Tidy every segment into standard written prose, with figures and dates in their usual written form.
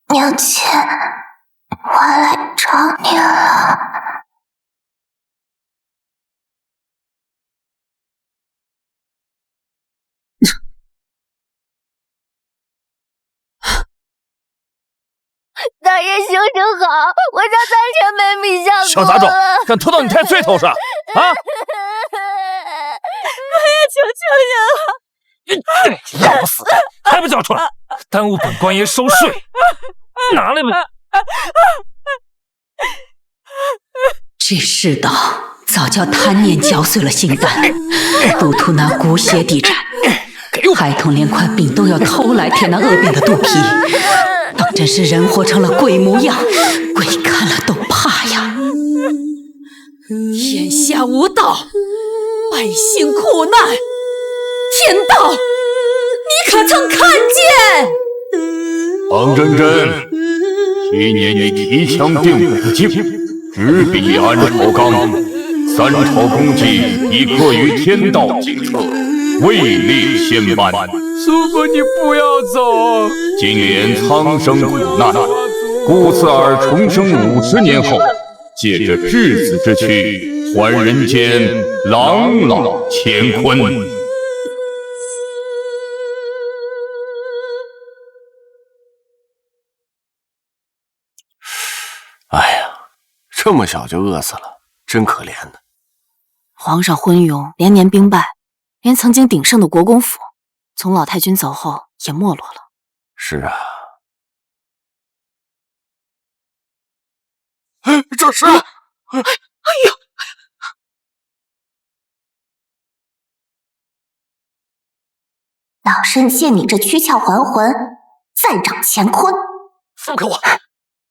娘亲，我来找你了。大爷行行好，我让3天没米下锅了。小杂种，敢拖到你太岁头上啊！大爷，求求你了！老死的，还不交出来，耽误本官爷收税！拿来吧！这世道早叫贪念嚼碎了心肝，赌徒拿骨血抵债，孩童连块饼都要偷来填那恶病的肚皮。当真是人活成了鬼模样，鬼看了都怕呀！天下无道，百姓苦难，天道，你可曾看见？王真真，7年你提枪定虎镜，执笔安朝纲，3朝功绩已刻于天道经册，位列仙班。叔父，你不要走！今年苍生苦难，故此儿重生50年后，借着质子之躯，还人间朗朗乾坤。哎呀，这么小就饿死了，真可怜呢。皇上昏庸，连年兵败，连曾经鼎盛的国公府，从老太君走后也没落了。是啊。这是，哎呦！老身借你这躯壳还魂，再掌乾坤。放开我！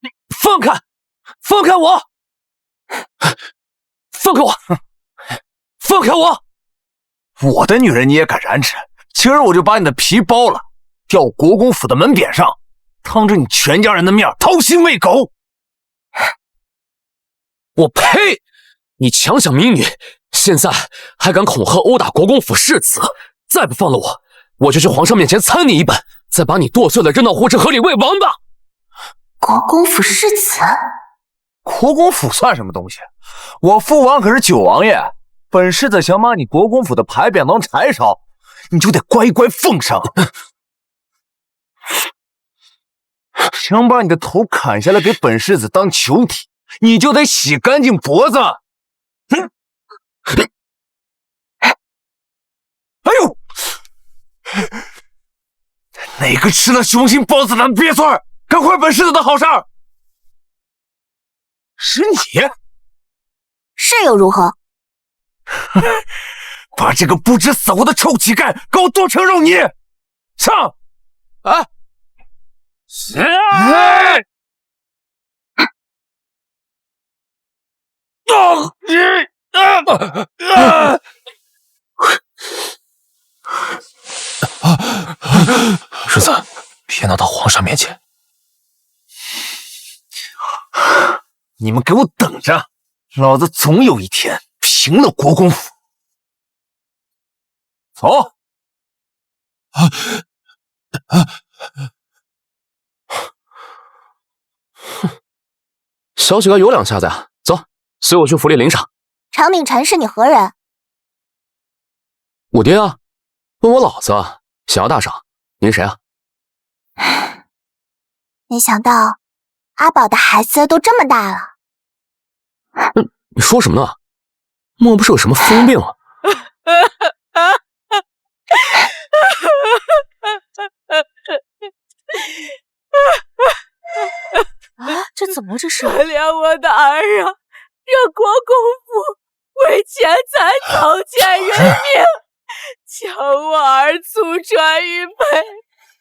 你放开！放开我！放开我！放开我！我的女人你也敢染指？今儿我就把你的皮剥了，吊国公府的门匾上，当着你全家人的面掏心喂狗！我呸！你强抢民女，现在还敢恐吓殴打国公府世子，再不放了我，我就去皇上面前参你一本，再把你剁碎了扔到护城河里喂王八！国公府世子？国公府算什么东西？我父王可是9王爷，本世子想把你国公府的牌匾当柴烧，你就得乖乖奉上。想把你的头砍下来给本世子当球体，你就得洗干净脖子。哎呦！哪个吃了雄心豹子胆鳖孙儿，敢坏本世子的好事儿？是你？是又如何？把这个不知死活的臭乞丐给我剁成肉泥！上！啊！是啊！世子，别闹到皇上面前。你们给我等着，老子总有一天平了国公府。走。小几个有两下子呀！走，随我去福利领赏。长命禅是你何人？我爹啊，问我老子想要大赏，您谁啊？没想到阿宝的孩子都这么大了。你说什么呢？莫不是有什么疯病啊？这怎么这是？可怜我的儿啊，让国公府为钱财草菅人命，将我儿祖传于辈。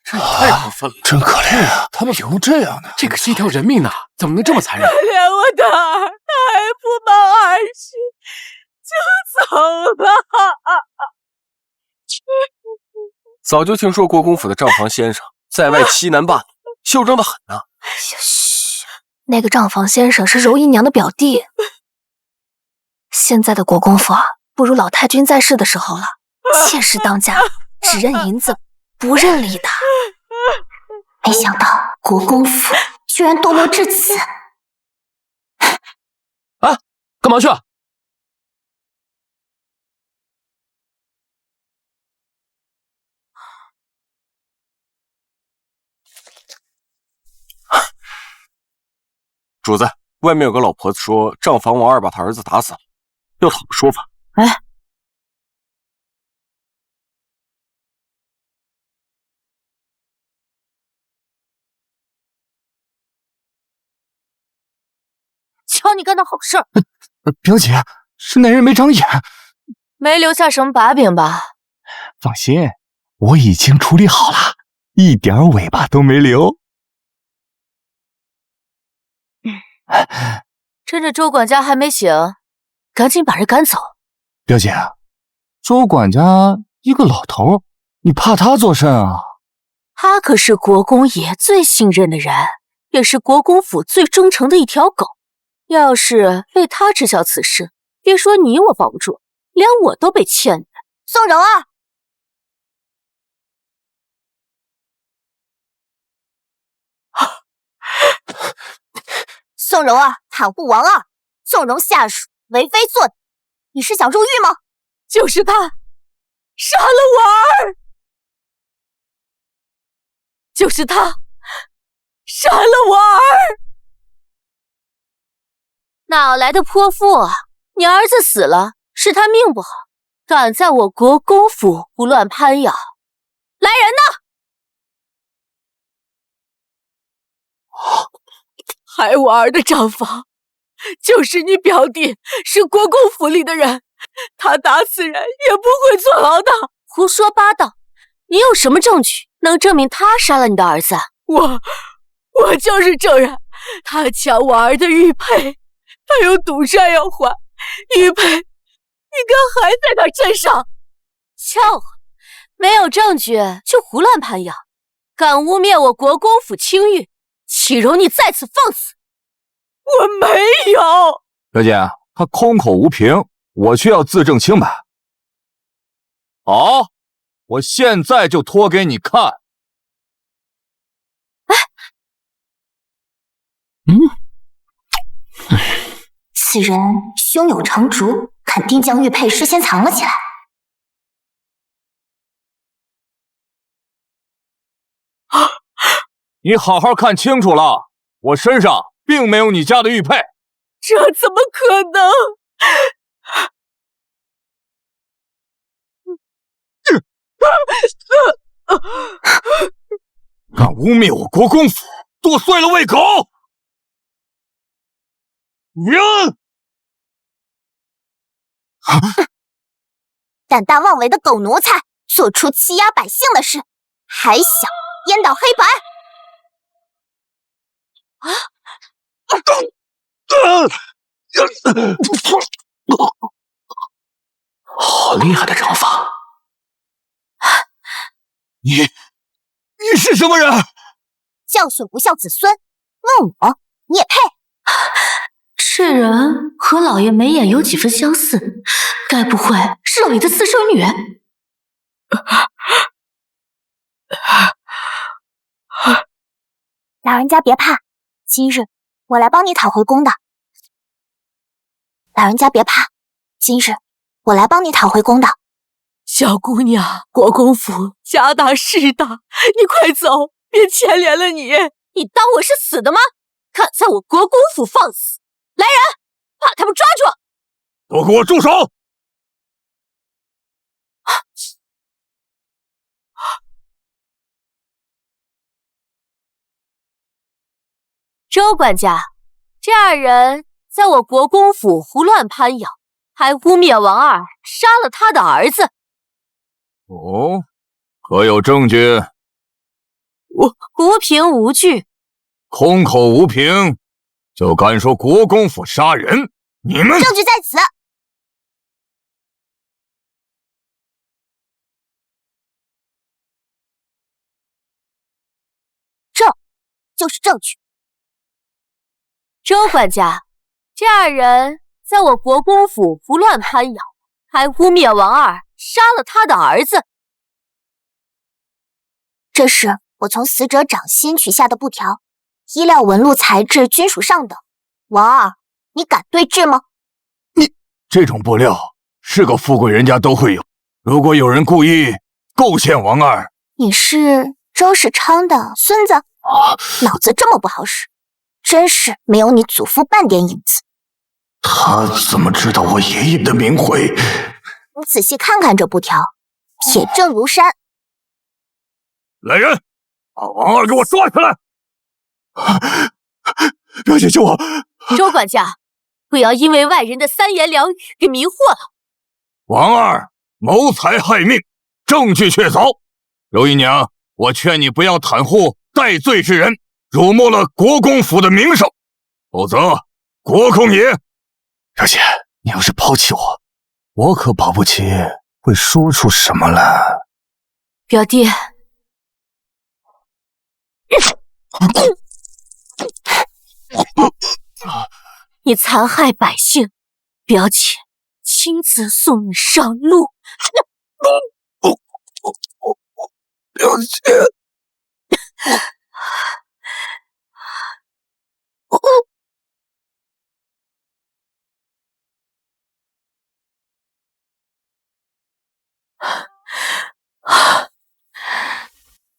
这也太过分了，真可怜啊！他们怎么能这样呢？这可是一条人命呐，怎么能这么残忍？可怜我的儿，他还不冒儿事就走了。早就听说国公府的账房先生在外欺男霸女，嚣张的很呢。嘘，那个账房先生是柔姨娘的表弟。现在的国公府啊，不如老太君在世的时候了，妾室当家，只认银子，不认礼的。没想到国公府居然堕落至此。哎，干嘛去啊？主子，外面有个老婆子说账房王二把他儿子打死了，要讨个说法。哎，瞧你干的好事儿，表姐，是那人没长眼。没留下什么把柄吧？放心，我已经处理好了，一点尾巴都没留。趁着周管家还没醒，赶紧把人赶走。表姐，周管家一个老头，你怕他做甚啊？他可是国公爷最信任的人，也是国公府最忠诚的一条狗。要是为他知晓此事，别说你我保不住，连我都被牵连。宋柔啊！宋柔啊，袒护王二，纵容下属，为非作歹，你是想入狱吗？就是他，杀了我儿！就是他，杀了我儿！哪来的泼妇啊！你儿子死了，是他命不好，敢在我国公府胡乱攀咬，来人呐！害我儿的账房，就是你表弟，是国公府里的人，他打死人也不会坐牢的。胡说八道！你有什么证据能证明他杀了你的儿子？我就是证人，他抢我儿的玉佩，他有赌债要还，玉佩应该还在他身上。笑话，没有证据就胡乱攀咬，敢污蔑我国公府清誉，岂容你再次放肆！我没有。表姐，他空口无凭，我却要自证清白。好，我现在就脱给你看。此人胸有成竹，肯定将玉佩事先藏了起来。你好好看清楚了，我身上并没有你家的玉佩。这怎么可能？敢污蔑我国公府，剁碎了喂狗！扔！胆大妄为的狗奴才，做出欺压百姓的事，还想颠倒黑白？好厉害的掌法！你是什么人？教训不孝子孙，问我你也配？这人和老爷眉眼有几分相似，该不会是老爷的私生女？老人家别怕，今日我来帮你讨回公道。老人家别怕，今日我来帮你讨回公道。小姑娘，国公府家大势大，你快走，别牵连了你。你当我是死的吗？敢在我国公府放肆！来人，把他们抓住！都给我住手！周管家，这二人在我国公府胡乱攀咬，还污蔑王二杀了他的儿子。哦，可有证据？无凭无据。空口无凭，就敢说国公府杀人？你们证据在此。这就是证据。周管家，这二人在我国公府胡乱攀咬，还污蔑王二杀了他的儿子。这是我从死者掌心取下的布条，衣料纹路材质均属上等。王二，你敢对质吗？你这种布料是个富贵人家都会有，如果有人故意构陷王二，你是周世昌的孙子？脑子这么不好使，真是没有你祖父半点影子。他怎么知道我爷爷的名讳？你仔细看看这布条，铁证如山。来人，把王二给我抓起来！表姐救我！周管家，不要因为外人的三言两语给迷惑了。王二谋财害命，证据确凿。柔姨娘，我劝你不要袒护戴罪之人，辱没了国公府的名声，否则国公爷……表姐，你要是抛弃我，我可保不齐会说出什么来。表弟，你残害百姓，表姐亲自送你上路。表姐，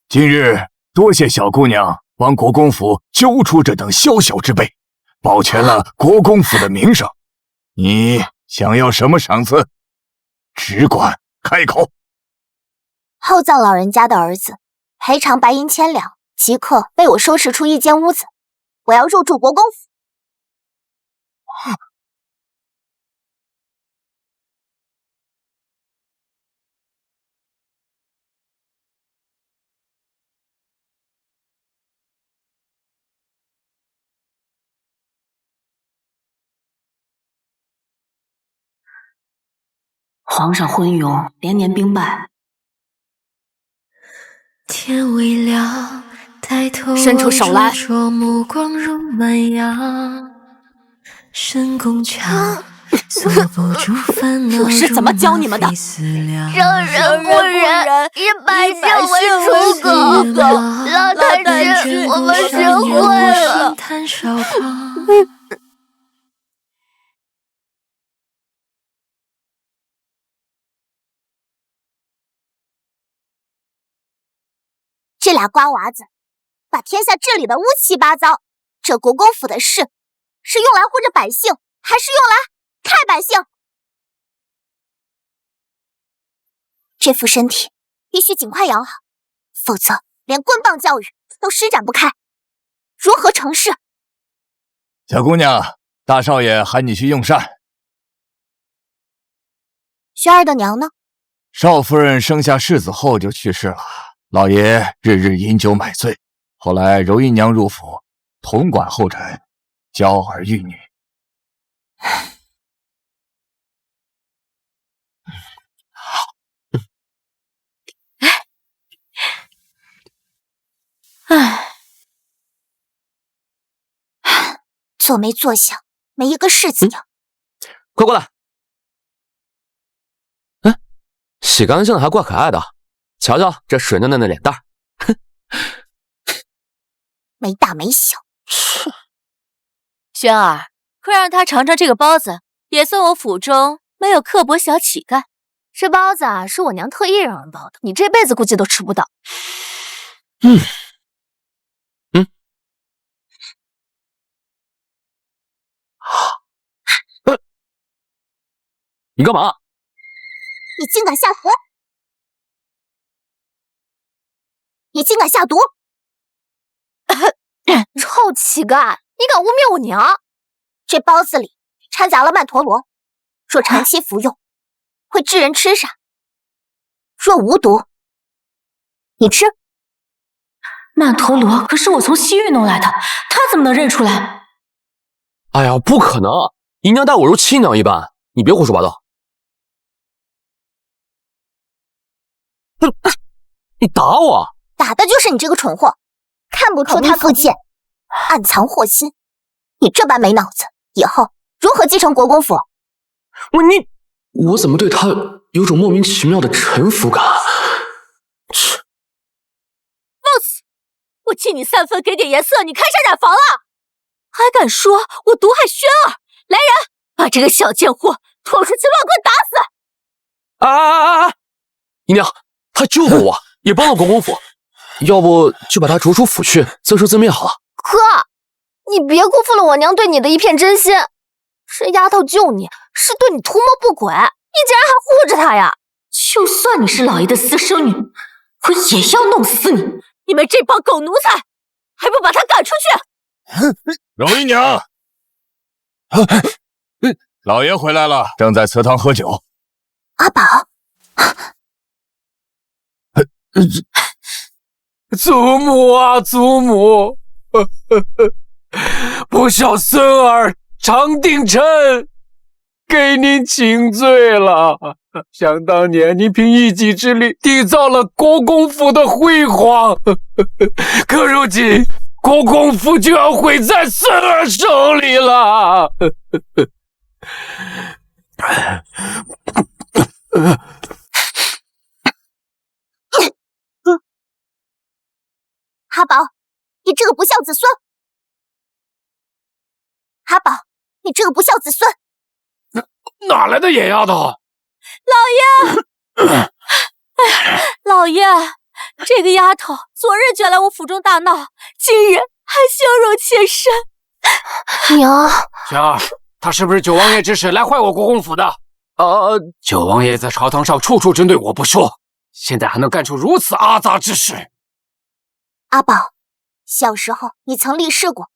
今日多谢小姑娘帮国公府揪出这等宵小之辈，保全了国公府的名声。你想要什么赏赐？只管开口。厚葬老人家的儿子，赔偿白银1000两，即刻为我收拾出一间屋子，我要入住国公府。皇上昏庸，连年兵败。天微亮，抬头伸出手来，目光如满阳。深宫墙，锁不住烦恼。我是怎么教你们的？让人不仁，以百姓为刍狗。老太君，我们学会了。炭烧旁。这俩瓜娃子，把天下治理的乌七八糟。这国公府的事，是用来护着百姓，还是用来害百姓？这副身体必须尽快养好，否则连棍棒教育都施展不开，如何成事？小姑娘，大少爷喊你去用膳。轩儿的娘呢？少夫人生下世子后就去世了。老爷日日饮酒买醉，后来柔姨娘入府，统管后尘，教儿育女。做没做相，没一个是字样。快过来！洗干净了还怪可爱的。瞧瞧这水嫩嫩的脸蛋儿，哼，没大没小。轩儿，快让他尝尝这个包子，也算我府中没有刻薄小乞丐。这包子啊，是我娘特意让人包的，你这辈子估计都吃不到。你干嘛？你竟敢下毒！你竟敢下毒！臭乞丐，你敢污蔑我娘！这包子里掺杂了曼陀罗，若长期服用，会致人痴傻；若无毒，你吃。曼陀罗可是我从西域弄来的，他怎么能认出来？哎呀，不可能！姨娘待我如亲娘一般，你别胡说八道。你打我！打的就是你这个蠢货，看不出他腹剑暗藏祸心，你这般没脑子，以后如何继承国公府？我怎么对他有种莫名其妙的臣服感？切！放肆！我替你3分，给点颜色，你开山染房了？还敢说我毒害轩儿？来人，把这个小贱货拖出去乱棍打死！姨娘，他救过我，也帮了国公府，要不就把他逐出府去，自生自灭好了。哥，你别辜负了我娘对你的一片真心。这丫头救你是对你图谋不轨，你竟然还护着她呀！就算你是老爷的私生女，我也要弄死你！你们这帮狗奴才，还不把他赶出去！容姨娘，老爷回来了，正在祠堂喝酒。阿宝，祖母啊，祖母，不孝孙儿常定琛给您请罪了。想当年，您凭一己之力缔造了国公府的辉煌，可如今国公府就要毁在孙儿手里了。阿宝，你这个不孝子孙！阿宝，你这个不孝子孙！哪来的野丫头？老爷，这个丫头昨日就来我府中大闹，今日还羞辱妾身。娘，轩儿，他是不是九王爷指使来坏我国公府的？九王爷在朝堂上处处针对我不说，现在还能干出如此阿杂之事。阿宝，小时候你曾立誓过，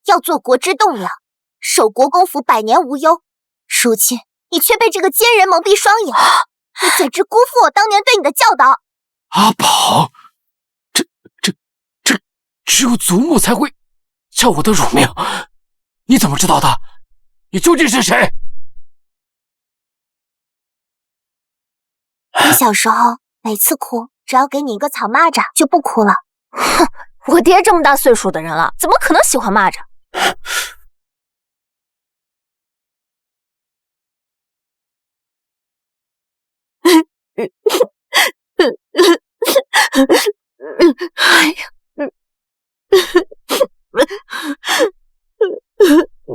要做国之栋梁，守国公府百年无忧。如今你却被这个奸人蒙蔽双眼，你简直辜负我当年对你的教导。阿宝，这只有祖母才会叫我的乳名，你怎么知道的？你究竟是谁？你小时候每次哭，只要给你一个草蚂蚱就不哭了。哼，我爹这么大岁数的人了，怎么可能喜欢蚂蚱？哎呀，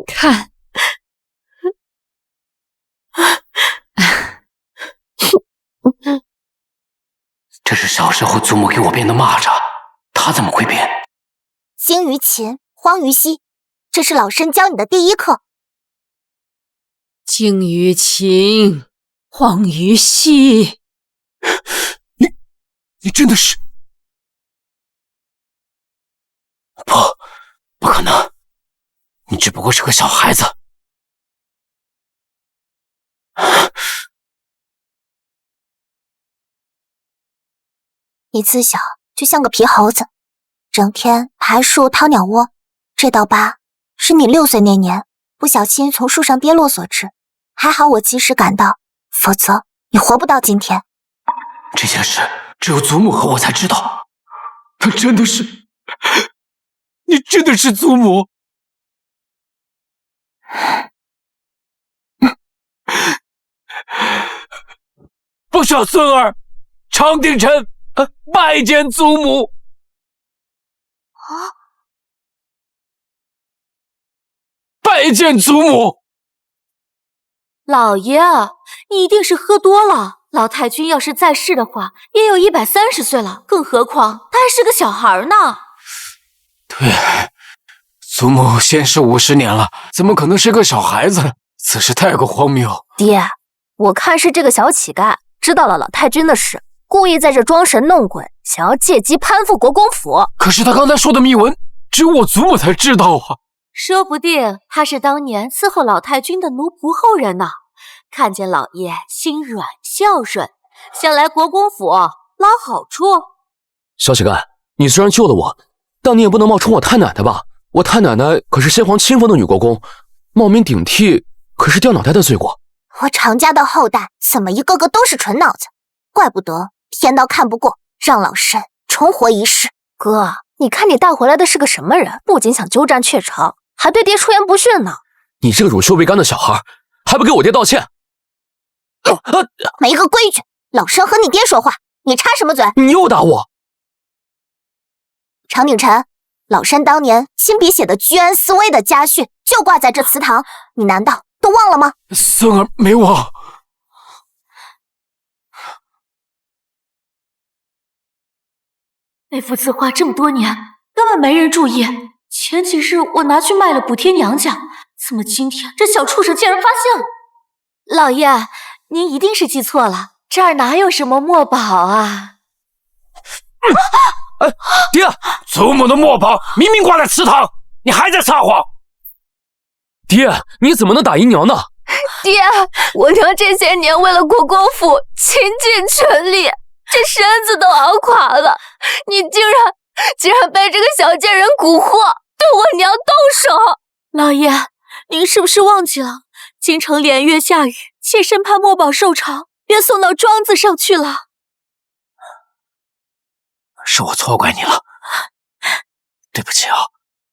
看，这是小时候祖母给我编的蚂蚱，她怎么会编？精于勤，荒于嬉，这是老身教你的第一课。精于勤，荒于嬉。你真的是？不可能，你只不过是个小孩子。你自小就像个皮猴子，整天爬树掏鸟窝，这道疤是你6岁那年不小心从树上跌落所致，还好我及时赶到，否则你活不到今天。这件事只有祖母和我才知道。她真的是，你真的是祖母？不孝孙儿常定琛拜见祖母。拜见祖母。老爷，你一定是喝多了。老太君要是在世的话，也有130岁了，更何况他还是个小孩呢。对，祖母仙逝50年了，怎么可能是个小孩子？此事太过荒谬。爹，我看是这个小乞丐知道了老太君的事，故意在这装神弄鬼，想要借机攀附国公府。可是他刚才说的秘闻，只有我祖母才知道啊。说不定他是当年伺候老太君的奴仆后人呢。看见老爷心软孝顺，想来国公府捞好处。小乞丐，你虽然救了我，但你也不能冒充我太奶奶吧？我太奶奶可是先皇亲封的女国公，冒名顶替可是掉脑袋的罪过。我常家的后代怎么一个个都是蠢脑子，怪不得天道看不过，让老身重活一世。哥，你看你带回来的是个什么人？不仅想鸠占鹊巢，还对爹出言不逊呢。你这个乳臭未干的小孩，还不给我爹道歉？没个规矩，老身和你爹说话，你插什么嘴？你又打我！常鼎臣，老身当年亲笔写的居安思危的家训就挂在这祠堂，你难道都忘了吗？孙儿没忘。那幅字画这么多年，根本没人注意。前几日我拿去卖了补贴娘家，怎么今天这小畜生竟然发现了？老爷，您一定是记错了，这儿哪有什么墨宝啊？哎，爹，祖母的墨宝明明挂在祠堂，你还在撒谎！爹，你怎么能打姨娘呢？爹，我娘这些年为了国公府倾尽全力，这身子都熬垮了，你竟然被这个小贱人蛊惑，对我娘动手！老爷，您是不是忘记了？京城连月下雨，妾身怕墨宝受潮，便送到庄子上去了。是我错怪你了，对不起啊。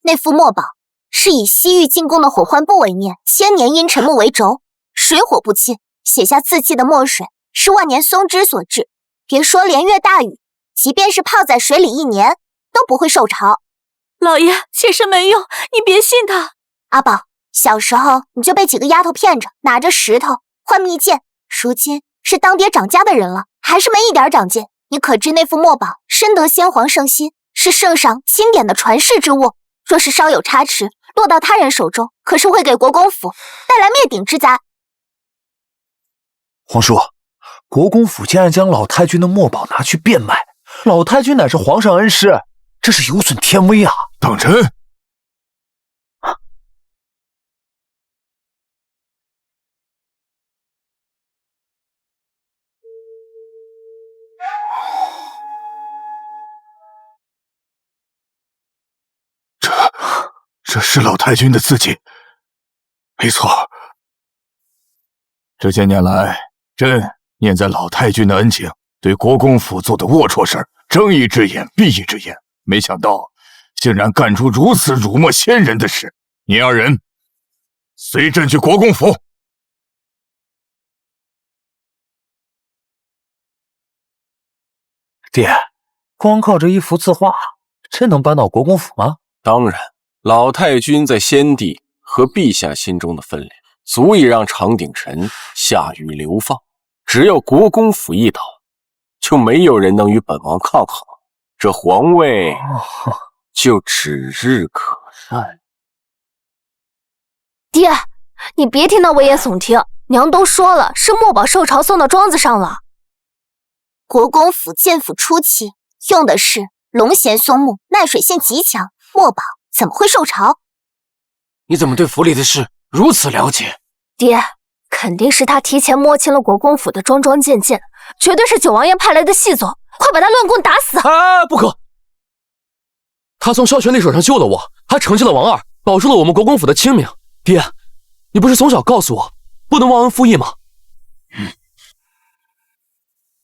那幅墨宝是以西域进贡的火浣布为念，千年阴沉木为轴，水火不侵，写下字迹的墨水是万年松枝所制。别说连月大雨，即便是泡在水里1年，都不会受潮。老爷，妾身没有，你别信他。阿宝，小时候你就被几个丫头骗着，拿着石头换蜜饯，如今是当爹掌家的人了，还是没一点长进。你可知那幅墨宝深得先皇圣心，是圣上钦点的传世之物，若是稍有差池，落到他人手中，可是会给国公府带来灭顶之灾。皇叔，国公府竟然将老太君的墨宝拿去变卖，老太君乃是皇上恩师，这是有损天威啊！当真？这是老太君的字迹，没错。这些年来，朕念在老太君的恩情，对国公府做的龌龊事儿睁一只眼闭一只眼，没想到竟然干出如此辱没先人的事。你二人随朕去国公府。爹，光靠这一幅字画，真能搬到国公府吗？当然，老太君在先帝和陛下心中的分量，足以让常鼎臣下狱流放。只要国公府一倒，就没有人能与本王抗衡，这皇位就指日可待。爹，你别听那危言耸听，娘都说了，是墨宝受潮送到庄子上了。国公府建府初期用的是龙涎松木，耐水性极强，墨宝怎么会受潮？你怎么对府里的事如此了解？爹，肯定是他提前摸清了国公府的桩桩件件，绝对是九王爷派来的细作，快把他乱棍打死！啊，不可！他从萧玄力手上救了我，还惩戒了王二，保住了我们国公府的清明。爹，你不是从小告诉我不能忘恩负义吗？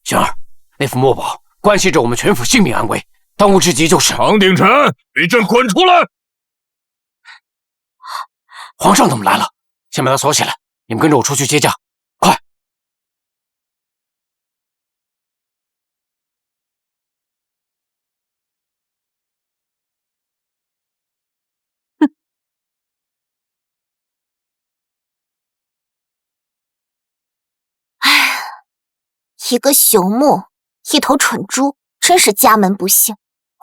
玄儿，那幅墨宝关系着我们全府性命安危，当务之急就是常鼎臣，给朕滚出来！皇上怎么来了？先把他锁起来，你们跟着我出去接驾，快！哼！唉，一个朽木，一头蠢猪，真是家门不幸。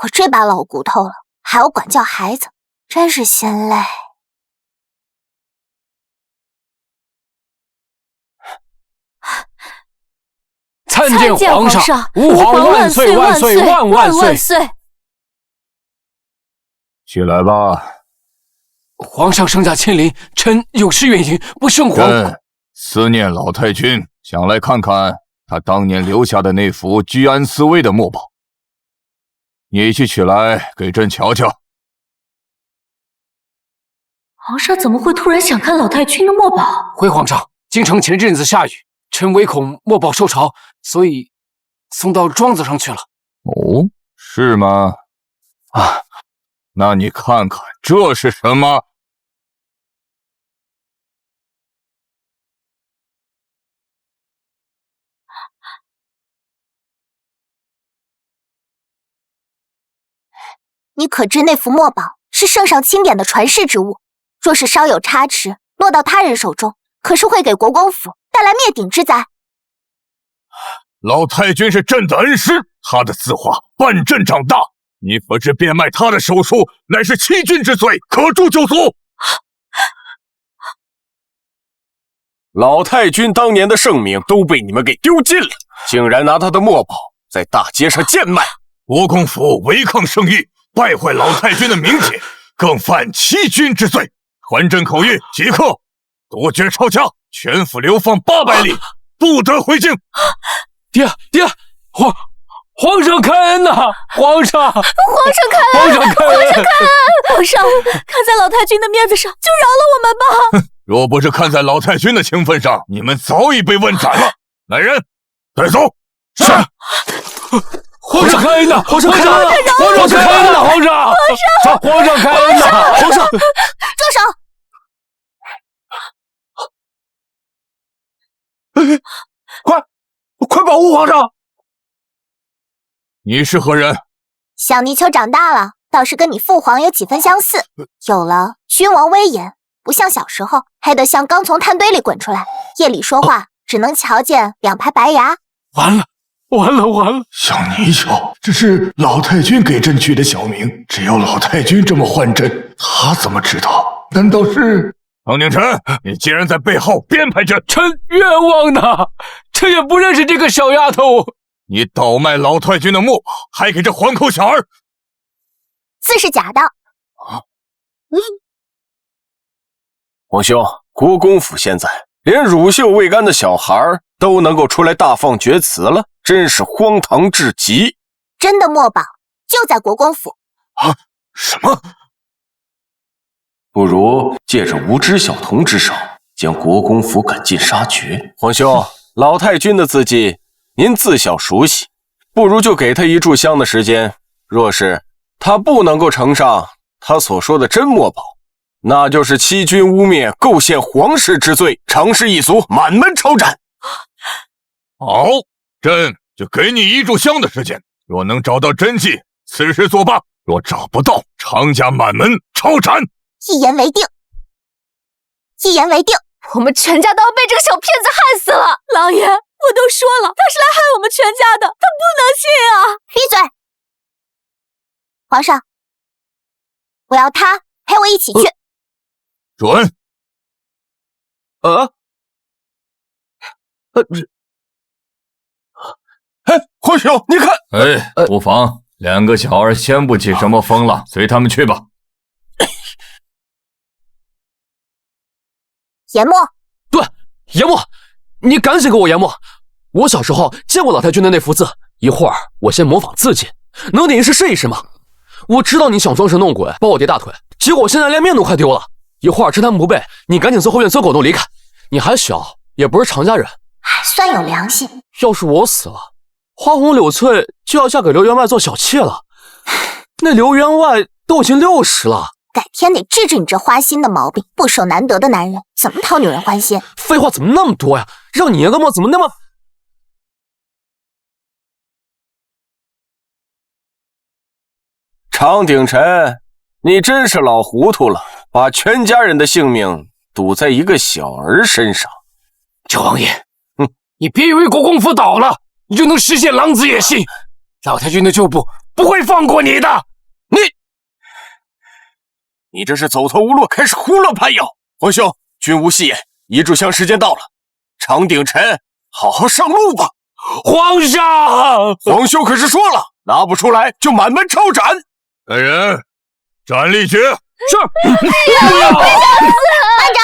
我这把老骨头了，还要管教孩子，真是心累。参见皇上，吾皇万岁万岁万万岁！起来吧。皇上圣驾亲临，臣有失远迎，不胜皇。朕思念老太君，想来看看他当年留下的那幅居安思危的墨宝。你去取来给朕瞧瞧。皇上怎么会突然想看老太君的墨宝？回皇上，京城前阵子下雨，臣唯恐墨宝受潮，所以送到庄子上去了。哦，是吗？啊，那你看看这是什么？你可知那幅墨宝是圣上钦点的传世之物，若是稍有差池，落到他人手中，可是会给国公府带来灭顶之灾。老太君是朕的恩师，他的字画伴朕长大，你否知变卖他的手书，乃是欺君之罪，可诛九族。老太君当年的盛名都被你们给丢尽了，竟然拿他的墨宝在大街上贱卖。国公府违抗圣谕，败坏老太君的名节，更犯欺君之罪。还朕口谕，即刻夺爵抄家，全府流放800里，不得回京。爹，皇上开恩呐！皇上开恩！皇上看在老太君的面子上，就饶了我们吧。若不是看在老太君的情分上，你们早已被问斩了。来人，带走。是。皇上开恩呐！皇上开恩呐！皇上开恩呐！皇上开恩呐！皇上，住手！快保护皇上！你是何人？小泥鳅长大了，倒是跟你父皇有几分相似，有了君王威严，不像小时候黑得像刚从炭堆里滚出来，夜里说话只能瞧见2排白牙。完了！小泥鳅，这是老太君给朕取的小名，只有老太君这么唤朕，他怎么知道？难道是……唐宁臣，你竟然在背后编排朕！臣冤枉呐！臣也不认识这个小丫头。你倒卖老太君的墨宝，还给这黄口小儿！字是假的。皇兄，国公府现在连乳臭未干的小孩都能够出来大放厥词了，真是荒唐至极。真的墨宝就在国公府。啊？什么？不如借着无知小童之手，将国公府赶尽杀绝。皇兄，老太君的字迹您自小熟悉，不如就给他一炷香的时间。若是他不能够呈上他所说的真墨宝，那就是欺君污蔑、构陷皇室之罪，常氏一族满门抄斩。好，朕就给你一炷香的时间，若能找到真迹，此事作罢；若找不到，常家满门抄斩。一言为定。我们全家都要被这个小骗子害死了！郎爷，我都说了，他是来害我们全家的，他不能信啊！闭嘴！皇上，我要他陪我一起去。准。皇兄，你看，不妨，2个小儿掀不起什么风了，随他们去吧。研墨，对，研墨，你赶紧给我研墨。我小时候见过老太君的那幅字，一会儿我先模仿字迹，能点一试试一试吗？我知道你想装神弄鬼抱我爹大腿，结果现在连面都快丢了。一会儿趁他们不备，你赶紧从后院钻狗洞离开。你还小，也不是常家人，算有良心。要是我死了，花红柳翠就要嫁给刘员外做小妾了。那刘员外都已经60了。改天得治治你这花心的毛病，不守难得的男人怎么讨女人欢心？废话怎么那么多呀？让你研个墨怎么那么……常鼎臣，你真是老糊涂了，把全家人的性命赌在一个小儿身上。九王爷，你别以为国公府倒了，你就能实现狼子野心。老太君的旧部不会放过你的。你这是走投无路，开始胡乱攀咬。皇兄，君无戏言，一炷香时间到了，常鼎臣，好好上路吧。皇上，皇兄可是说了，拿不出来就满门抄斩。来人，斩立决。是。慢着。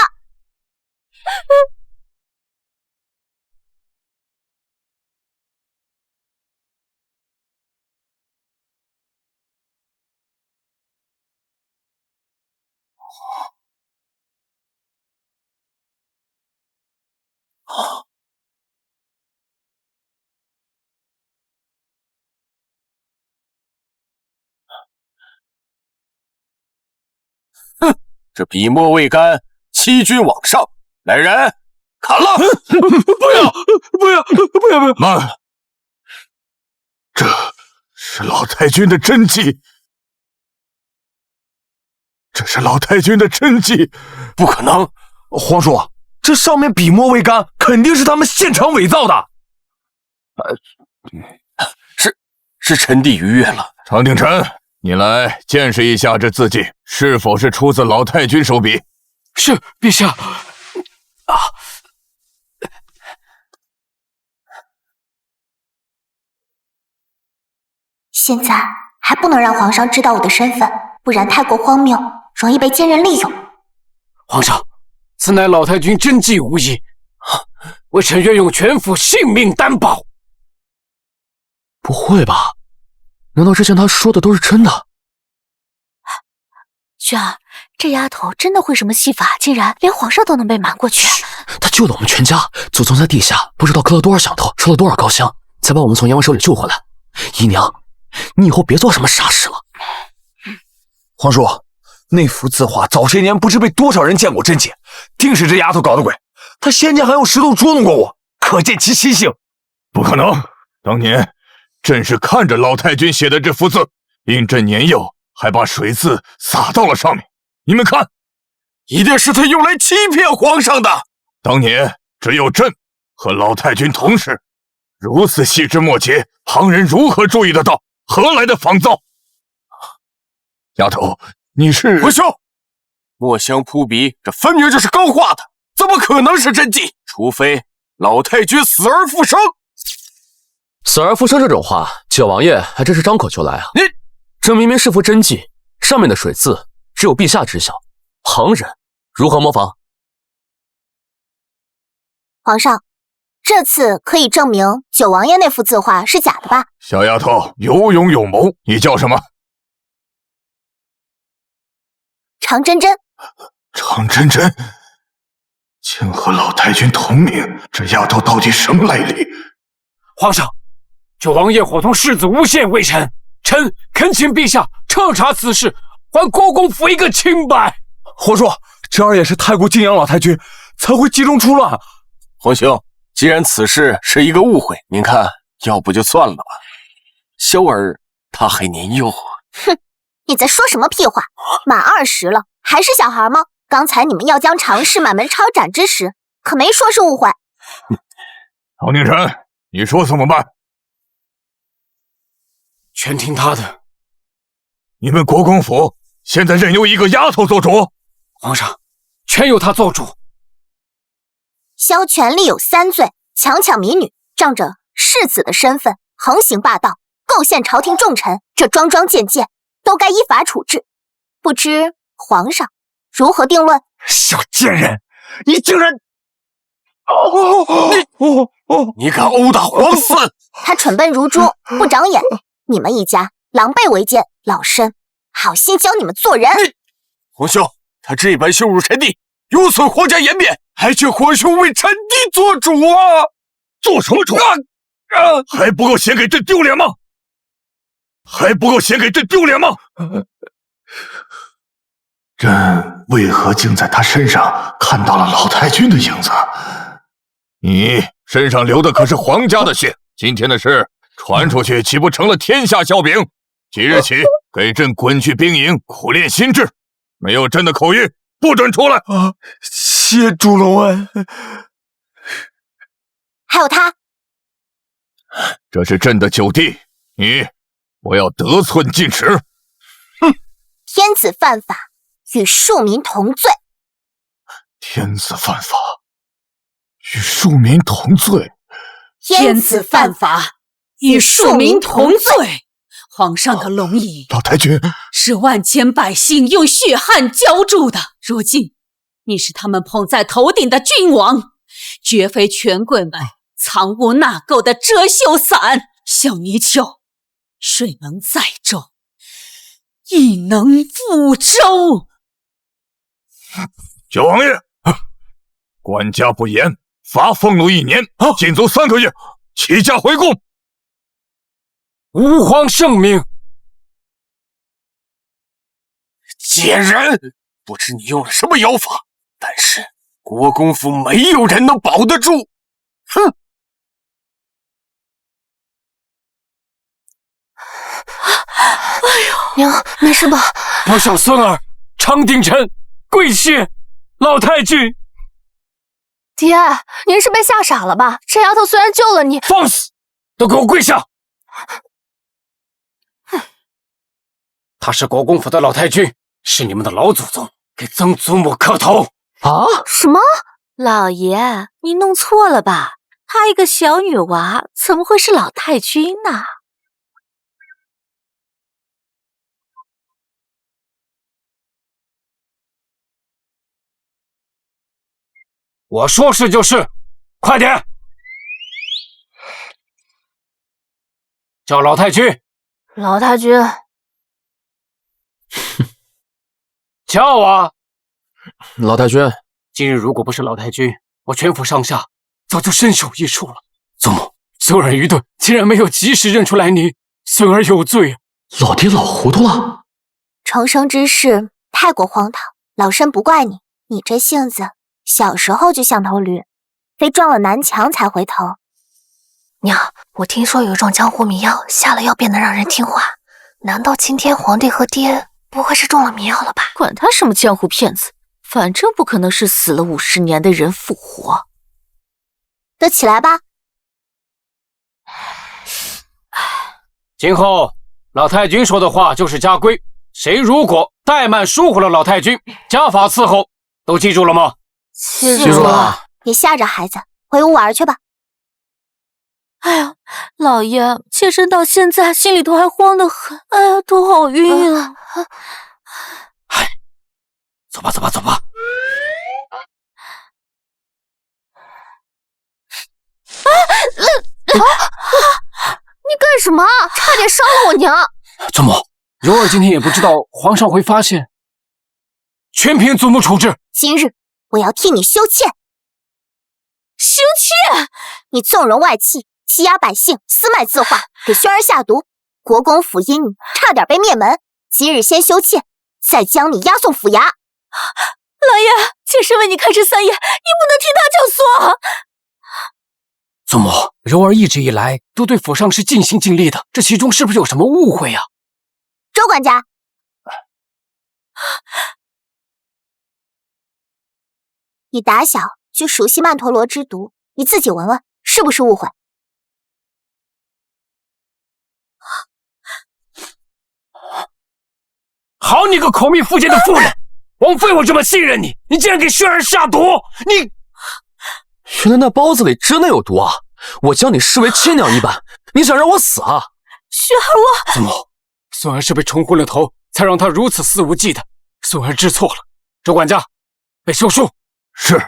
哼，这笔墨未干，欺君罔上，来人，砍了！不要！慢，这是老太君的真迹。这是老太君的真迹。不可能，皇叔，这上面笔墨未干，肯定是他们现场伪造的。是臣弟逾越了。常定臣，你来见识一下这字迹是否是出自老太君手笔。是，陛下。现在还不能让皇上知道我的身份，不然太过荒谬，容易被奸人利用。皇上，此乃老太君真迹无疑，微臣愿用全府性命担保。不会吧？难道之前他说的都是真的？轩儿，这丫头真的会什么戏法，竟然连皇上都能被瞒过去。他救了我们全家，祖宗在地下不知道磕了多少响头，烧了多少高香，才把我们从阎王手里救回来。姨娘，你以后别做什么傻事了。皇叔，那幅字画早些年不知被多少人见过真迹，定是这丫头搞的鬼。她先前还用石头捉弄过我，可见其心性。不可能，当年朕是看着老太君写的这幅字，因朕年幼，还把水渍洒到了上面。你们看，一定是他用来欺骗皇上的。当年只有朕和老太君同时，如此细枝末节，旁人如何注意得到？何来的仿造？丫头，你是……回兄，墨香扑鼻，这分明就是刚画的，怎么可能是真迹？除非老太君死而复生。死而复生这种话，九王爷还真是张口就来啊！这明明是幅真迹，上面的水渍只有陛下知晓，旁人如何模仿？皇上，这次可以证明九王爷那幅字画是假的吧？小丫头有勇有谋，你叫什么？常真真。常真真，竟和老太君同名，这丫头到底什么来历？皇上，九王爷伙同世子诬陷微臣，臣恳请陛下彻查此事，还国公府一个清白。皇叔，这儿也是太过敬仰老太君，才会集中出乱。皇兄，既然此事是一个误会，您看，要不就算了吧。萧儿她还年幼。哼，你在说什么屁话？满20了，还是小孩吗？刚才你们要将常氏满门抄斩之时，可没说是误会。常定臣，你说怎么办？全听他的。你们国公府现在任由一个丫头做主？皇上，全由他做主。萧权立有3罪：强抢民女，仗着世子的身份横行霸道，构陷朝廷重臣，这桩桩件件都该依法处置。不知皇上如何定论？小贱人，你竟然……你敢殴打皇嗣？他蠢笨如猪，不长眼。你们一家狼狈为奸，老身好心教你们做人。皇兄，他这般羞辱臣弟，有损皇家颜面，还请皇兄为臣弟做主啊！做什么主？还不够显给朕丢脸吗？还不够显给朕丢脸吗？朕为何竟在他身上看到了老太君的影子？你身上流的可是皇家的血，今天的事传出去，岂不成了天下笑柄？即日起，给朕滚去兵营苦练心智，没有朕的口谕，不准出来。谢主隆恩。还有他，这是朕的九弟，你不要得寸进尺。哼，天子犯法，与庶民同罪。天子犯法，与庶民同罪。天子犯法，与庶民同罪。皇上的龙椅，老太君是万千百姓用血汗浇筑的，如今你是他们捧在头顶的君王，绝非权贵们藏污纳垢的遮羞伞。小泥鳅，水能载舟，亦能覆舟。九王爷，管家不严，罚俸禄1年，禁足3个月，起驾回宫。吾皇圣明。贱人，不知你用了什么妖法，但是国公府没有人能保得住。哼！哎呦，娘，没事吧？我小孙儿常鼎臣跪谢老太君。爹，您是被吓傻了吧？这丫头虽然救了你，放肆！都给我跪下！他是国公府的老太君，是你们的老祖宗，给曾祖母磕头啊！什么？老爷，你弄错了吧？她一个小女娃，怎么会是老太君呢？我说是就是，快点！叫老太君。老太君。叫啊！老太君，今日如果不是老太君，我全府上下早就身首异处了。祖母，孙儿愚钝，竟然没有及时认出来你，孙儿有罪啊！老爹老糊涂了。重生之事太过荒唐，老身不怪你。你这性子，小时候就像头驴，非撞了南墙才回头。娘，我听说有一种江湖迷药，下了药便能让人听话。难道今天皇帝和爹不会是中了迷药了吧？管他什么江湖骗子，反正不可能是死了50年的人复活。都起来吧。今后老太君说的话就是家规，谁如果怠慢疏忽了老太君，家法伺候，都记住了吗？记住了。别吓着孩子，回屋玩去吧。哎呀，老爷，妾身到现在心里头还慌得很。哎呀，头好晕啊！哎，走吧，走吧，走吧。你干什么？差点伤了我娘！祖母，柔儿今天也不知道皇上会发现，全凭祖母处置。今日我要替你修妾。修妾？你纵容外戚，欺压百姓，私卖字画，给轩儿下毒，国公府因你差点被灭门。今日先修妾，再将你押送府衙。老爷，妾身为你开枝散叶，你不能听他教唆。祖母，柔儿一直以来都对府上是尽心尽力的，这其中是不是有什么误会啊？周管家，你打小就熟悉曼陀罗之毒，你自己闻闻，是不是误会？好你个口蜜腹剑的妇人，枉费我这么信任你，你竟然给轩儿下毒！你原来那包子里真的有毒啊！我将你视为亲娘一般，你想让我死啊？轩儿，我……祖母，孙儿是被冲昏了头，才让他如此肆无忌惮。孙儿知错了，周管家，被休书。是。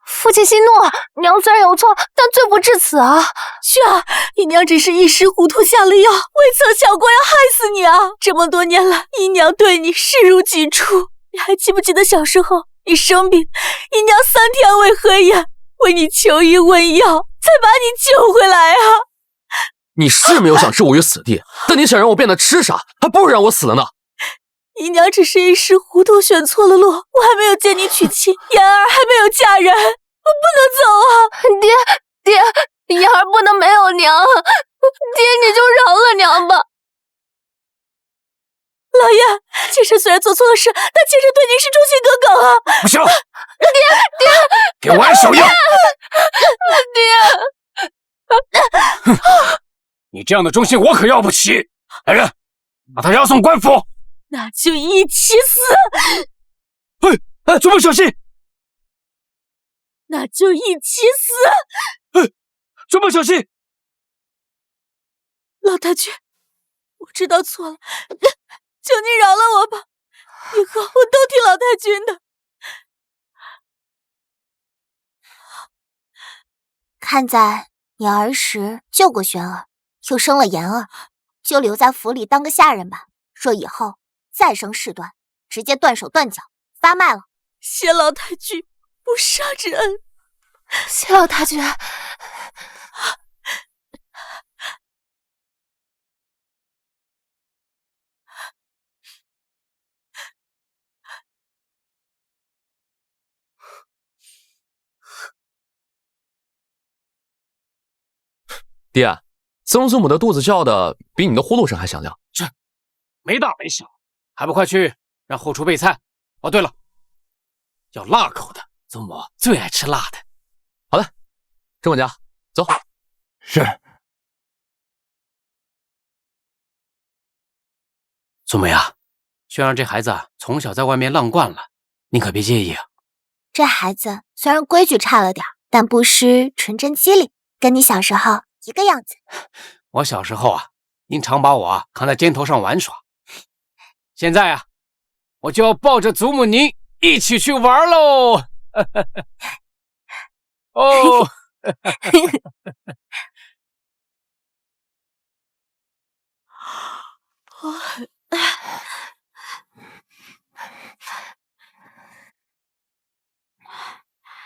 父亲息怒，娘虽然有错，但罪不至此啊！轩儿，姨娘只是一时糊涂下了药，未曾想过要害死你啊！这么多年来，姨娘对你视如己出，你还记不记得小时候你生病，姨娘3天未合眼，为你求医问药，才把你救回来啊！你是没有想置我于死地，但你想让我变得痴傻，还不如让我死了呢。姨娘只是一时糊涂选错了路，我还没有见你娶亲，妍儿还没有嫁人，我不能走啊！爹，妍儿不能没有娘，爹你就饶了娘吧。老爷，妾身虽然做错了事，但妾身对您是忠心耿耿啊！不行，爹，给我按手印！爹，你这样的忠心我可要不起！来人，把他押送官府。那就一起死！哎，祖母小心！那就一起死！祖母小心！老太君，我知道错了，求您饶了我吧，以后我都听老太君的。看在你儿时救过玄儿，又生了妍儿，就留在府里当个下人吧。若以后再生事端，直接断手断脚，发卖了。谢老太君不杀之恩。谢老太君。爹，曾祖母的肚子叫的比你的呼噜声还响亮。这没大没小，还不快去让后厨备菜，哦，对了，要辣口的，祖母最爱吃辣的。好的，郑管家，走。是。祖母呀，轩儿这孩子从小在外面浪惯了，您可别介意啊。这孩子虽然规矩差了点，但不失纯真机灵，跟你小时候一个样子。我小时候啊，您常把我扛在肩头上玩耍，现在啊，我就要抱着祖母您一起去玩喽。哦。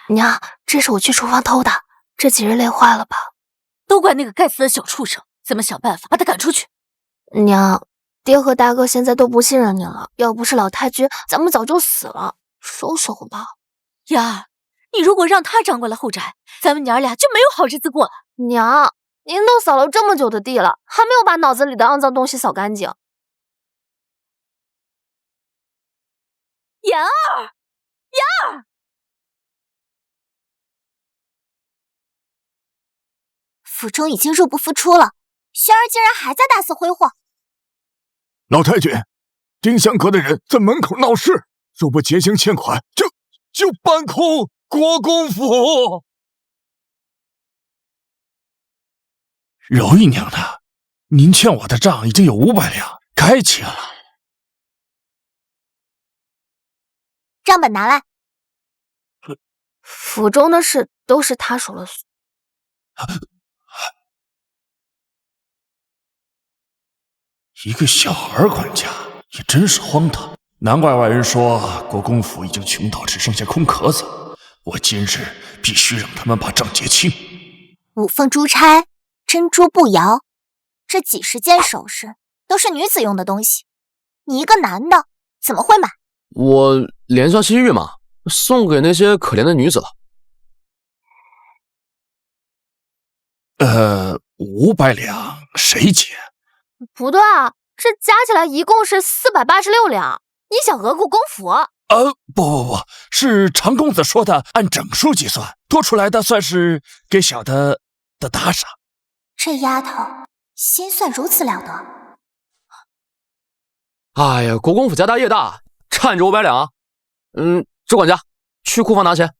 娘，这是我去厨房偷的，这几日累坏了吧？都怪那个该死的小畜生，咱们想办法把他赶出去。娘，爹和大哥现在都不信任你了，要不是老太君，咱们早就死了。收手吧。妍儿，你如果让他掌管了后宅，咱们娘俩就没有好日子过了。娘，您都扫了这么久的地了，还没有把脑子里的肮脏东西扫干净。妍儿，妍儿！府中已经入不敷出了，轩儿竟然还在大肆挥霍。老太君，丁香阁的人在门口闹事，若不结清欠款，就搬空国公府。柔姨娘的，您欠我的账已经有500两，该结了。账本拿来。府中的事都是他说了算。一个小儿管家也真是荒唐，难怪外人说国公府已经穷到只剩下空壳子。我今日必须让他们把账结清。五凤珠钗、珍珠步摇，这几十件首饰都是女子用的东西，你一个男的怎么会买？我连消西域嘛，送给那些可怜的女子了。500两谁结？不对啊，这加起来一共是486两。你想讹国公府？不，是常公子说的，按整数计算，多出来的算是给小的打赏。这丫头心算如此了得。哎呀，国公府家大业大，差你这500两啊。周管家，去库房拿钱。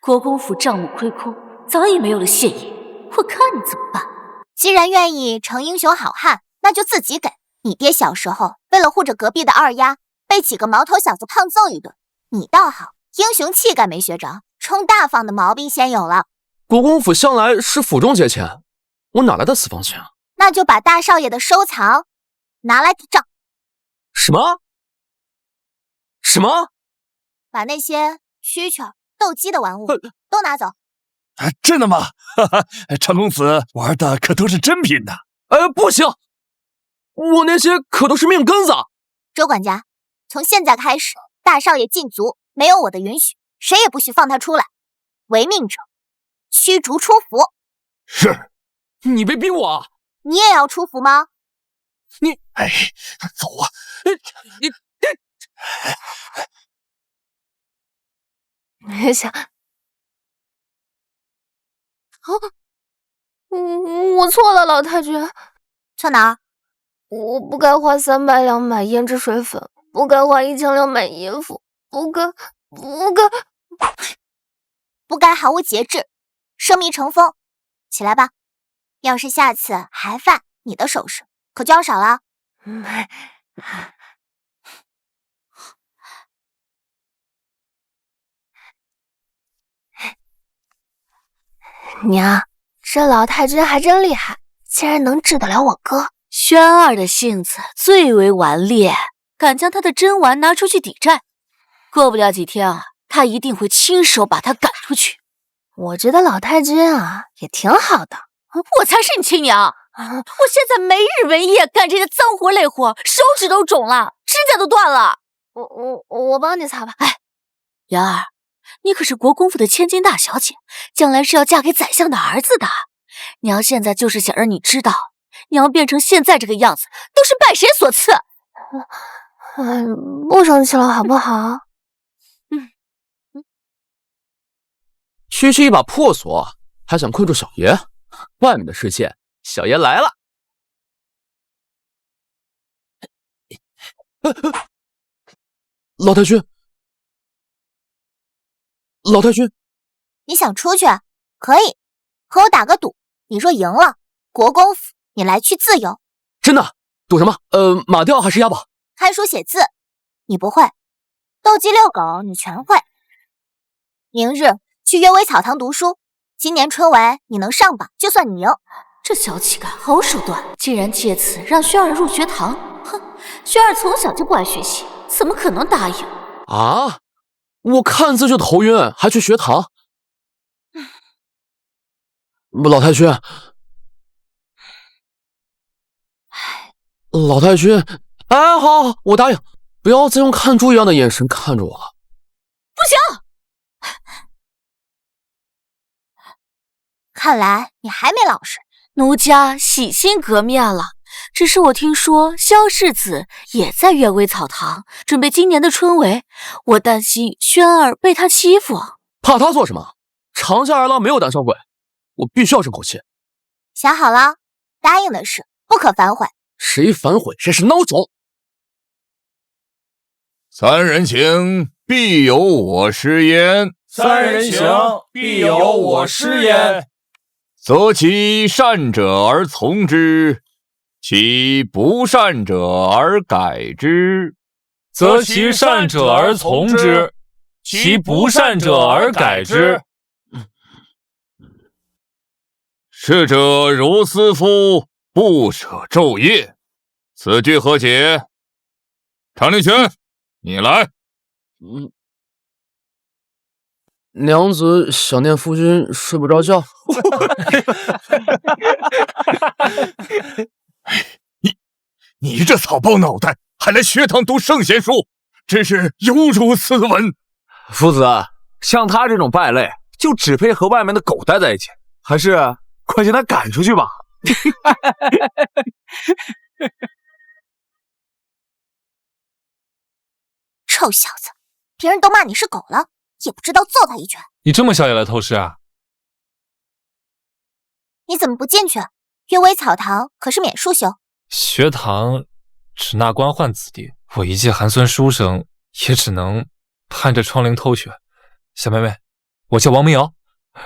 国公府账目亏空，早已没有了现银，我看你怎么办。既然愿意成英雄好汉，那就自己给。你爹小时候为了护着隔壁的二丫，被几个毛头小子胖揍一顿。你倒好，英雄气概没学着，冲大方的毛病先有了。国公府向来是府中结钱，我哪来的私房钱啊？那就把大少爷的收藏拿来抵账。什么？把那些蛐蛐、斗鸡的玩物都拿走。真的吗？常公子玩的可都是真品的。不行，我那些可都是命根子。周管家，从现在开始，大少爷禁足，没有我的允许，谁也不许放他出来。违命者驱逐出府。是。你别逼我啊！你也要出府吗？走啊！没想。我错了，老太君。错哪儿？我不该花300两买胭脂水粉，不该花1000两买衣服，不该毫无节制，生米成风。起来吧，要是下次还犯，你的首饰可就要少了。娘，这老太君还真厉害，竟然能治得了我哥。轩儿的性子最为顽劣，敢将他的珍玩拿出去抵债，过不了几天啊，他一定会亲手把他赶出去。我觉得老太君啊也挺好的。我才是你亲娘！我现在没日没夜干这些脏活累活，手指都肿了，指甲都断了。我帮你擦吧。哎，妍儿，你可是国公府的千金大小姐，将来是要嫁给宰相的儿子的。娘现在就是想让你知道，娘变成现在这个样子，都是拜谁所赐。不生气了好不好？区区一把破锁，还想困住小爷？外面的世界，小爷来了！老太君，老太君，你想出去？可以，和我打个赌，你若赢了，国公府你来去自由。真的？赌什么？马吊还是押宝？看书写字，你不会；斗鸡遛狗，你全会。明日去阅微草堂读书，今年春闱你能上榜，就算你赢。这小乞丐好手段，竟然借此让轩儿入学堂。哼，轩儿从小就不爱学习，怎么可能答应？啊！我看字就头晕，还去学堂？老太君，老太君，哎，好，我答应，不要再用看猪一样的眼神看着我了。不行！看来你还没老实。奴家洗心革面了，只是我听说萧世子也在阅微草堂，准备今年的春闱，我担心轩儿被他欺负。怕他做什么？长夏二郎没有胆小鬼，我必须要争口气。想好了，答应的事不可反悔。谁反悔谁是孬种。三人行，必有我师焉。三人行，必有我师焉。择其善者而从之，其不善者而改之。择其善者而从之，其不善者而改之。逝者如斯夫，不舍昼夜。此句何解？常令权，你来。娘子想念夫君，睡不着觉。你这草包脑袋，还来学堂读圣贤书，真是有辱斯文。夫子，像他这种败类，就只配和外面的狗待在一起，还是快将他赶出去吧。臭小子，别人都骂你是狗了，也不知道揍他一拳。你这么小也来偷师啊？你怎么不进去？阅微草堂可是免书修。学堂只纳官宦子弟，我一介寒酸书生，也只能攀着窗棂偷学。小妹妹，我叫王明瑶，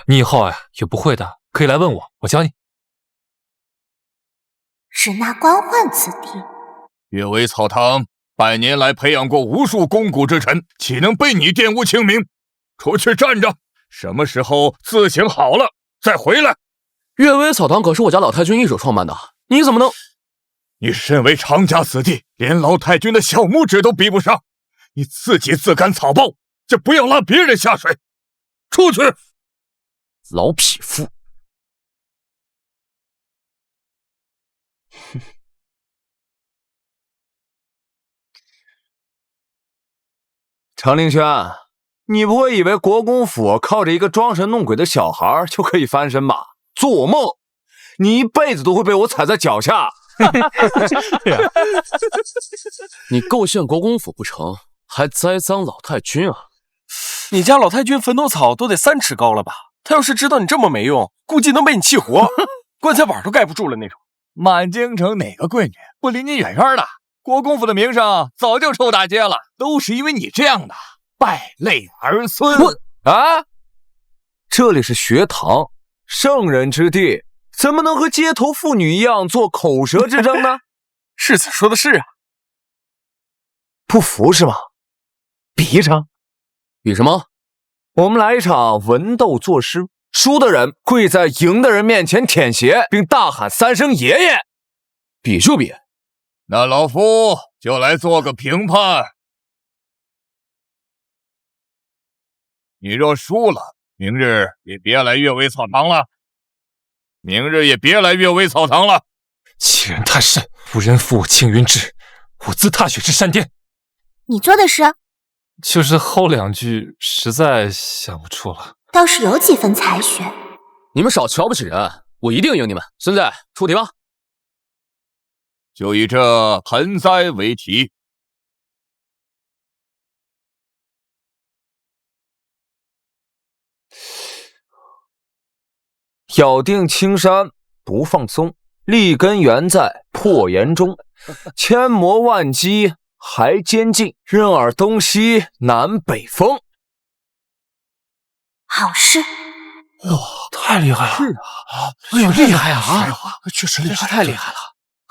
你以后有不会的可以来问我，我教你。只纳官宦子弟？阅微草堂100年来培养过无数肱骨之臣，岂能被你玷污清明？出去站着，什么时候字行好了再回来。阅微草堂可是我家老太君一手创办的，你怎么能……你身为常家子弟，连老太君的小拇指都比不上，你自己自甘草包，就不要拉别人下水。出去！老匹夫！常令轩，你不会以为国公府靠着一个装神弄鬼的小孩就可以翻身吧？做梦！你一辈子都会被我踩在脚下。你构陷国公府不成，还栽赃老太君啊！你家老太君坟头草都得3尺高了吧？他要是知道你这么没用，估计能被你气活，棺材板都盖不住了那种。满京城哪个贵女不离你远远的？国公府的名声早就臭大街了，都是因为你这样的败类儿孙。这里是学堂，圣人之地，怎么能和街头妇女一样做口舌之争呢？世子说的是啊。不服是吗？比一场。比什么？我们来一场文斗作诗，输的人跪在赢的人面前舔鞋，并大喊3声爷爷。比就比。那老夫就来做个评判。你若输了，明日也别来阅微草堂了。欺人太甚！无人负我青云志，我自踏雪至山巅。你做的诗？就是后2句实在想不出了。倒是有几分才学。你们少瞧不起人，我一定赢你们。孙子，出题吧。就以这盆栽为题，咬定青山不放松，立根原在破岩中，千磨万击还坚劲，任尔东西南北风。好事。哇，太厉害了！是啊，哎呦，厉害啊！确实厉害，太厉害了。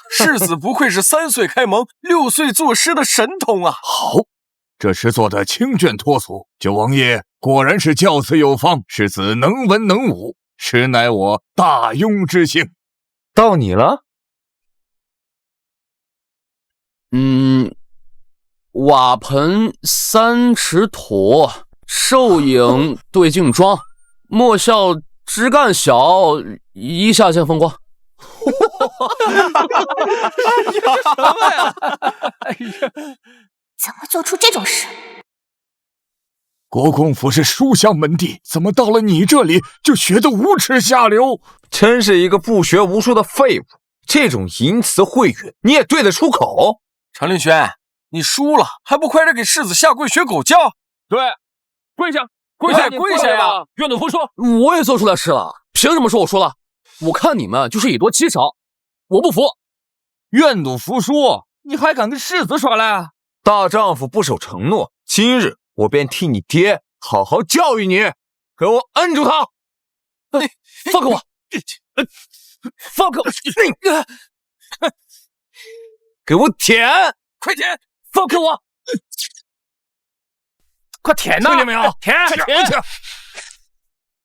世子不愧是3岁开蒙、6岁作诗的神童啊！好，这诗做得清隽脱俗，九王爷果然是教子有方，世子能文能武，实乃我大庸之幸。到你了。瓦盆3尺土，瘦影对镜妆，莫笑枝干小，一下见风光。什么呀？怎么做出这种事？国公府是书香门第，怎么到了你这里就学得无耻下流？真是一个不学无术的废物，这种淫词秽语你也对得出口？长令轩，你输了，还不快点给世子下跪学狗叫？对，跪下，跪下呀！愿赌服输，我也做出来事了，凭什么说我输了？我看你们就是以多欺少，我不服。愿赌服输，你还敢跟世子耍赖？大丈夫不守承诺，今日我便替你爹好好教育你，给我摁住他！放开我！放开我！给我舔！快舔！放开我！快舔呐！听见没有？舔！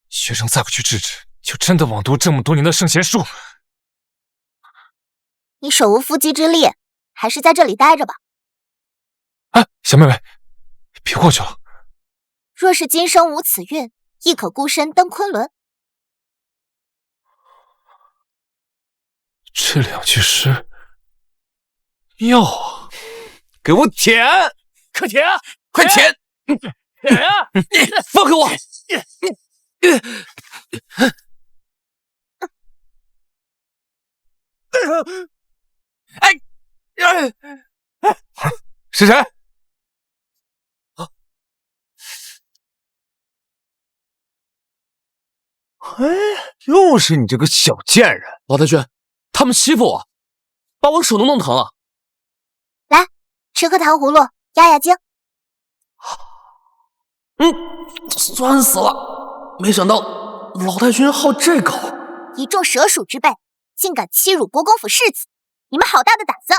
学生再不去制止，就真的枉读这么多年的圣贤书。你手无缚鸡之力，还是在这里待着吧。哎，小妹妹，别过去了。若是今生无此运，亦可孤身登昆仑。这2句诗，要啊！给我舔！快舔！快舔！舔呀！放开我！是谁？哎，又是你这个小贱人！老太君，他们欺负我，把我手都弄疼了。来，吃颗糖葫芦压压惊。酸死了！没想到老太君好这口，以众蛇鼠之辈，竟敢欺辱国公府世子，你们好大的胆子！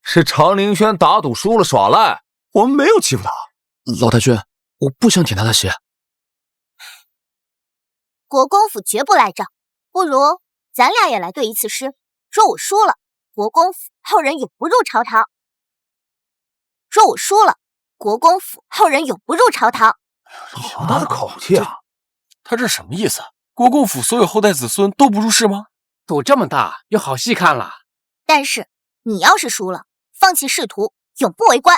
是常凌轩打赌输了耍赖，我们没有欺负他。老太君，我不想舔他的血。国公府绝不赖账，不如咱俩也来对一次诗。若我输了，国公府后人永不入朝堂；若我输了，国公府后人永不入朝堂。好大的口气啊！他这什么意思？国公府所有后代子孙都不入仕吗？赌这么大，有好戏看了。但是你要是输了，放弃仕途，永不为官。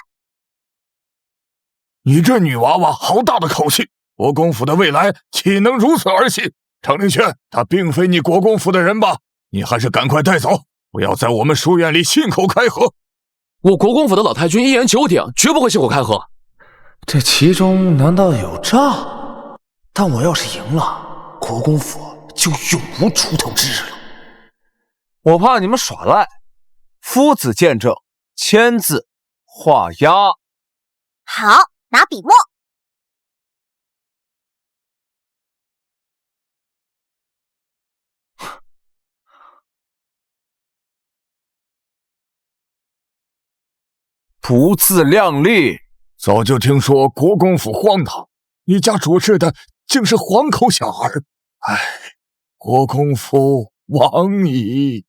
你这女娃娃好大的口气！国公府的未来岂能如此儿戏？常凌轩，他并非你国公府的人吧？你还是赶快带走，不要在我们书院里信口开河。我国公府的老太君一言九鼎，绝不会信口开河。这其中难道有诈？但我要是赢了，国公府就永无出头之日了。我怕你们耍赖，夫子见证，签字画押。好，拿笔墨。不自量力！早就听说国公府荒唐，你家主事的竟是黄口小儿。唉，国公府亡矣。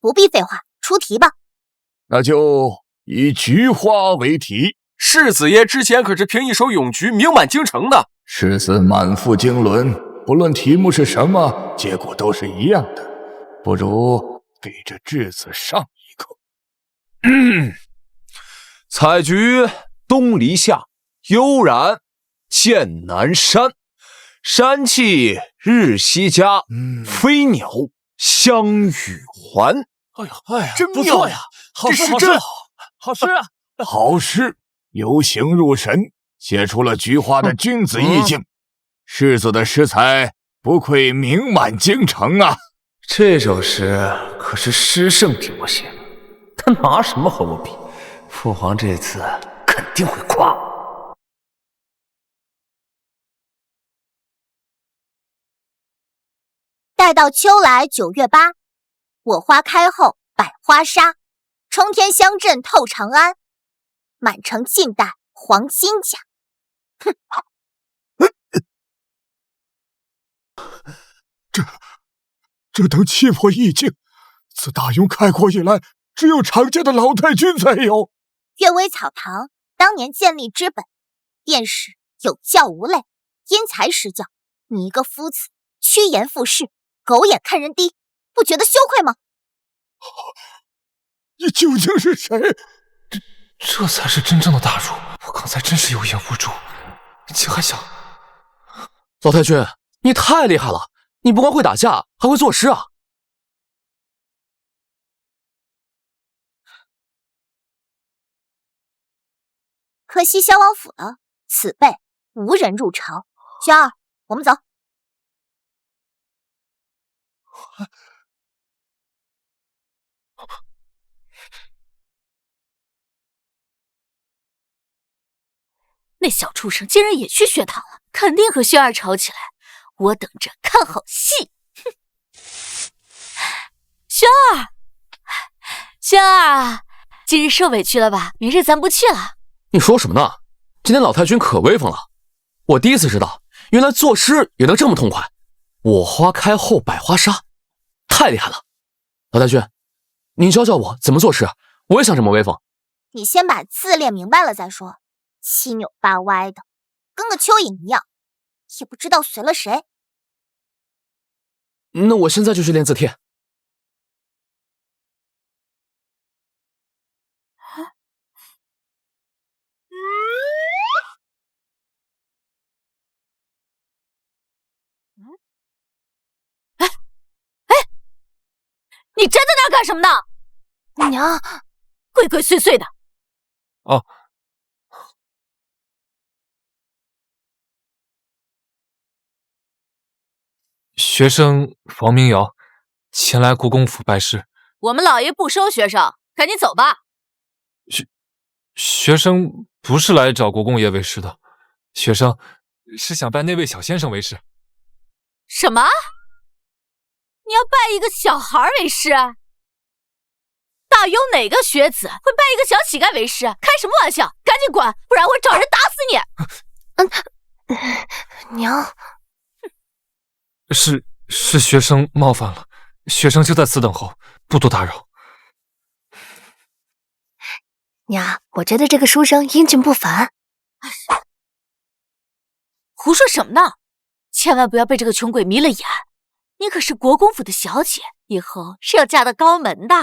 不必废话，出题吧。那就以菊花为题。世子爷之前可是凭一首咏菊名满京城的。世子满腹经纶，不论题目是什么，结果都是一样的。不如给这稚子上一课。采菊东篱下，悠然见南山。山气日夕佳，飞鸟相与还。哎呀，真妙呀！好诗，这真好，好诗啊！好诗，由形入神，写出了菊花的君子意境。世子的诗才不愧名满京城啊！这首诗可是诗圣替我写的，他拿什么和我比？父皇这次肯定会夸我。待到秋来9月8，我花开后百花杀，冲天香阵透长安，满城尽带黄金甲。哼！这等气魄意境，自大雍开国以来，只有常见的老太君才有。阅微草堂当年建立之本，便是有教无类，因材施教。你一个夫子，趋炎附势，狗眼看人低，不觉得羞愧吗？你究竟是谁？这才是真正的大儒。我刚才真是有眼无珠，竟还想……老太君，你太厉害了！你不光会打架，还会作诗啊！可惜萧王府了，此辈无人入朝。轩儿，我们走。那小畜生竟然也去学堂了，肯定和轩儿吵起来。我等着看好戏。哼！轩儿，轩儿，今日受委屈了吧？明日咱不去了。你说什么呢？今天老太君可威风了，我第一次知道，原来作诗也能这么痛快。我花开后百花杀，太厉害了！老太君，你教教我怎么作诗，我也想这么威风。你先把字练明白了再说，七扭八歪的，跟个蚯蚓一样，也不知道随了谁。那我现在就去练字帖。你站在那儿干什么呢？娘，鬼鬼祟祟的。哦。学生王明瑶前来国公府拜师。我们老爷不收学生，赶紧走吧。学生不是来找国公爷为师的，学生是想拜那位小先生为师。什么？你要拜一个小孩为师？大雍哪个学子会拜一个小乞丐为师？开什么玩笑！赶紧滚，不然我找人打死你！娘，是学生冒犯了，学生就在此等候，不多打扰。娘，我觉得这个书生英俊不凡。胡说什么呢？千万不要被这个穷鬼迷了眼。你可是国公府的小姐，以后是要嫁到高门的。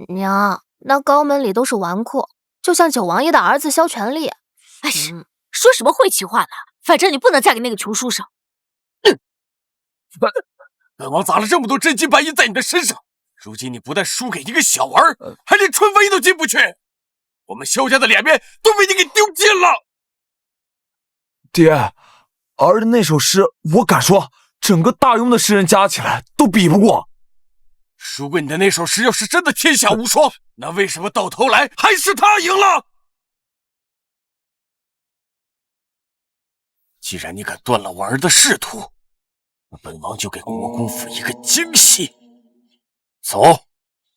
娘，那高门里都是纨绔，就像九王爷的儿子萧全力。哎呀，说什么晦气话呢？反正你不能嫁给那个穷书生。本王砸了这么多真金白银在你的身上，如今你不但输给一个小儿，还连春妃都进不去，我们萧家的脸面都被你给丢尽了。爹，儿的那首诗，我敢说，整个大雍的诗人加起来都比不过。如果你的那首诗要是真的天下无双，那为什么到头来还是他赢了？既然你敢断了我儿的仕途，那本王就给国公府一个惊喜。走，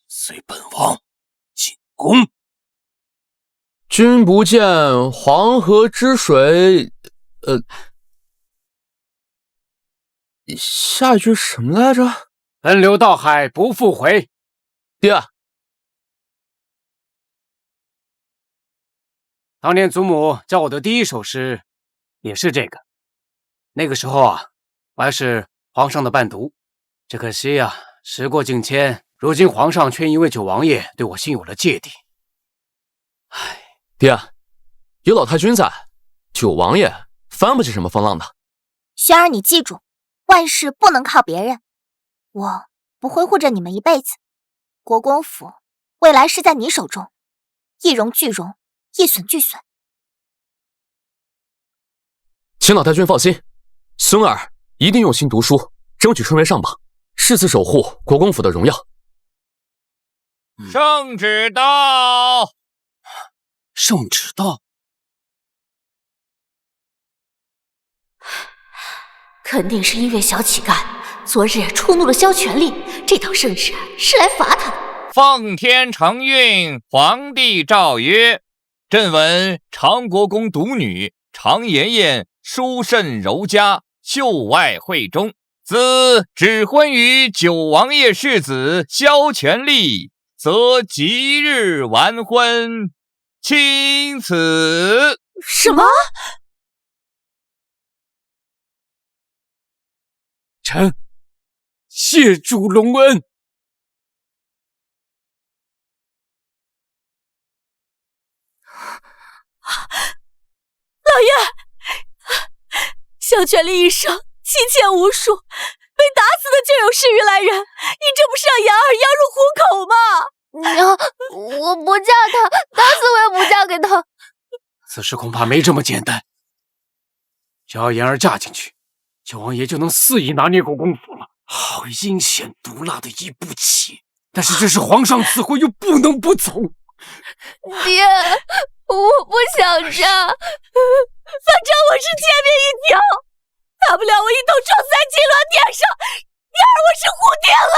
随本王进宫。君不见黄河之水，下一句什么来着？奔流到海不复回。爹，当年祖母教我的第一首诗也是这个。那个时候啊，我还是皇上的伴读。只可惜啊，时过境迁，如今皇上却因为九王爷对我心有了芥蒂。唉，爹，有老太君在，九王爷翻不起什么风浪的。轩儿，你记住，万事不能靠别人。我不会护着你们一辈子，国公府未来是在你手中，一荣俱荣，一损俱损。请老太君放心，孙儿一定用心读书，争取春闱上榜，誓死守护国公府的荣耀。圣旨到！圣旨到！肯定是因为小乞丐昨日触怒了萧全力，这道圣旨是来罚他的。奉天承运，皇帝诏曰：朕闻长国公独女常妍妍淑甚柔佳，秀外慧中，兹指婚于九王爷世子萧全力，则即日完婚，钦此。什么？臣谢主隆恩。老爷，萧全力一生妻妾无数，被打死的就有10余来人，你这不是让妍儿羊入虎口吗？娘，我不嫁他，打死我也不嫁给他。此事恐怕没这么简单。只要妍儿嫁进去，九王爷就能肆意拿捏国公府了。好阴险毒辣的一步棋！但是这是皇上赐婚，又不能不从。爹，我不想嫁，反正我是千命一条，大不了我一头撞在金銮殿上，妍儿我是蝴蝶了。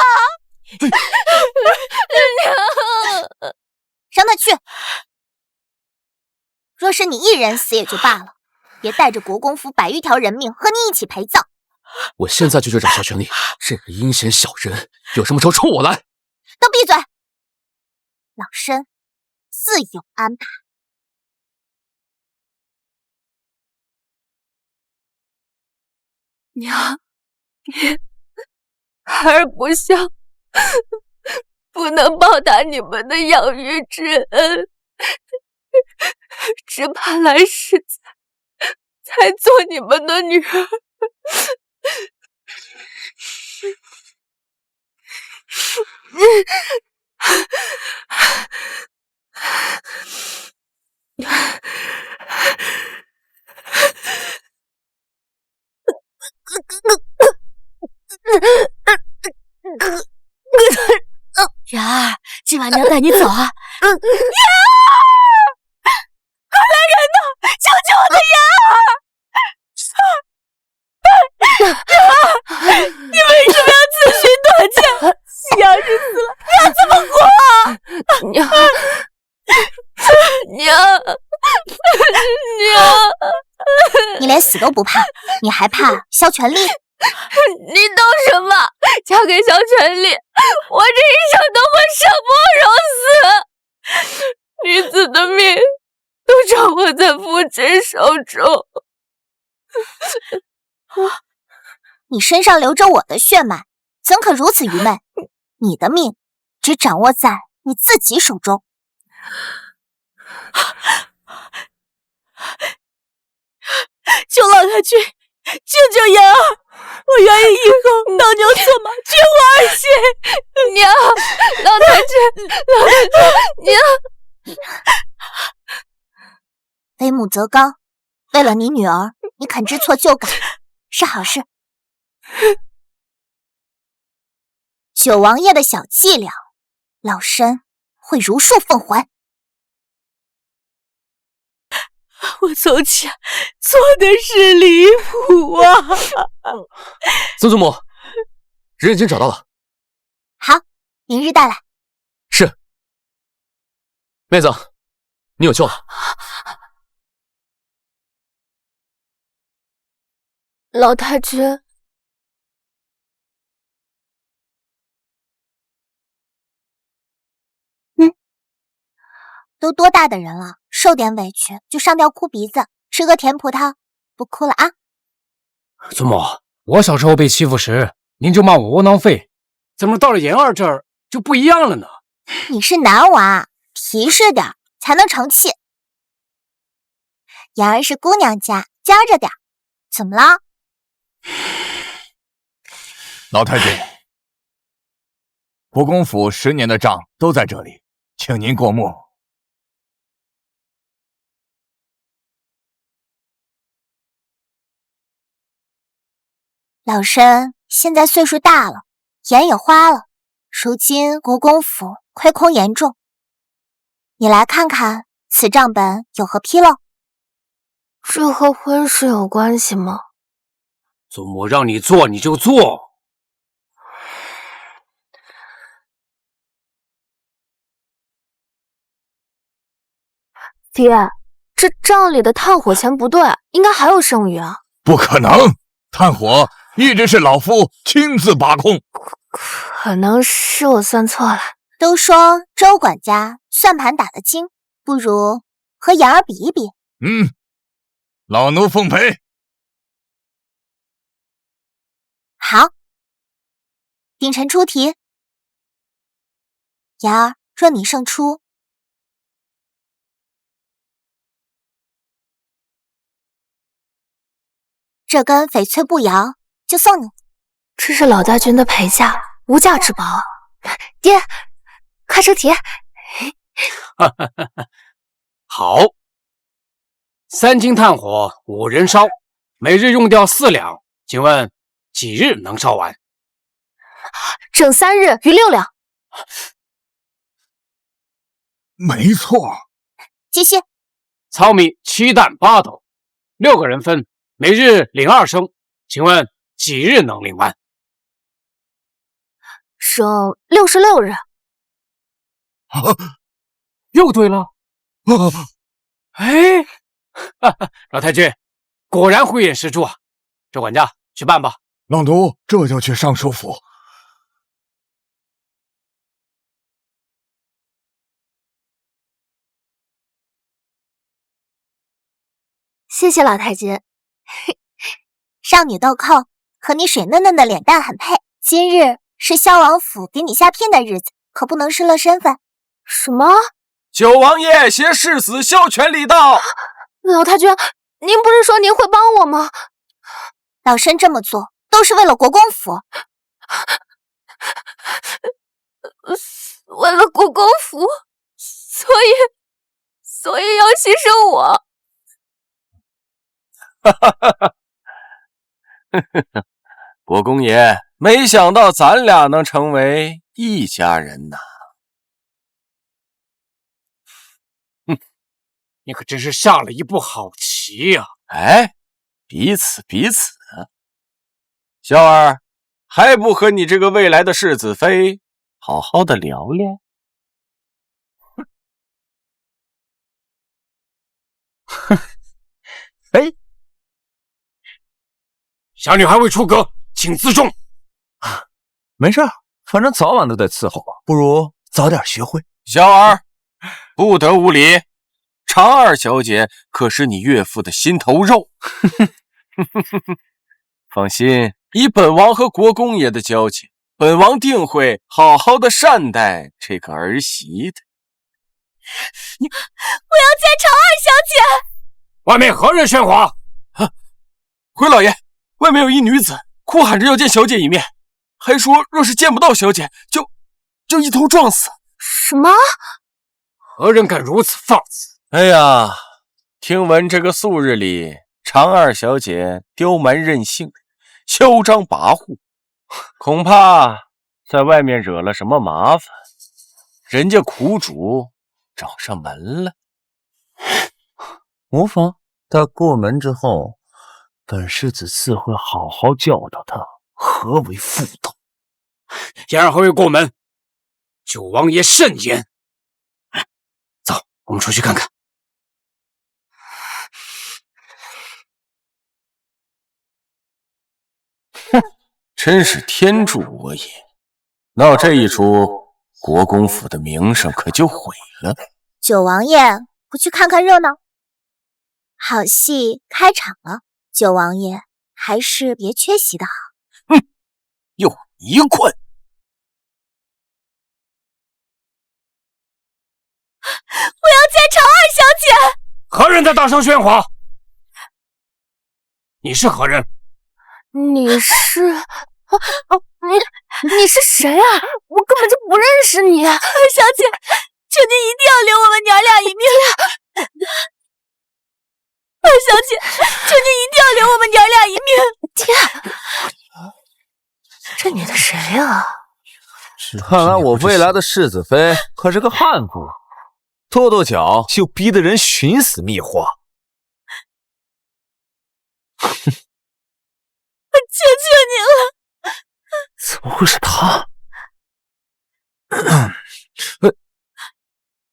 娘，让他去。若是你一人死也就罢了，别带着国公府100余条人命和你一起陪葬。我现在就去找萧全力，这个阴险小人，有什么仇冲我来！都闭嘴！老身自有安排。娘，孩儿不孝，不能报答你们的养育之恩，只怕来世才做你们的女儿。妍儿，今晚娘带你走啊！妍儿，快来人呐！救救我的妍儿！你为什么要自寻短见？娘是死了，你要怎么活？娘，你连死都不怕，你还怕萧全力？你懂什么？嫁给萧全力，我这一生都会生不如死。女子的命都掌握在父亲手中。你身上流着我的血脉，怎可如此愚昧？你的命只掌握在你自己手中。求老太君救救妍儿！我愿意以后当牛做马，绝无儿戏。娘，老太君，娘。为母则刚，为了你女儿，你肯知错就改，是好事。九王爷的小伎俩，老身会如数奉还。我从前做的是离谱啊！曾祖母，人已经找到了。好，明日带来。是。妹子，你有救了。老太君，都多大的人了，受点委屈就上吊哭鼻子，吃个甜葡萄，不哭了啊！祖母，我小时候被欺负时，您就骂我窝囊废，怎么到了妍儿这儿就不一样了呢？你是男娃，皮实点才能成器。妍儿是姑娘家，夹着点。怎么了？老太君，国公府10年的账都在这里，请您过目。老身现在岁数大了，眼也花了，如今国公府亏空严重。你来看看此账本有何纰漏？这和婚事有关系吗？祖母让你做你就做。爹，这账里的炭火钱不对，应该还有剩余啊。不可能，炭火一直是老夫亲自把控。可能是我算错了。都说周管家算盘打得精，不如和妍儿比一比。老奴奉陪。好，秉承出题。妍儿，若你胜出，这根翡翠步摇就送你。这是老大军的陪嫁，无价之宝。爹，快出题。好，3斤炭火5人烧，每日用掉4两，请问几日能烧完？整3日余6两。没错。继续。糙米7担8斗，6个人分，每日领2升，请问几日能领完？省66日。又对了。哎，老太君，果然慧眼识珠啊！周管家，去办吧。老奴这就去尚书府。谢谢老太君。少女豆蔻和你水嫩嫩的脸蛋很配。今日是萧王府给你下聘的日子，可不能失了身份。什么？九王爷携世子萧全礼到。老太君，您不是说您会帮我吗？老身这么做都是为了国公府。为了国公府，所以要牺牲我。国公爷，没想到咱俩能成为一家人呐！你可真是下了一步好棋呀！哎，彼此。萧儿，还不和你这个未来的世子妃好好的聊聊？哎，小女孩未出阁，请自重。没事，反正早晚都得伺候，不如早点学会。萧儿，不得无礼。长二小姐可是你岳父的心头肉。放心，以本王和国公爷的交情，本王定会好好的善待这个儿媳的。我要见长二小姐。外面何人喧哗？回老爷，外面有一女子哭喊着要见小姐一面，还说若是见不到小姐，就一头撞死。什么？何人敢如此放肆？哎呀，听闻这个素日里，长二小姐刁蛮任性，嚣张跋扈，恐怕在外面惹了什么麻烦，人家苦主找上门了。无妨，他过门之后，本世子自会好好教导他何为妇道。言儿还未过门，九王爷慎言。走，我们出去看看。真是天助我也！闹这一出，国公府的名声可就毁了。九王爷不去看看热闹？好戏开场了，九王爷还是别缺席的好。又一困。我要见长二小姐。何人在大声喧哗？你是何人？你是你是谁啊？我根本就不认识你。小姐，求您一定要留我们娘俩一命。二小姐，求您一定要留我们娘俩一命。天，这女的谁呀？看来我未来的世子妃可是个悍妇，跺跺脚就逼得人寻死觅活。求求你了！怎么会是他？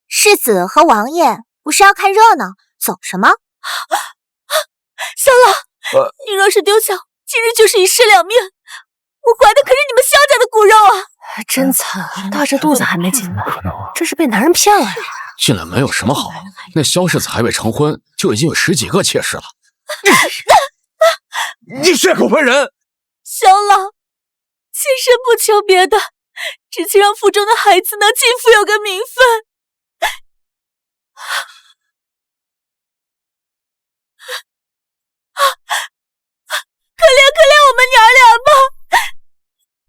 世子和王爷不是要看热闹，走什么？小老，你若是丢下，今日就是一尸两命。我怀的可是你们萧家的骨肉啊！真惨，大着肚子还没进来，这是被男人骗了呀！进来没有什么好，那萧世子还未成婚，就已经有10几个妾室了。你血口喷人！小老，妾身不求别的，只求让腹中的孩子能尽富有个名分。可怜我们娘俩吧！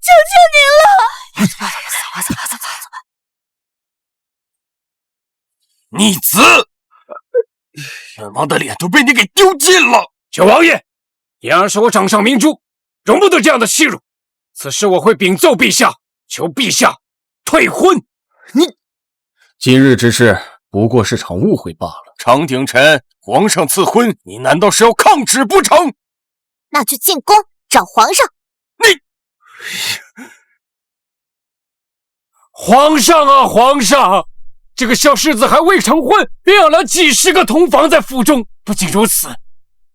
求求您了！走吧。逆子，冤枉的脸都被你给丢尽了！九王爷，言儿是我掌上明珠，容不得这样的欺辱。此事我会禀奏陛下，求陛下退婚。今日之事不过是场误会罢了。常鼎臣，皇上赐婚，你难道是要抗旨不成？那就进宫找皇上。皇上啊，皇上！这个萧世子还未成婚，便养了几10个同房在府中。不仅如此，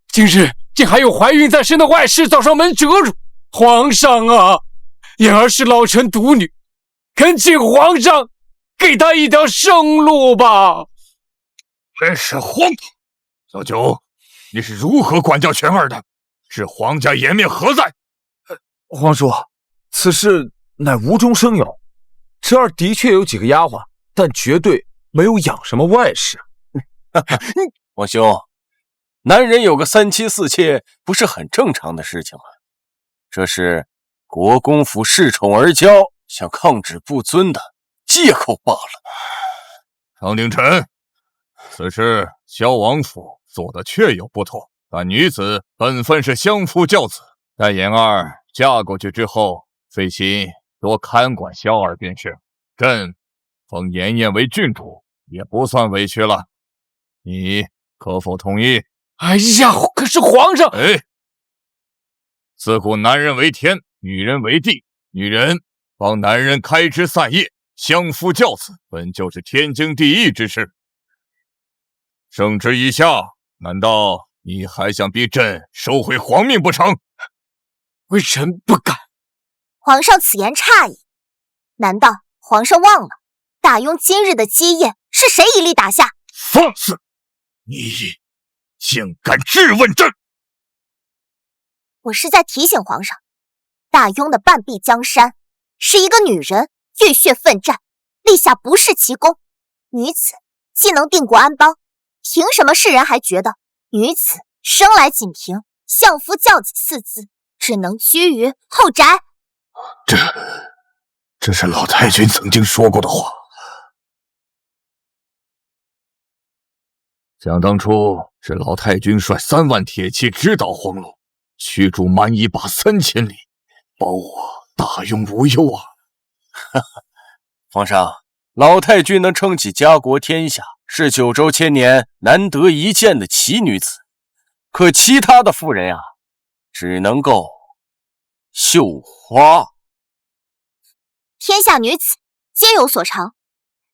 今日竟还有怀孕在身的外室找上门折辱。皇上啊，言儿是老臣独女，恳请皇上给她一条生路吧。真是荒唐！小九，你是如何管教全儿的？是皇家颜面何在？皇叔，此事乃无中生有。侄儿的确有几个丫鬟，但绝对没有养什么外室。皇兄，男人有个3妻4妾，不是很正常的事情吗？这是国公府恃宠而骄，想抗旨不遵的借口罢了。常鼎臣，此事萧王府做的确有不妥，但女子本分是相夫教子，待言儿嫁过去之后，费心多看管萧儿便是。朕封妍妍为郡主，也不算委屈了。你可否同意？哎呀，可是皇上……自古男人为天，女人为地，女人帮男人开枝散叶，相夫教子，本就是天经地义之事。圣旨已下，难道你还想逼朕收回皇命不成？微臣不敢。皇上此言差矣，难道皇上忘了大雍今日的基业是谁一力打下？放肆！你竟敢质问朕！我是在提醒皇上，大雍的半壁江山是一个女人浴血奋战，立下不世奇功。女子既能定国安邦，凭什么世人还觉得女子生来仅凭相夫教子4字，只能居于后宅？这是老太君曾经说过的话。想当初是老太君率3万铁骑直捣黄龙，驱逐蛮夷把3000里，保我大雍无忧啊！皇上，老太君能撑起家国天下，是9州千年难得一见的奇女子。可其他的妇人啊，只能够绣花。天下女子皆有所长，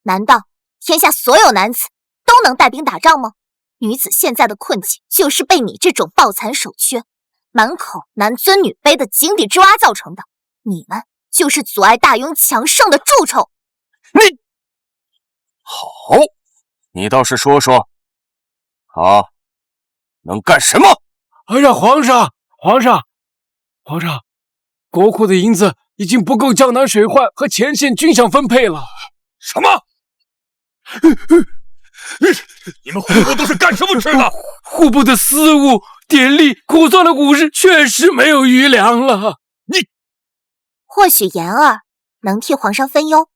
难道天下所有男子都能带兵打仗吗？女子现在的困境，就是被你这种抱残守缺、满口男尊女卑的井底之蛙造成的。你们就是阻碍大雍强盛的蛀虫。好，你倒是说说，他能干什么？哎呀，皇上，国库的银子已经不够江南水患和前线军饷分配了。什么？你们户部都是干什么吃的？户部的私物典吏苦算了5日，确实没有余粮了。或许言儿能替皇上分忧。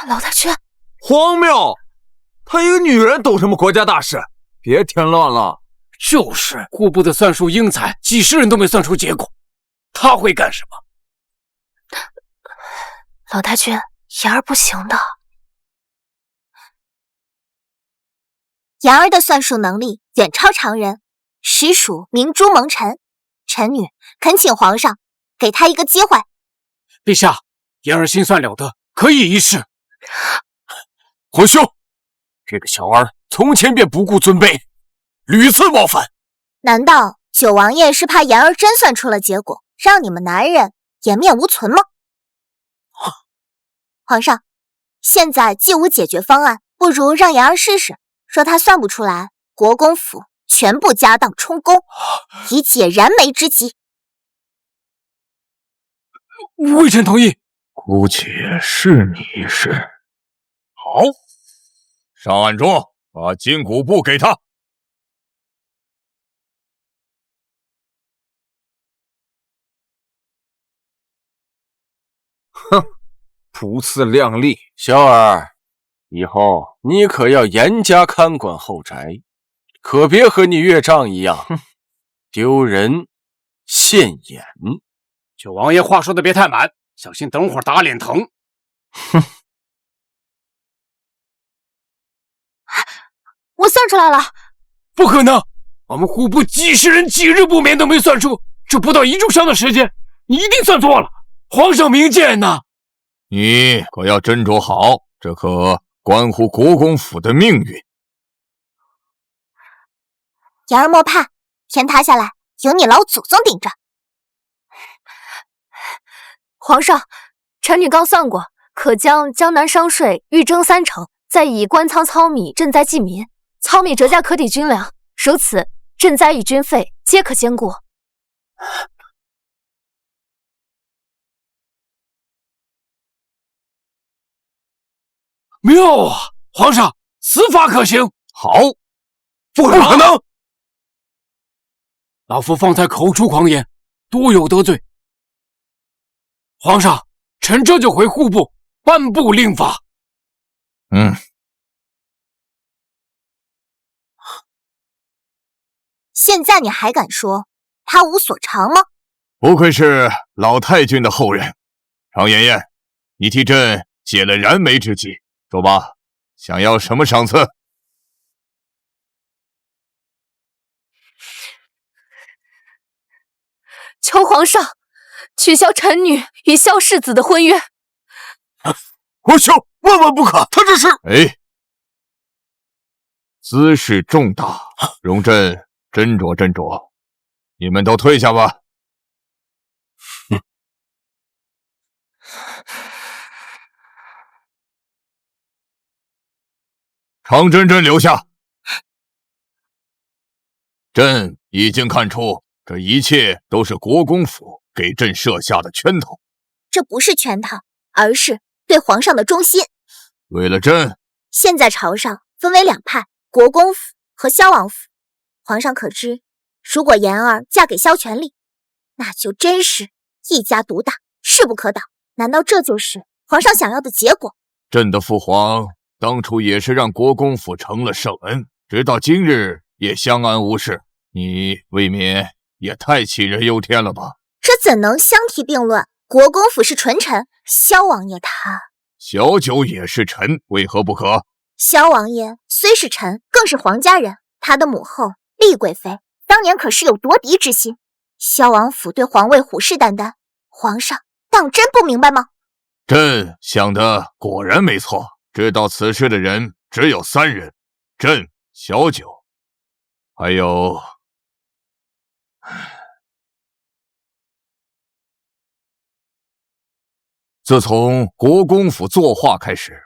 老太君，荒谬！她一个女人懂什么国家大事？别添乱了。就是户部的算术英才，几十人都没算出结果，她会干什么？老太君，言儿不行的。言儿的算术能力远超常人，实属明珠蒙尘。臣女恳请皇上给他一个机会。陛下，言儿心算了得，可以一试。皇兄，这个小儿从前便不顾尊卑，屡次冒犯。难道九王爷是怕言儿真算出了结果，让你们男人颜面无存吗？皇上，现在既无解决方案，不如让言儿试试，说他算不出来，国公府全部家当充公，以解燃眉之急。微臣同意。姑且试你一试。好，上案桌，把金骨布给他。哼，不自量力。小儿，以后你可要严加看管后宅，可别和你岳丈一样丢人现眼。九王爷话说的别太满，小心等会儿打脸疼。哼，我算出来了。不可能，我们户部几十人几日不眠都没算出，这不到1炷香的时间，你一定算错了。皇上明鉴呐！你可要斟酌好，这可关乎国公府的命运。言儿莫怕，天塌下来有你老祖宗顶着。皇上，臣女刚算过，可将江南商税预征30%，再以官仓糙米赈灾济民，糙米折价可抵军粮，如此赈灾与军费皆可兼顾。妙啊！皇上，此法可行。好，不可能！老夫方才口出狂言，多有得罪。皇上，臣这就回户部颁布令法。现在你还敢说他无所长吗？不愧是老太君的后人。常妍妍，你替朕解了燃眉之急。说吧，想要什么赏赐？求皇上取消臣女与萧世子的婚约。皇兄，万万不可！他这是……哎，滋事重大，容朕斟酌斟酌。你们都退下吧。常真真留下。朕已经看出，这一切都是国公府给朕设下的圈套。这不是圈套，而是对皇上的忠心。为了朕，现在朝上分为2派，国公府和萧王府。皇上可知，如果妍儿嫁给萧全力，那就真是一家独大，势不可挡。难道这就是皇上想要的结果？朕的父皇当初也是让国公府成了圣恩，直到今日也相安无事。你未免也太杞人忧天了吧？这怎能相提并论？国公府是纯臣，萧王爷他……小九也是臣，为何不可？萧王爷虽是臣，更是皇家人。他的母后丽贵妃当年可是有夺嫡之心。萧王府对皇位虎视眈眈，皇上当真不明白吗？朕想的果然没错，知道此事的人只有3人：朕、小九，还有……自从国公府作画开始，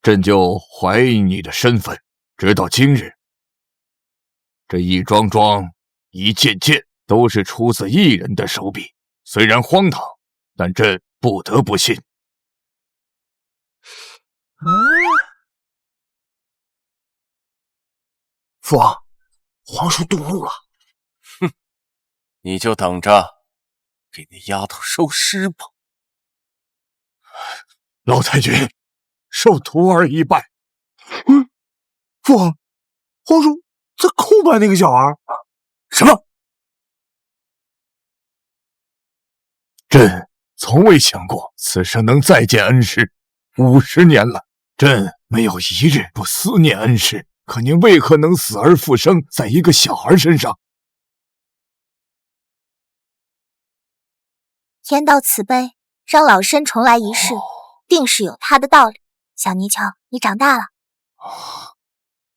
朕就怀疑你的身份，直到今日。这一桩桩、一件件都是出自一人的手笔，虽然荒唐，但朕不得不信。父王，皇叔动怒了。哼，你就等着给那丫头收尸吧。老太君，受徒儿一拜。父王，皇叔在叩拜那个小儿。什么？朕从未想过此生能再见恩师。50年了，朕没有一日不思念恩师，可您为何能死而复生在一个小孩身上？天道慈悲，让老身重来一世，定是有他的道理。小泥鳅，你长大了。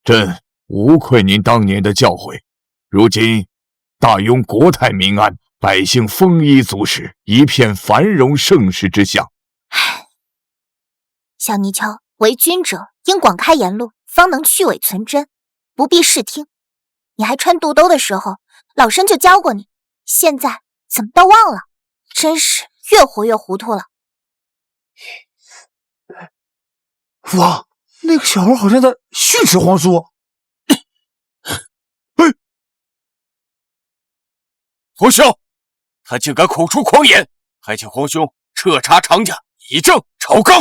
朕无愧您当年的教诲，如今大雍国泰民安，百姓丰衣足食，一片繁荣盛世之象。小泥鳅，为君者应广开言路，方能去伪存真，不必视听。你还穿肚兜的时候，老身就教过你，现在怎么都忘了？真是越活越糊涂了。父王，那个小孩好像在训斥皇叔。不孝，他竟敢口出狂言，还请皇兄彻查常家，以正朝纲。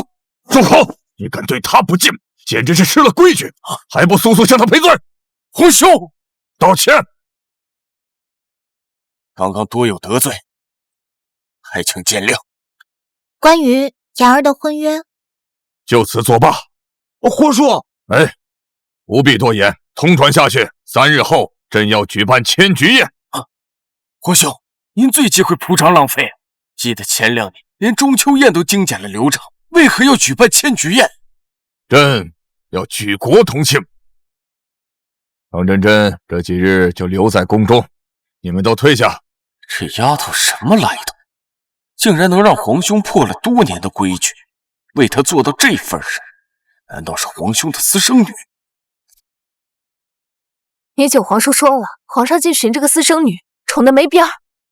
住口！你敢对他不敬，简直是失了规矩，还不速速向他赔罪！皇兄，道歉。刚刚多有得罪，还请见谅。关于言儿的婚约，就此作罢。皇叔，哎，不必多言，通传下去。3日后，朕要举办迁菊宴。皇兄，您最忌讳铺张浪费。记得前2年连中秋宴都精简了流程，为何要举办迁菊宴？朕要举国同庆。唐真真这几日就留在宫中，你们都退下。这丫头什么来头？竟然能让皇兄破了多年的规矩，为他做到这份上，难道是皇兄的私生女？你九皇叔说了，皇上竟寻这个私生女，宠得没边儿。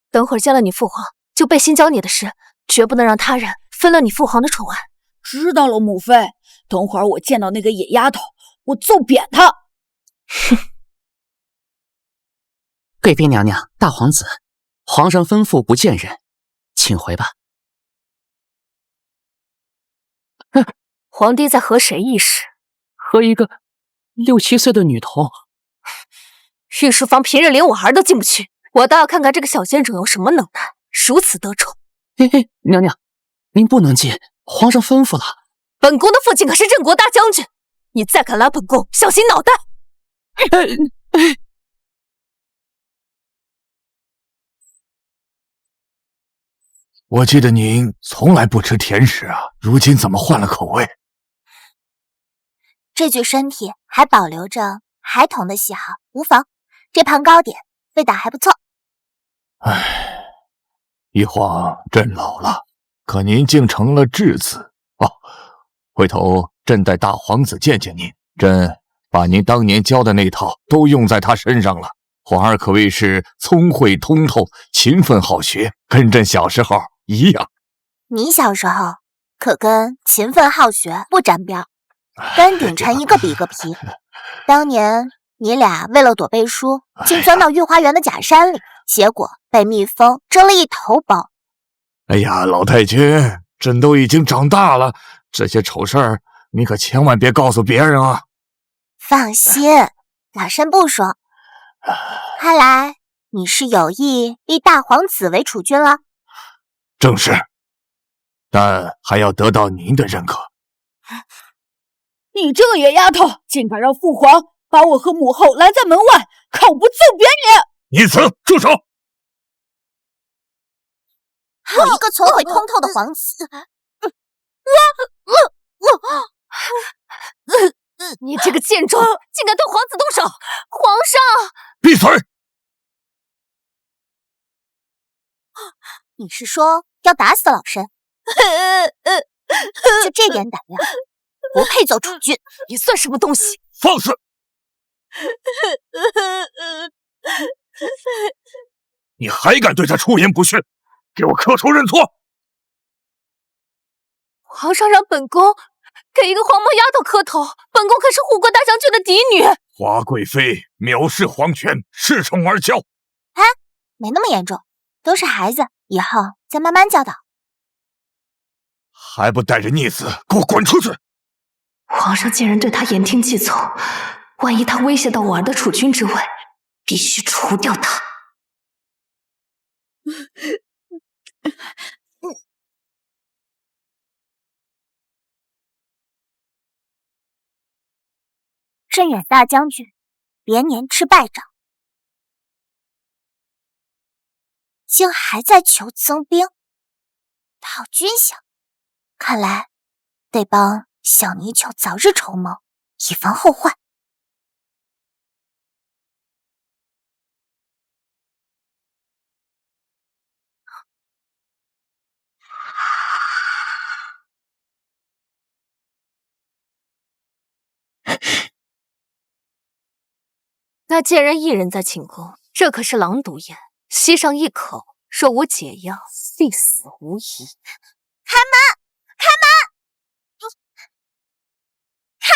等会儿见了你父皇，就背新教你的事，绝不能让他人分了你父皇的宠爱。知道了，母妃。等会儿我见到那个野丫头，我揍扁她。哼！贵妃娘娘，大皇子，皇上吩咐不见人，请回吧。哼，皇帝在和谁议事？和一个6、7岁的女童。御书房平日连我儿都进不去，我倒要看看这个小仙种有什么能耐，如此得宠。嘿嘿，娘娘，您不能进，皇上吩咐了。本宫的父亲可是镇国大将军，你再敢拦本宫，小心脑袋！我记得您从来不吃甜食啊，如今怎么换了口味？这具身体还保留着孩童的喜好，无妨。这盘糕点味道还不错。唉，一晃朕老了，可您竟成了质子哦。回头朕带大皇子见见您，朕把您当年教的那套都用在他身上了。皇儿可谓是聪慧通透，勤奋好学，跟朕小时候一样。你小时候可跟勤奋好学不沾边，跟鼎臣一个比一个皮。当年你俩为了躲背书，竟钻到御花园的假山里，结果被蜜蜂蛰了一头包。哎呀，老太君，朕都已经长大了，这些丑事儿你可千万别告诉别人啊。放心，老身不说。看来你是有意立大皇子为储君了。正是，但还要得到您的认可。你这个野丫头，竟敢让父皇把我和母后拦在门外，看我不揍扁你！你此住手！我一个聪慧通透的皇子，你这个贱种，竟敢对皇子动手！皇上，闭嘴！你是说要打死老身？就这点胆量，不配做储君。你算什么东西？放肆！你还敢对他出言不逊？给我磕头认错！皇上让本宫给一个黄毛丫头磕头，本宫可是护国大将军的嫡女。华贵妃藐视皇权，恃宠而骄。哎，没那么严重，都是孩子，以后再慢慢教导。还不带着逆子给我滚出去！皇上竟然对他言听计从，万一他威胁到我儿的储君之位，必须除掉他。镇远大将军连年吃败仗，竟还在求增兵，讨军饷。看来得帮小泥鳅早日筹谋，以防后患。那贱人一人在寝宫，这可是狼毒烟，吸上一口，若无解药，必死无疑。开门！开门！开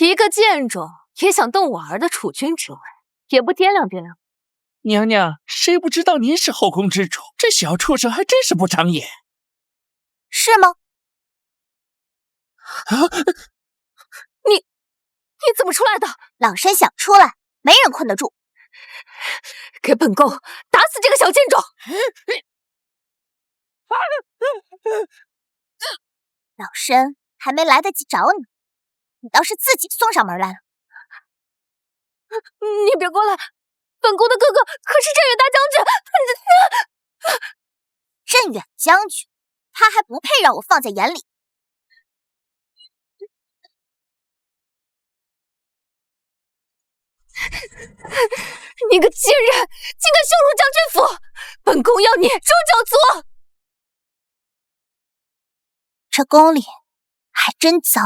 门！一个贱种也想动我儿的储君之位，也不掂量掂量。娘娘，谁不知道您是后宫之主？这小畜生还真是不长眼。是吗？你怎么出来的？老身想出来，没人困得住。给本宫打死这个小贱种！老身还没来得及找你，你倒是自己送上门来了。你别过来，本宫的哥哥可是镇远大将军。镇远将军，他还不配让我放在眼里。你个贱人，竟敢羞辱将军府！本宫要你诛九族！这宫里还真脏。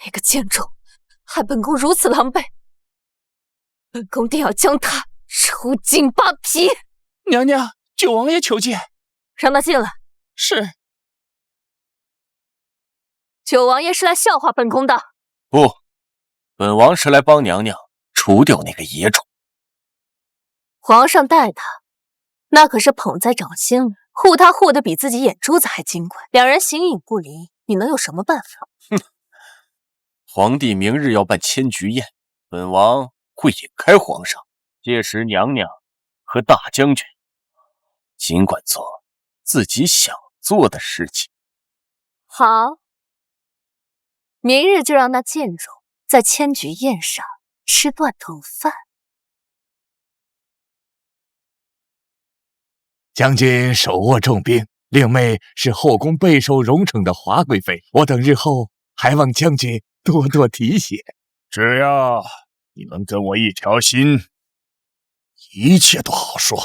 那个贱种，害本宫如此狼狈，本宫定要将他抽筋扒皮！娘娘，九王爷求见。让他进来。是。九王爷是来笑话本宫的。不，本王是来帮娘娘除掉那个野种。皇上待他，那可是捧在掌心里，护他护得比自己眼珠子还金贵，两人形影不离，你能有什么办法？哼！皇帝明日要办千菊宴，本王会引开皇上，届时娘娘和大将军尽管做自己想做的事情。好，明日就让那贱种在千菊宴上吃断头饭。将军手握重兵，令妹是后宫备受荣宠的华贵妃，我等日后还望将军多多提携。只要你能跟我一条心，一切都好说。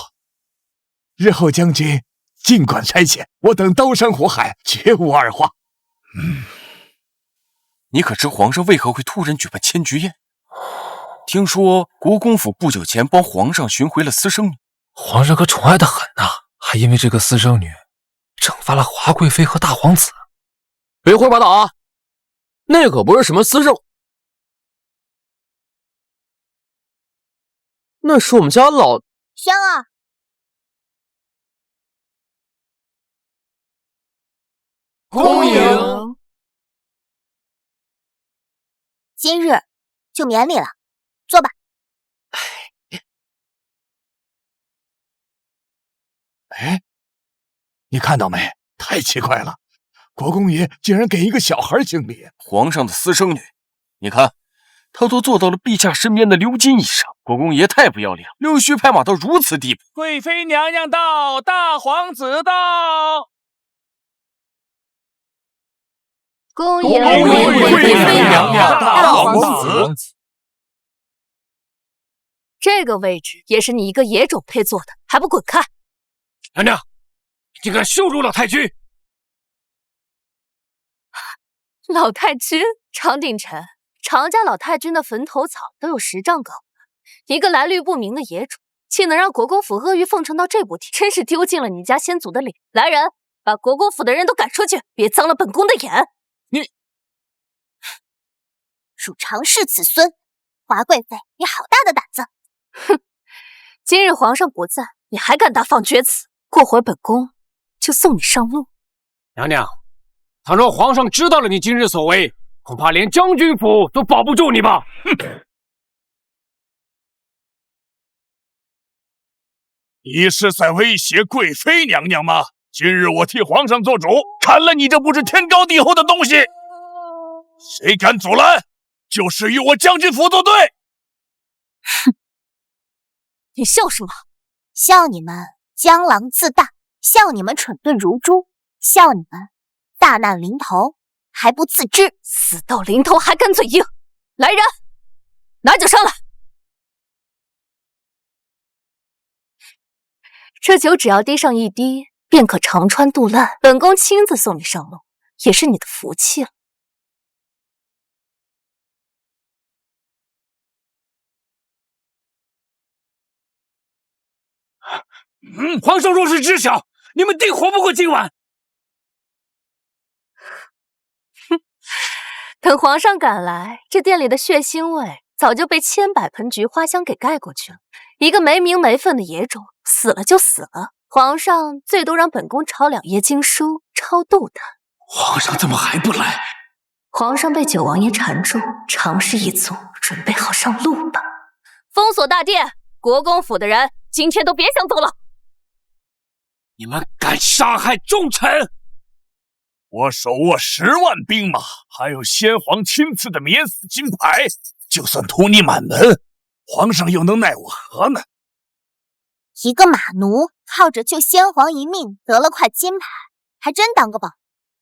日后将军尽管差遣，我等刀山火海，绝无二话。你可知皇上为何会突然举办千菊宴？听说国公府不久前帮皇上寻回了私生女。皇上可宠爱的很呐，还因为这个私生女惩罚了华贵妃和大皇子。别胡说八道啊！那可不是什么私生，那是我们家老轩儿。恭迎。今日就免礼了，坐吧。哎，你看到没？太奇怪了，国公爷竟然给一个小孩行礼。皇上的私生女，你看，她都坐到了陛下身边的鎏金椅上。国公爷太不要脸，溜须拍马到如此地步。贵妃娘娘到，大皇子到。恭迎贵妃娘娘，大皇子。这个位置也是你一个野种配坐的，还不滚开！娘娘，你竟敢羞辱老太君！老太君，常鼎臣，常家老太君的坟头草都有10丈高，一个来历不明的野种，竟能让国公府阿谀奉承到这步地，真是丢尽了你家先祖的脸！来人，把国公府的人都赶出去，别脏了本宫的眼！你，汝常氏子孙，华贵妃，你好大的胆子！哼，今日皇上不在，你还敢大放厥词？过会儿本宫就送你上路。娘娘，倘若皇上知道了你今日所为，恐怕连将军府都保不住你吧？哼！你是在威胁贵妃娘娘吗？今日我替皇上做主，砍了你这不知天高地厚的东西！谁敢阻拦，就是与我将军府作对！哼，你笑什么？笑你们江郎自大，笑你们蠢钝如猪，笑你们大难临头还不自知，死到临头还敢嘴硬！来人，拿酒上来！这酒只要滴上一滴，便可长穿肚烂。本宫亲自送你上路，也是你的福气了。皇上若是知晓，你们定活不过今晚。哼，等皇上赶来，这店里的血腥味早就被千百盆菊花香给盖过去了。一个没名没分的野种，死了就死了。皇上最多让本宫炒2页经书，超度他。皇上怎么还不来？皇上被九王爷缠住，长事一族，准备好上路吧。封锁大殿，国公府的人今天都别想走了。你们敢杀害重臣！我手握10万兵马，还有先皇亲赐的免死金牌，就算屠你满门，皇上又能奈我何呢？一个马奴靠着救先皇一命得了块金牌，还真当个宝。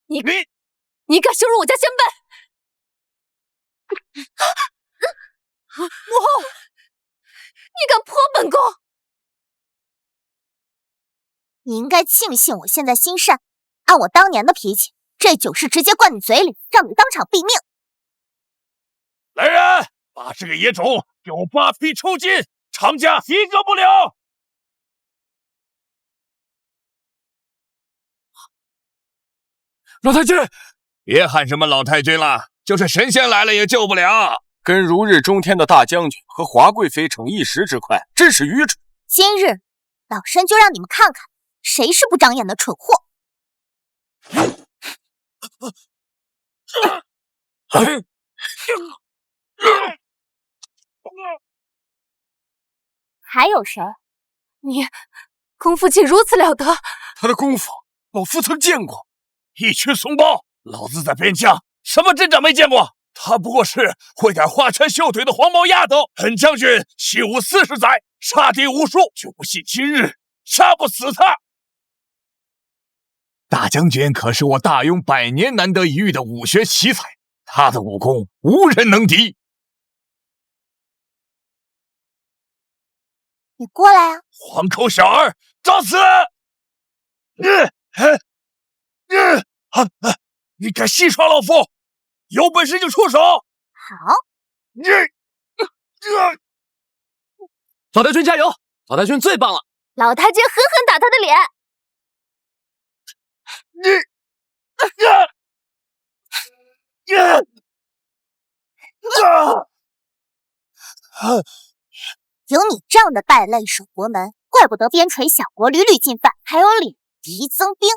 你敢羞辱我家先辈！母后，你敢泼本宫！你应该庆幸我现在心善，按我当年的脾气，这酒是直接灌你嘴里，让你当场毙命。来人，把这个野种给我扒皮抽筋，常家一个不留！老太君，别喊什么老太君了，就是神仙来了也救不了。跟如日中天的大将军和华贵妃逞一时之快，真是愚蠢。今日老身就让你们看看，谁是不长眼的蠢货。还有谁？你功夫竟如此了得！他的功夫，老夫曾见过。一群怂包，老子在边疆什么阵仗没见过？他不过是会点花拳绣腿的黄毛丫头。本将军习武40载，杀敌无数，就不信今日杀不死他。大将军可是我大雍100年难得一遇的武学奇才，他的武功无人能敌。你过来啊！黄口小儿，找死！你敢戏耍老夫？有本事就出手！好，老太君加油！老太君最棒了！老太君狠狠打他的脸！有你这样的败类守国门，怪不得边陲小国屡屡进犯，还有脸敌增兵，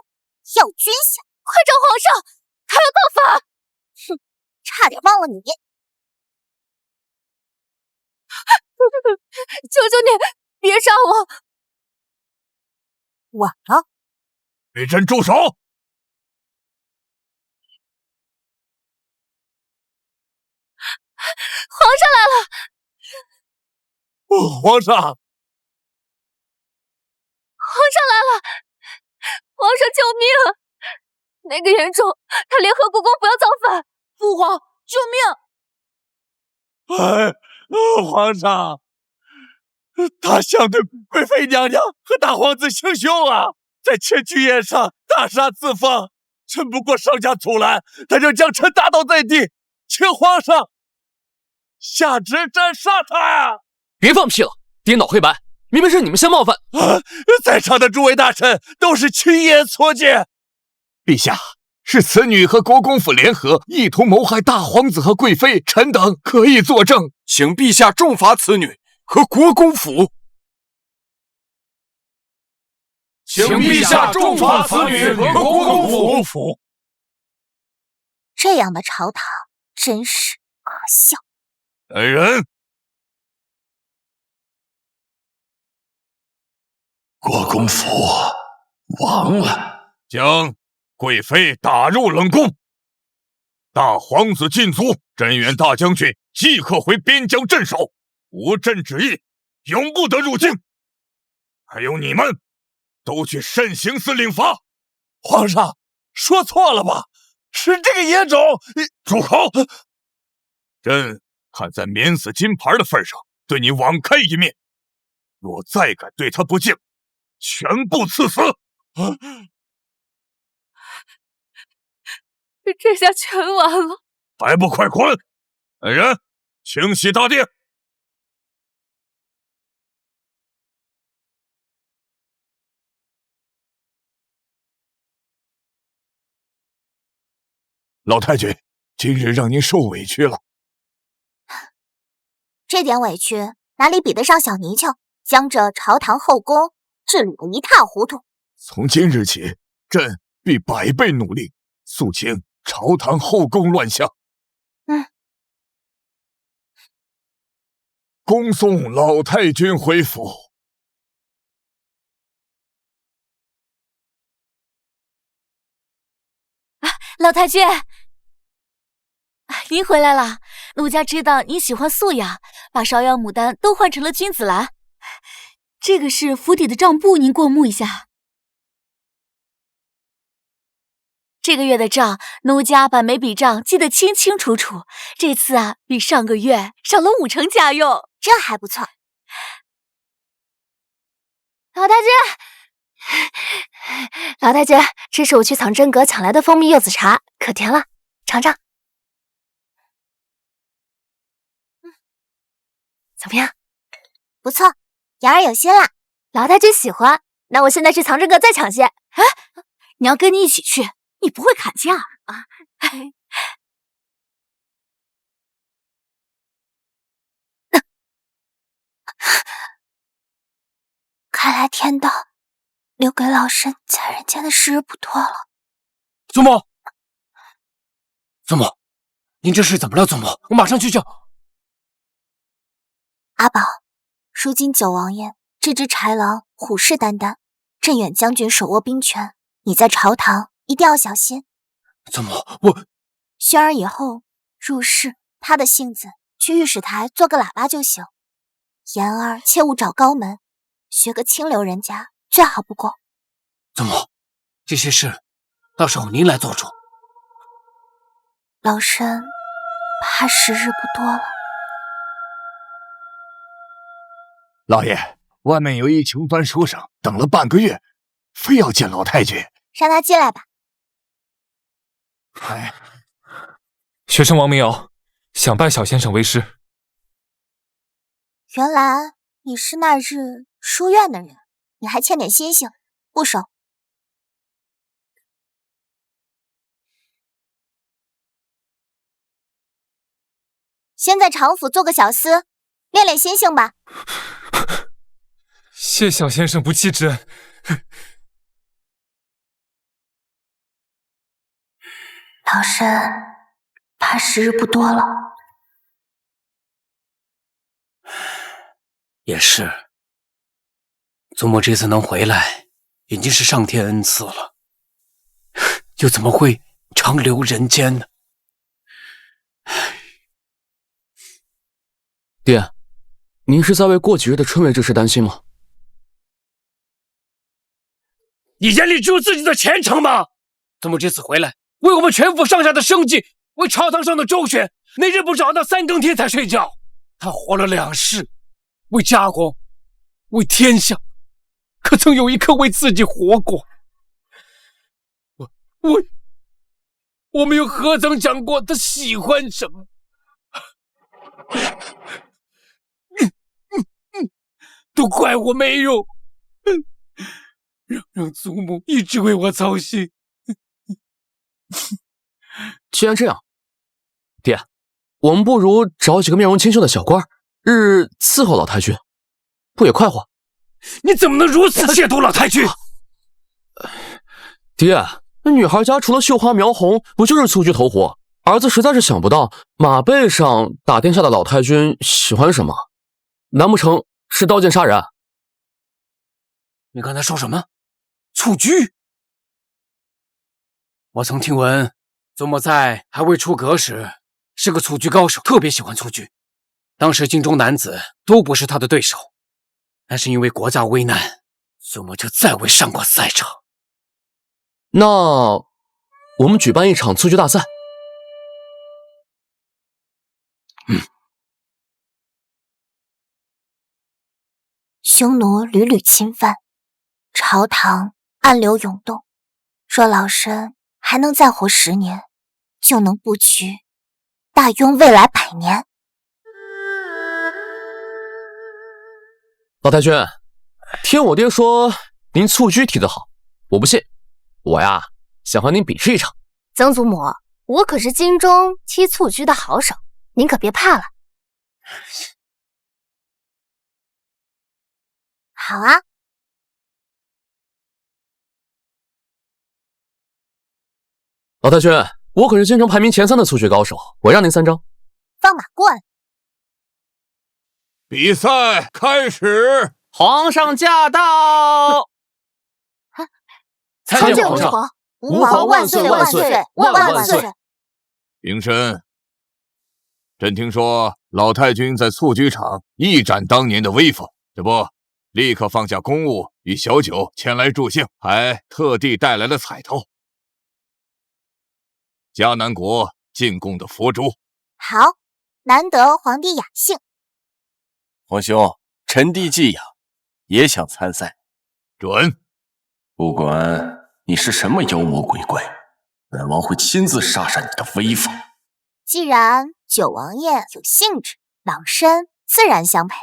要军饷！快找皇上，他要造反！哼，差点忘了你！求求你，别杀我！晚了，备阵住手！皇上来了！皇上，皇上来了！皇上救命！那个严重，他联合国公府要造反！父皇，救命！皇上，他想对贵妃娘娘和大皇子行凶啊，在前剧宴上大杀四方，臣不过上下阻拦，他就将臣打倒在地，请皇上下旨斩杀他呀！别放屁了，颠倒黑白，明明是你们先冒犯。在场的诸位大臣都是亲眼所见。陛下，是此女和国公府联合，意图谋害大皇子和贵妃，臣等可以作证。请陛下重罚此女和国公府。请陛下重罚此女和国公府。这样的朝堂真是可笑。来人！国公府亡了，将贵妃打入冷宫。大皇子禁足，镇远大将军即刻回边疆镇守，无朕旨意，永不得入京。还有你们，都去慎刑司领罚。皇上说错了吧？是这个野种！住口！朕看在免死金牌的份上，对你网开一面。若再敢对他不敬，全部赐死！这下全完了，还不快滚！来人，清洗大殿！老太君，今日让您受委屈了。这点委屈哪里比得上小泥鳅，将这朝堂后宫治理得一塌糊涂。从今日起，朕必百倍努力，肃清朝堂后宫乱象。恭送老太君回府。老太君，您回来了。奴家知道您喜欢素雅，把芍药、牡丹都换成了君子兰。这个是府邸的账簿，您过目一下。这个月的账，奴家把每笔账记得清清楚楚。这次啊，比上个月少了5成家用，这还不错。老太君，老太君，这是我去藏真阁抢来的蜂蜜柚子茶，可甜了，尝尝。怎么样？不错，言儿有心了。老太君喜欢，那我现在去藏真阁再抢些。哎，你要跟你一起去，你不会砍价啊？看来天道留给老身在人间的时日不多了。祖母，祖母，您这是怎么了？祖母，我马上去救。阿宝，如今九王爷这只豺狼虎视眈眈，镇远将军手握兵权，你在朝堂一定要小心。祖母，我轩儿以后入室，他的性子去御史台做个喇叭就行。言儿切勿找高门，学个清流人家最好不过。祖母，这些事到时候您来做主。老身怕时日不多了。老爷，外面有一穷酸书生，等了半个月，非要见老太君。让他进来吧。哎，学生王明瑶想拜小先生为师。原来你是那日书院的人，你还欠点心性，不收。先在常府做个小厮，练练心性吧。谢小先生不弃之恩。老身怕时日不多了。也是，祖母这次能回来，已经是上天恩赐了，又怎么会长留人间呢？爹，您是在为过几日的春闱之事担心吗？你眼里只有自己的前程吗？祖母这次回来，为我们全府上下的生计，为朝堂上的周旋，那日不着到3更天才睡觉。他活了2世，为家国，为天下，可曾有一刻为自己活过？我们又何曾讲过他喜欢什么？都怪我没用，让祖母一直为我操心。既然这样，爹，我们不如找几个面容清秀的小官，日日伺候老太君，不也快活？你怎么能如此亵渎老太君？爹，那女孩家除了绣花描红，不就是蹴鞠投壶？儿子实在是想不到马背上打天下的老太君喜欢什么，难不成是刀剑杀人？你刚才说什么？蹴鞠？我曾听闻，祖母在还未出阁时是个蹴鞠高手，特别喜欢蹴鞠。当时京中男子都不是他的对手，但是因为国家危难，祖母就再未上过赛场。那我们举办一场蹴鞠大赛。匈奴屡屡侵犯，朝堂暗流涌动。若老身还能再活10年，就能布局大雍未来100年。老太君，听我爹说您蹴鞠踢得好，我不信，我呀想和您比试一场。曾祖母，我可是京中踢蹴鞠的好手，您可别怕了。好啊。老太君，我可是京城排名前3的蹴鞠高手，我让您3招。放马过来！比赛开始！皇上驾到！参见吾皇！吾皇万岁万岁万万岁！平身。朕听说老太君在蹴鞠场一展当年的威风，这不，立刻放下公务与小酒前来助兴，还特地带来了彩头。迦南国进贡的佛珠。好，难得皇帝雅兴。皇兄，臣弟季雅也想参赛。准。不管你是什么妖魔鬼怪，本王会亲自杀杀你的威风。既然九王爷有兴致，老身自然相陪。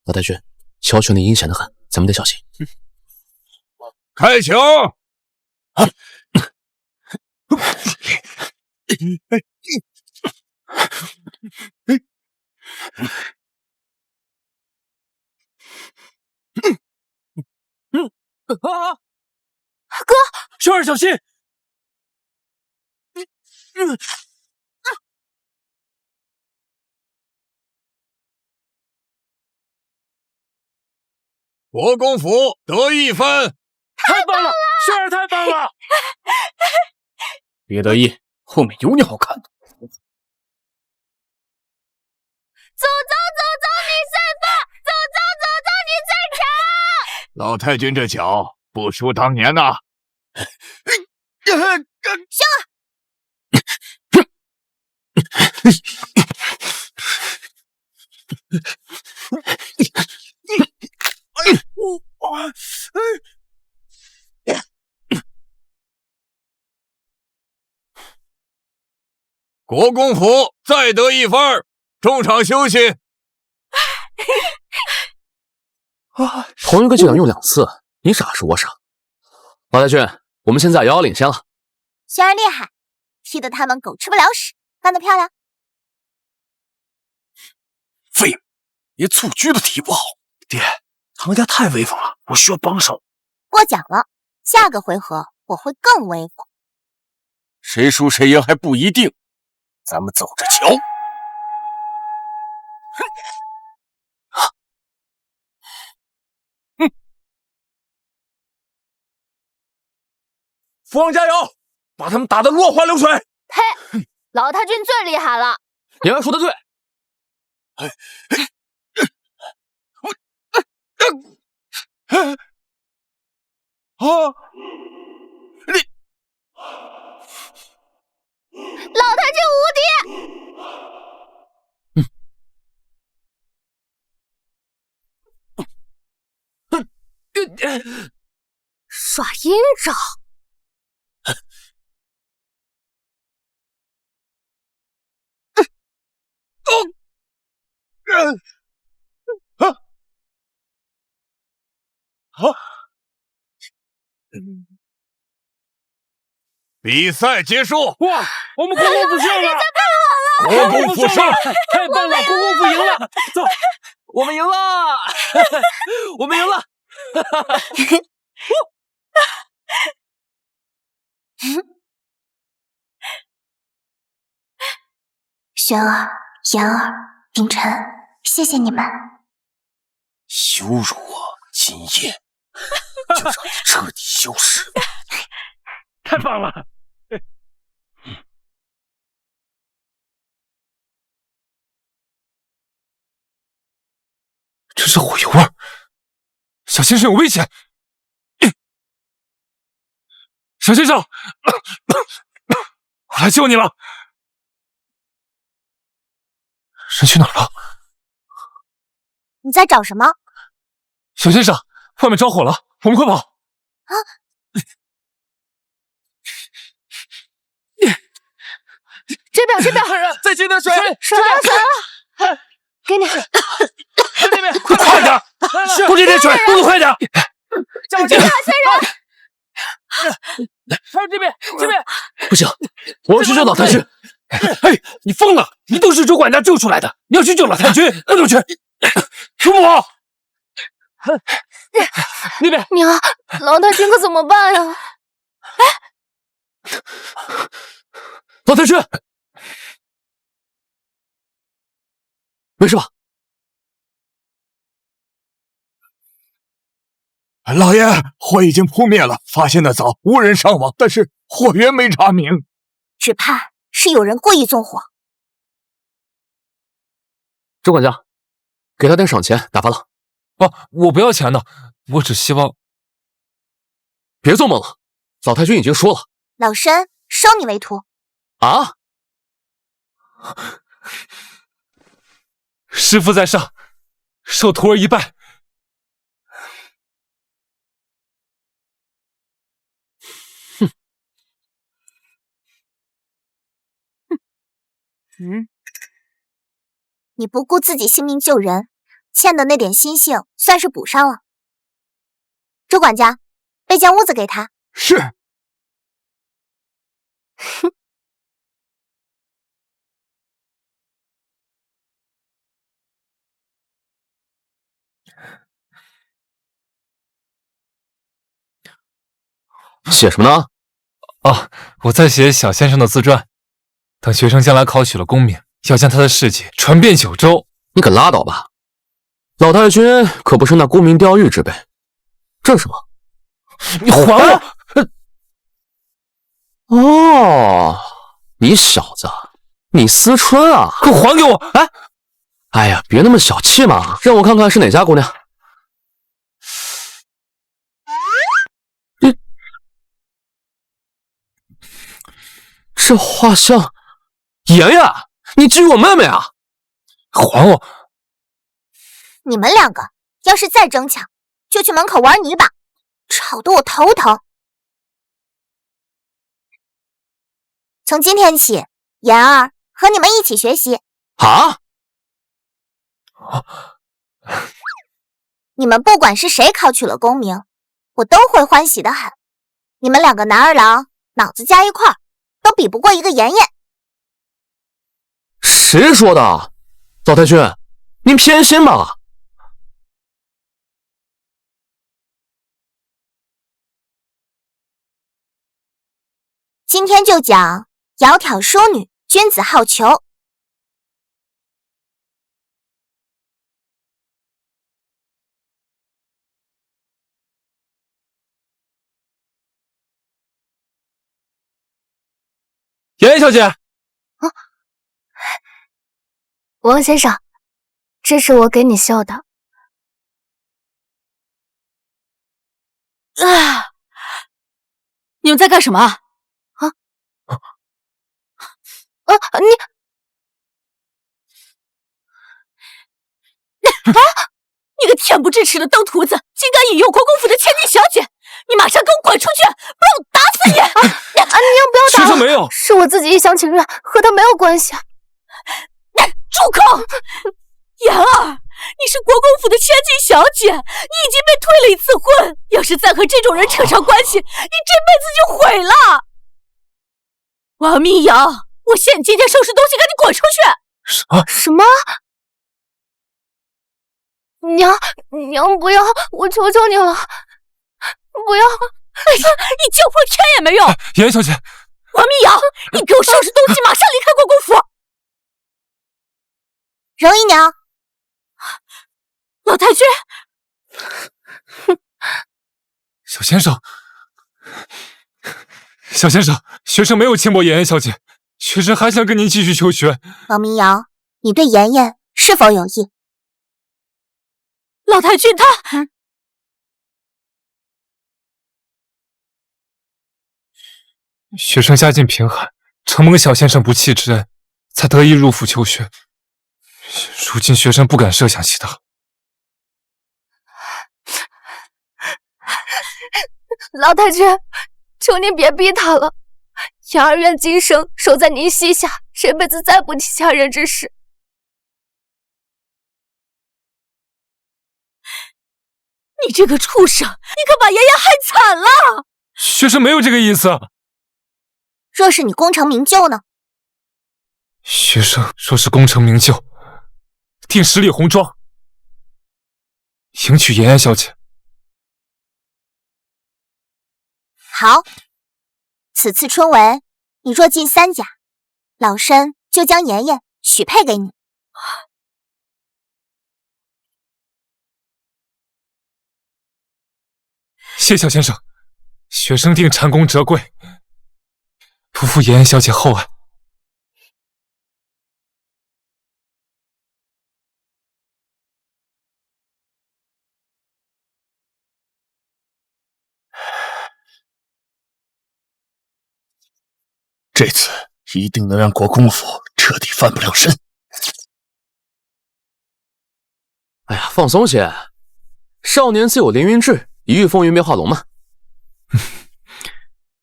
老太君，乔权力阴险得很，咱们得小心。开球！哥，秀儿小心！国公府得1分，太棒了，秀儿太棒了！别得意，后面有你好看的。祖宗，你再犯！祖宗，你再成！老太君这脚不输当年呐！秀儿，国公府再得1分，中场休息。同一个伎俩用2次，你傻是我傻。老太君，我们现在遥遥领先了。轩儿厉害，踢得他们狗吃不了屎，干得漂亮！废物，连蹴鞠都踢不好。爹，唐家太威风了，我需要帮手。过奖了，下个回合我会更威风。谁输谁赢还不一定，咱们走着瞧。父王加油，把他们打得落花流水！呸！老太君最厉害了。言儿说的对。老太君无敌！耍阴招！比赛结束！哇，我们国公府胜了！国公府胜，太棒了！国公府赢了，走，我们赢了，我们赢了！轩儿、妍儿、秉辰，谢谢你们。羞辱我，今夜就让你彻底消失。太棒了！这是火油味儿，小先生有危险！小先生，我来救你了。人去哪儿了？你在找什么？小先生，外面着火了，我们快跑！啊！这边，再接点水，水了！给你，这边，快点！多接点水，动作快点！这边先人！还有这边，不行，我要去救老太君。哎，你疯了！你都是主管家救出来的，你要去救老太君，不能去！出不好！那边，娘，老太君可怎么办呀？老太君，没事吧？老爷，火已经扑灭了，发现的早，无人伤亡，但是火源没查明，只怕是有人故意纵火。周管家，给他点赏钱，打发了。我不要钱的，我只希望……别做梦了，老太君已经说了，老身收你为徒。啊！师父在上，受徒儿一拜。你不顾自己性命救人，欠的那点心性算是补上了。周管家，备间屋子给他。是。哼。写什么呢？啊，我在写小先生的自传。等学生将来考取了功名，要将他的事迹传遍九州。你可拉倒吧！老太君可不是那沽名钓誉之辈。这是什么？你还我！哦，你小子，你思春啊！快还给我！哎呀，别那么小气嘛！让我看看是哪家姑娘。这画像，妍妍，你至于我妹妹啊！还我！你们两个要是再争抢，就去门口玩泥巴，吵得我头疼。从今天起，妍儿和你们一起学习。啊！你们不管是谁考取了功名，我都会欢喜的很。你们两个男儿郎脑子加一块儿，都比不过一个妍妍。谁说的？老太君，您偏心吧？今天就讲窈窕淑女，君子好逑。妍妍小姐，王先生，这是我给你绣的。你们在干什么啊？你个恬不知耻的登徒子，竟敢引诱国公府的千金小姐！你马上给我滚出去，不然我打死你！娘不要打学生没有，是我自己一厢情愿，和他没有关系。住口！妍儿，你是国公府的千金小姐，你已经被退了一次婚，要是再和这种人扯上关系，你这辈子就毁了！王明阳，我限你今天收拾东西，赶紧滚出去！什么？娘不要，我求求你了，不要！哎呀，你叫破天也没用！妍妍小姐，王明阳，你给我收拾东西，马上离开国公府！柔姨娘，老太君，小先生，学生没有轻薄妍妍小姐，学生还想跟您继续求学。王明瑶，你对妍妍是否有意？老太君他……学生家境贫寒，承蒙小先生不弃之恩，才得以入府求学。如今学生不敢设想其他。老太君，求您别逼他了。妍儿愿今生守在您膝下，这辈子再不提嫁人之事。你这个畜生，你可把妍妍害惨了！学生没有这个意思。若是你功成名就呢？学生若是功成名就，定十里红妆，迎娶妍妍小姐。好，此次春闱，你若进3甲，老身就将妍妍许配给你。谢小先生，学生定蟾宫折桂，不负妍妍小姐厚爱。这次一定能让国公府彻底翻不了身。哎呀，放松些，少年自有凌云志，一遇风云变化龙嘛。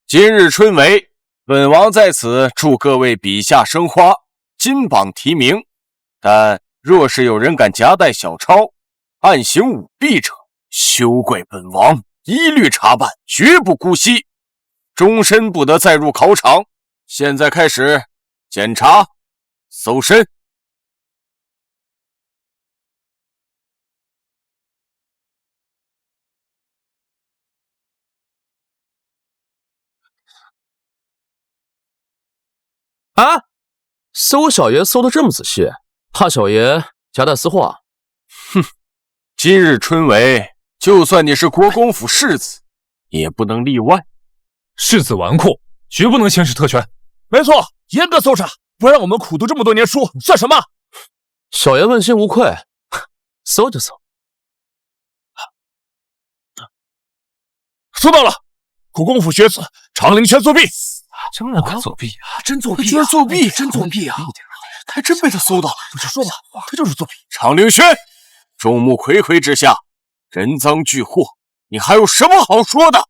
今日春闱，本王在此祝各位笔下生花，金榜题名。但若是有人敢夹带小抄，暗行舞弊者，休怪本王一律查办，绝不姑息，终身不得再入考场。现在开始检查、搜身。啊！搜小爷搜得这么仔细，怕小爷夹带私货？哼！今日春闱，就算你是国公府世子，也不能例外。世子纨绔，绝不能行使特权。没错，严格搜查，不然我们苦读这么多年书算什么？小爷问心无愧，搜就搜。搜到了，国公府学子常灵轩作弊。真的敢作弊啊！真作弊、啊！居然作弊！真作弊啊！还真被他搜到。我就说吧，他就是作弊。常灵轩，众目睽睽之下，人赃俱获，你还有什么好说的？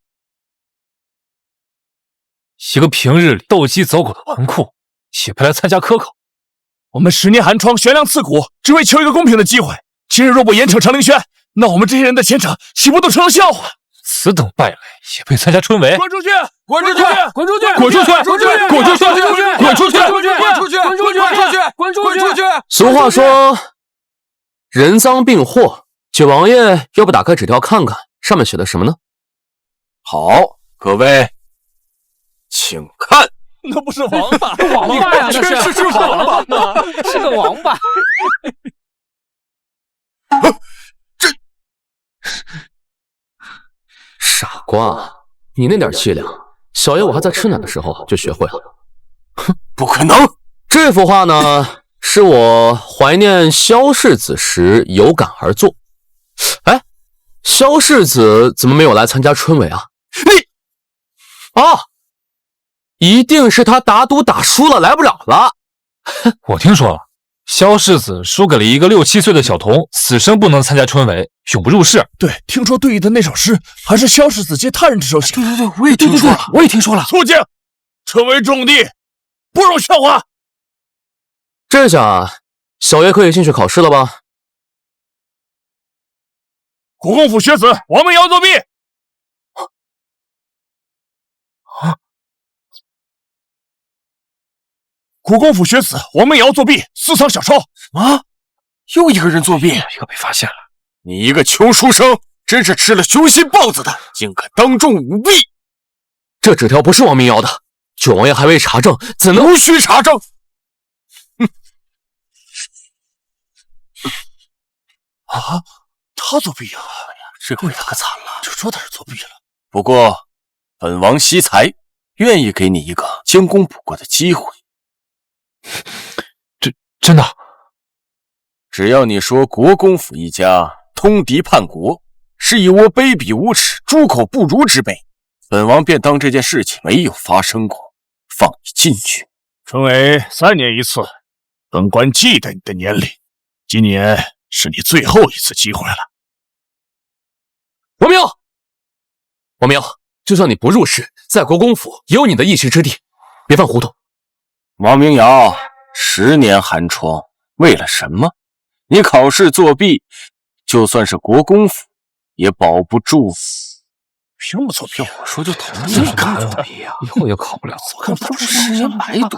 一个平日里斗鸡走狗的纨绔，也配来参加科考？我们10年寒窗，悬梁刺股，只为求一个公平的机会。今日若不严惩常灵轩，那我们这些人的前程岂不都成了笑话？此等败类也配参加春闱？滚出去！滚出去！滚出去！滚出去！滚出去！滚出去！滚出去！滚出去！滚出去！滚出去！滚出去！滚出去！俗话说，人赃并获。九王爷要不打开纸条看看，上面写的什么呢？好，各位，请看。那不是王八，王八呀，那是王八，是个王八。这傻瓜，你那点气量，小爷我还在吃奶的时候就学会了。哼，不可能！这幅画呢，是我怀念萧世子时有感而作。哎，萧世子怎么没有来参加春闱啊？一定是他打赌打输了，来不了了。我听说了，萧世子输给了一个6、7岁的小童，死生不能参加春闱，永不入仕。对，听说对弈的那首诗还是萧世子借他人之手写。对，我也听说了，我也听说了。肃静，春闱重地，不容笑话。这下小爷可以进去考试了吧？国公府学子王明瑶作弊。国公府学子王明瑶作弊，私藏小抄。什么？又一个人作弊？一个被发现了。你一个穷书生，真是吃了雄心豹子胆，竟敢当众舞弊！这纸条不是王明瑶的，九王爷还未查证，怎能？无需查证。啊，他作弊啊！这回他可惨了，就说他是作弊了。不过，本王惜才，愿意给你一个将功补过的机会。真的？只要你说国公府一家通敌叛国，是一窝卑鄙无耻、猪口不如之辈，本王便当这件事情没有发生过，放你进去。春闱3年一次，本官记得你的年龄，今年是你最后一次机会了。王明，就算你不入仕，在国公府也有你的一席之地，别犯糊涂。王明瑶，10年寒窗，为了什么？你考试作弊，就算是国公府也保不住。凭什么作弊？我说就同意。怎么敢作弊呀？以后也考不了。我看不出是人白读。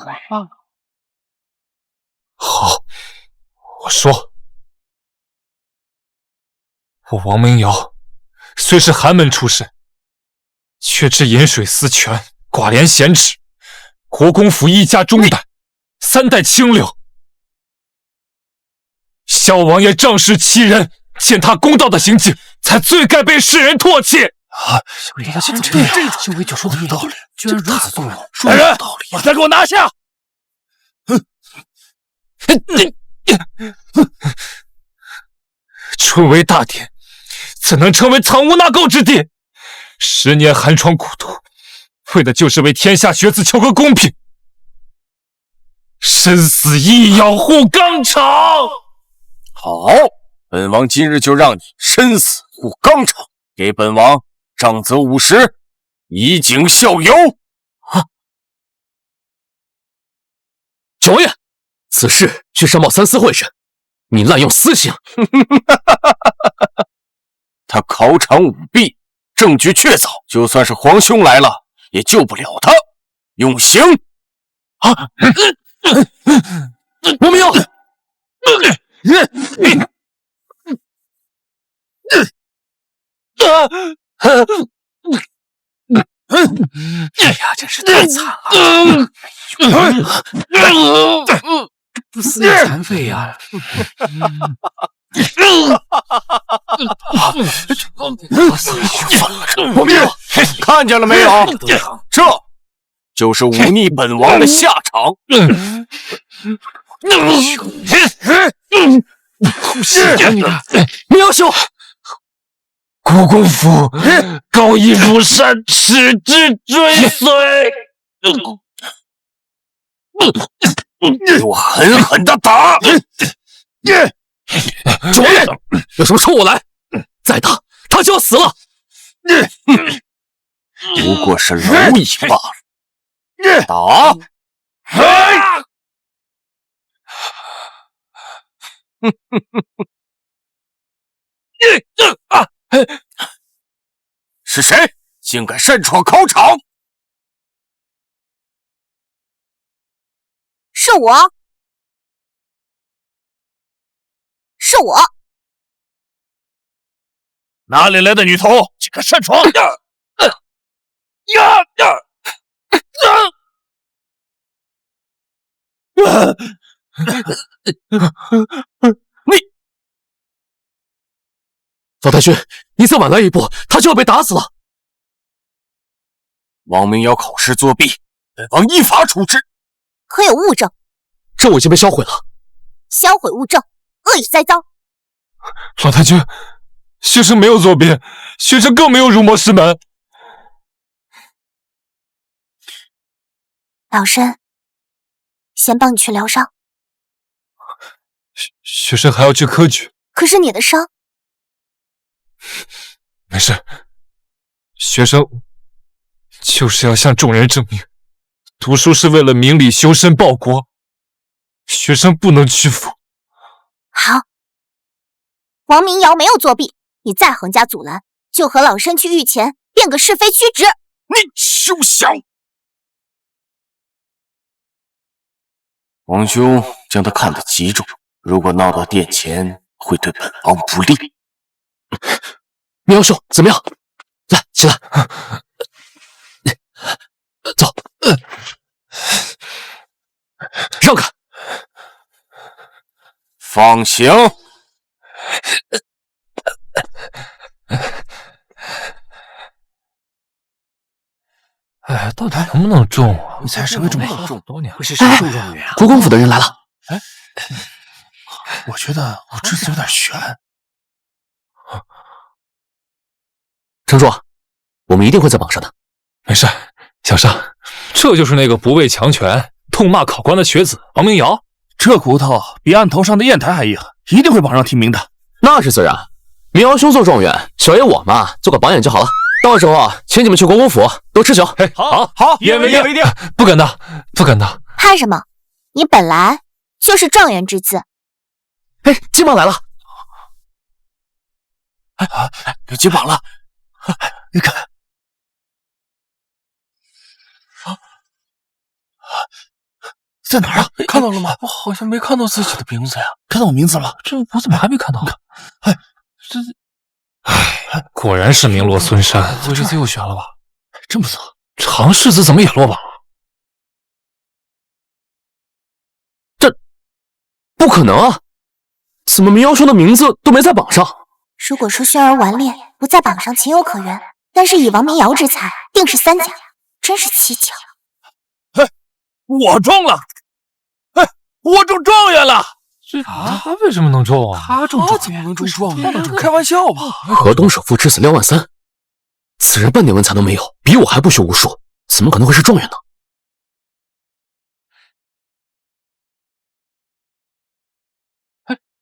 好，我说，我王明瑶虽是寒门出身，却知饮水思泉，寡廉鲜耻，国公府一家中代，3代清流。萧王爷仗势欺人，践踏公道的行径，才最该被世人唾弃。原来是这样，修为就说的有道理，居然如此纵容，说的有道理。把他给我拿下！春闱大典怎能成为藏污纳垢之地？10年寒窗苦读，为的就是为天下学子求个公平，生死亦要护纲常。好，本王今日就让你生死护纲常，给本王杖责50，以儆效尤。九王爷，此事去上报3司会审，你滥用私刑。他考场舞弊，证据确凿，就算是皇兄来了，也救不了他。用刑！王明瑶，哎呀，真是太惨了！不死也残废呀！王明瑶，看见了没有？这就是忤逆本王的下场。明瑶兄，国公府告以如山，矢志追随。给我狠狠的打！主王爷，有什么冲我来，再打他就要死了。不过是蝼蚁罢了。打！是谁竟敢擅闯考场？是我，是我。哪里来的女头，竟敢擅闯？老太君，你再晚来一步，他就要被打死了。王明瑶考试作弊，本王依法处置。可有物证？这我已经被销毁了。销毁物证，恶意栽赃。老太君，学生没有作弊，学生更没有辱没师门。老身，先帮你去疗伤。学生还要去科举。可是你的伤……没事，学生就是要向众人证明，读书是为了明理修身报国，学生不能屈服。好，王明瑶没有作弊，你再横加阻拦，就和老身去御前辩个是非曲直。你休想！王兄将他看得极重，如果闹到殿前，会对本王不利。明瑶兄，怎么样？来，起来，走，让开，放行。能不能中啊？你猜谁会中榜？多年会是谁中状元啊？国公府的人来了。哎，我觉得我侄子有点悬。城主，我们一定会在榜上的。没事，小尚，这就是那个不畏强权、痛骂考官的学子王明瑶。这骨头比案头上的砚台还硬，一定会榜上提名的。那是自然。明瑶兄做状元，小爷我嘛做个榜眼就好了。到时候啊，请你们去国公府多吃酒。嘿，好，一言为定。不敢当，不敢当。怕什么？你本来就是状元之子。哎，金榜来了！有金榜了！你看，在哪儿啊？看到了吗？我好像没看到自己的名字呀。看到我名字了？这我怎么还没看到？哎，这，哎，果然是名落孙山。我这次又悬了吧？真不错。常世子怎么也落榜了？这不可能啊！怎么明瑶兄的名字都没在榜上？如果说轩儿顽劣不在榜上情有可原，但是以王明瑶之才，定是三甲，真是蹊跷。哎，我中了！哎，我中状元了！他为什么能中啊？他怎么能中状元？开玩笑吧！河东首富之子廖万三，此人半点文采都没有，比我还不学无术，怎么可能会是状元呢？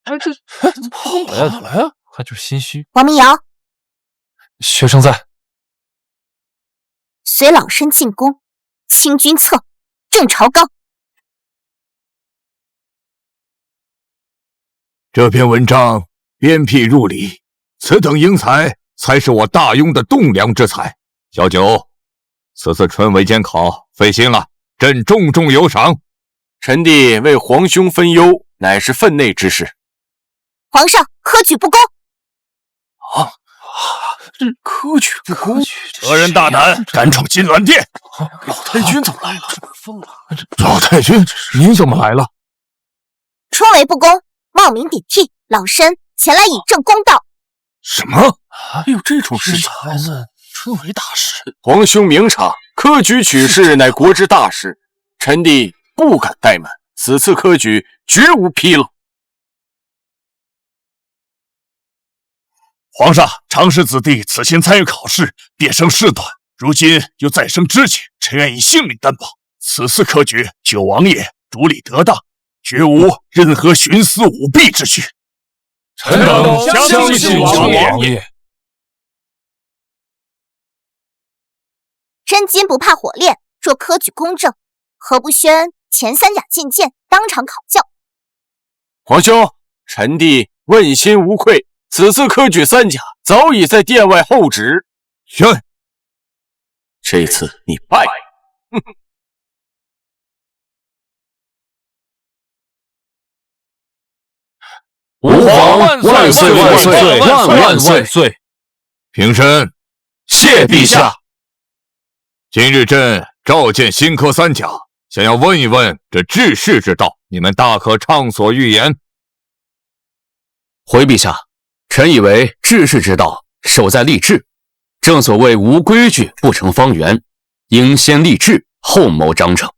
哎，这怎么跑了呀？他就是心虚。王明瑶，学生在。随老身进宫，清君侧，正朝纲。这篇文章鞭辟入里，此等英才才是我大雍的栋梁之才。小九，此次春闱监考费心了，朕重重有赏。臣弟为皇兄分忧，乃是分内之事。皇上科举不公！这科举不公，何人大胆敢闯金銮殿？老太君怎么来了？疯了！老太君，您怎么来了？春闱不公，冒名顶替，老身前来以正公道。什么？还有这种事情？孩子，春闱大事，皇兄明察，科举取士乃国之大事，臣弟不敢怠慢。此次科举绝无纰漏。皇上，常氏子弟此前参与考试，便生事端，如今又再生知己，臣愿以性命担保，此次科举，九王爷主理得当，绝无任何徇私舞弊之举。臣等相信王爷。真金不怕火炼，若科举公正，何不宣前三甲进谏，当场考教？皇兄，臣弟问心无愧。此次科举三甲早已在殿外候旨。宣，这次你败。吾皇万岁万岁万万岁！平身，谢陛下。今日朕召见新科三甲，想要问一问这治世之道，你们大可畅所欲言。回陛下。臣以为治世之道，守在立志。正所谓无规矩不成方圆，应先立志，后谋章程。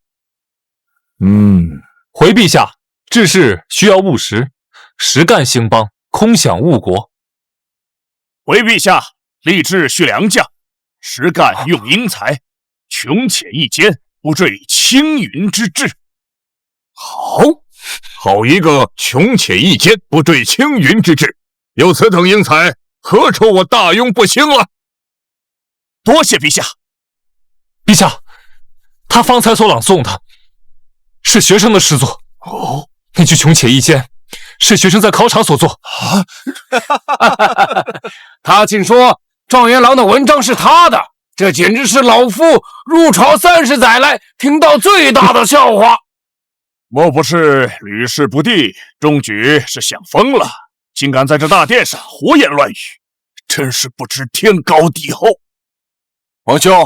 回陛下，治世需要务实，实干兴邦，空想误国。回陛下，立志需良将，实干用英才，穷且益坚，不坠青云之志。好一个穷且益坚，不坠青云之志！有此等英才，何愁我大雍不兴了？多谢陛下。陛下，他方才所朗诵的是学生的诗作。那句穷且益坚是学生在考场所作。他竟说状元郎的文章是他的，这简直是老夫入朝30载来听到最大的笑话。莫不是屡试不第，中举是想疯了？竟敢在这大殿上胡言乱语，真是不知天高地厚。皇兄，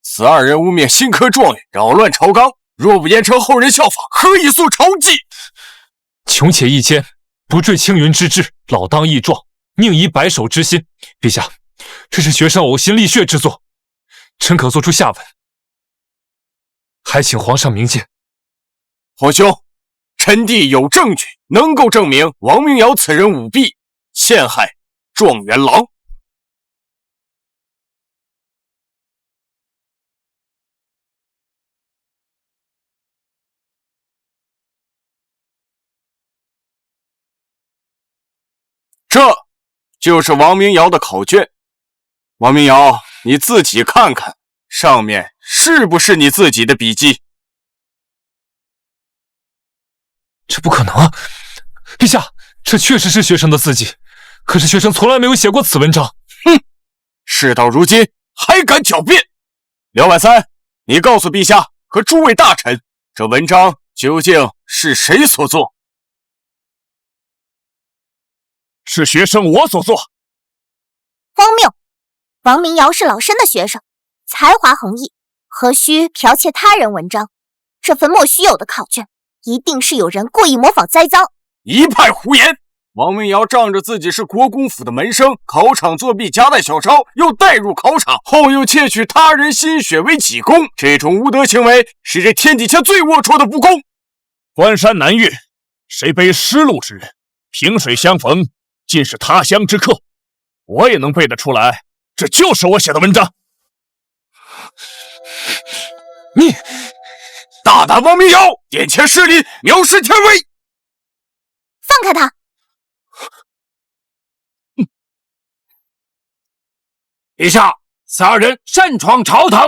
此二人污蔑新科状元，扰乱朝纲，若不严惩后人效仿，何以肃朝纪？穷且益坚，不坠青云之志，老当益壮，宁以白首之心。陛下，这是学生呕心沥血之作，臣可做出下文。还请皇上明鉴。皇兄，臣弟有证据能够证明王明瑶此人舞弊，陷害状元郎。这就是王明瑶的考卷。王明瑶，你自己看看，上面是不是你自己的笔迹？这不可能啊！陛下，这确实是学生的字迹，可是学生从来没有写过此文章。哼，事到如今还敢狡辩！辽万三，你告诉陛下和诸位大臣，这文章究竟是谁所作？是学生我所作。荒谬！王明瑶是老身的学生，才华横溢，何须剽窃他人文章？这份莫须有的考卷，一定是有人故意模仿栽赃。一派胡言！王明瑶仗着自己是国公府的门生，考场作弊，夹带小抄，又带入考场，后又窃取他人心血为己功，这种无德行为是这天底下最龌龊的不公。关山难越，谁背失路之人？萍水相逢，尽是他乡之客。我也能背得出来，这就是我写的文章。你大胆王明瑶，眼前势力，藐视天威！放开他！陛下，此二人擅闯朝堂，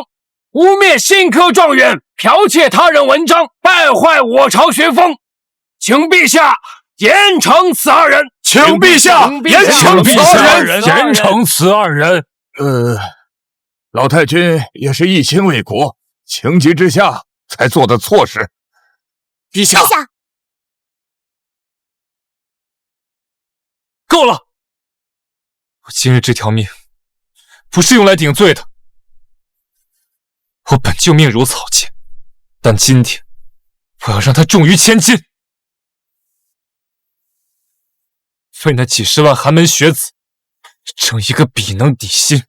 污蔑新科状元，剽窃他人文章，败坏我朝学风，请陛下严惩此二人。请陛下严惩此二人，严惩此二人。老太君也是一心为国，情急之下才做的错事。陛下，够了！我今日这条命不是用来顶罪的，我本就命如草芥，但今天我要让它重于千金。为那几十万寒门学子争一个笔能抵心、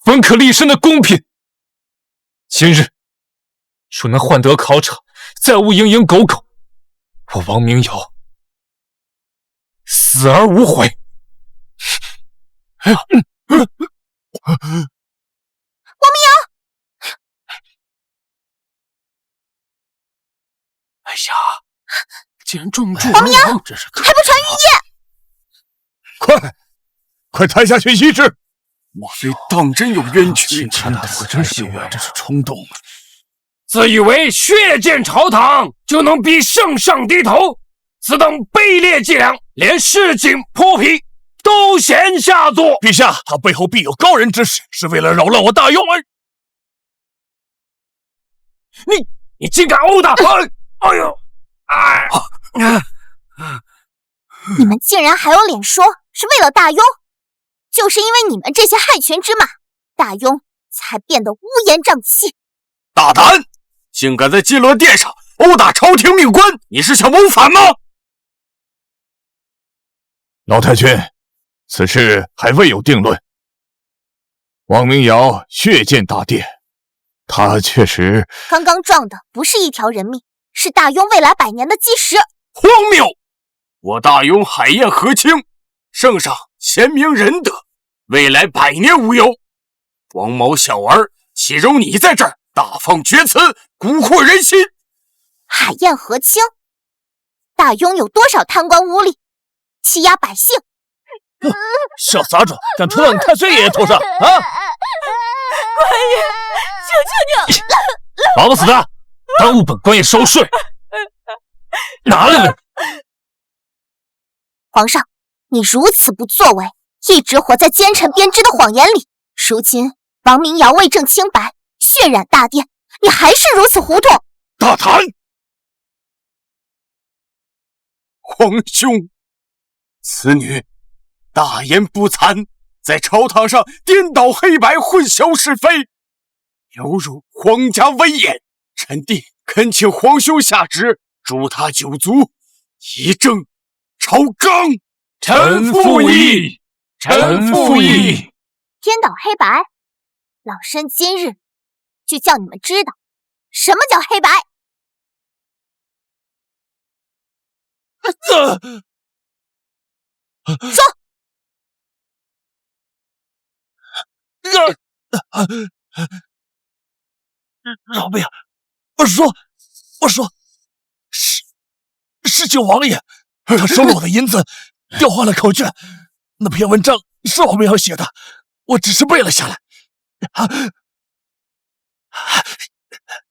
文可立身的公平。今日若能换得考场，再无蝇营狗苟，我王明瑶死而无悔。王明瑶，哎呀，竟然中柱！王明瑶，还不传玉液！快抬下去医治！莫非当真有冤屈？天哪，我真是冲动了。自以为血溅朝堂就能逼圣上低头，此等卑劣伎俩，连市井泼皮都嫌下作。陛下，他背后必有高人之使，是为了扰乱我大雍而……你竟敢殴打！哎呦！你们竟然还有脸说是为了大雍？就是因为你们这些害群之马，大雍才变得乌烟瘴气。大胆！竟敢在金銮殿上殴打朝廷命官，你是想谋反吗？老太君，此事还未有定论。王明瑶血溅大殿，他确实……刚刚撞的不是一条人命，是大雍未来100年的基石。荒谬！我大雍海晏和亲，圣上贤明仁德，未来100年无忧。黄毛小儿，岂容你在这儿大放厥词，蛊惑人心？海晏和亲，大雍有多少贪官污吏，欺压百姓？小杂种，敢吐到你太岁爷爷头上啊！官爷，求求你！老不死的，耽误本官爷收税，拿来了！皇上，你如此不作为，一直活在奸臣编织的谎言里。如今王明瑶为证清白，血染大殿，你还是如此糊涂！大胆！皇兄，此女大言不惭，在朝堂上颠倒黑白，混淆是非，有辱皇家威严。臣弟恳请皇兄下旨，诛他9族，以正朝纲。臣附议，臣附议。颠倒黑白，老身今日就叫你们知道，什么叫黑白？说。饶命！我说，是九王爷，他收了我的银子，调换了考卷。那篇文章是王明阳写的，我只是背了下来。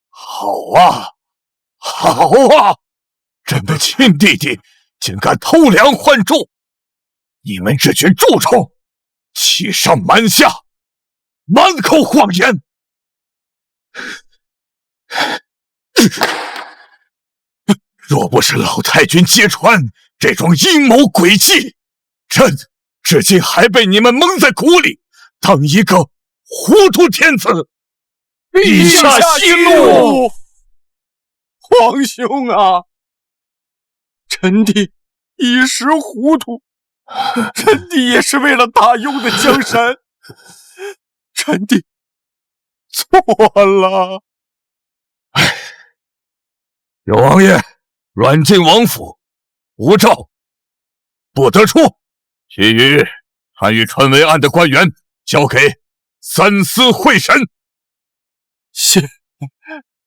好啊，好啊！朕的亲弟弟竟敢偷梁换柱！你们这群蛀虫，欺上瞒下，满口谎言！若不是老太君揭穿这桩阴谋诡计，朕至今还被你们蒙在鼓里，当一个糊涂天子。陛下息怒！皇兄啊，臣弟一时糊涂，臣弟也是为了大雍的江山，臣弟错了。九王爷软禁王府，无诏不得出，其余参与传闻案的官员交给三司会审。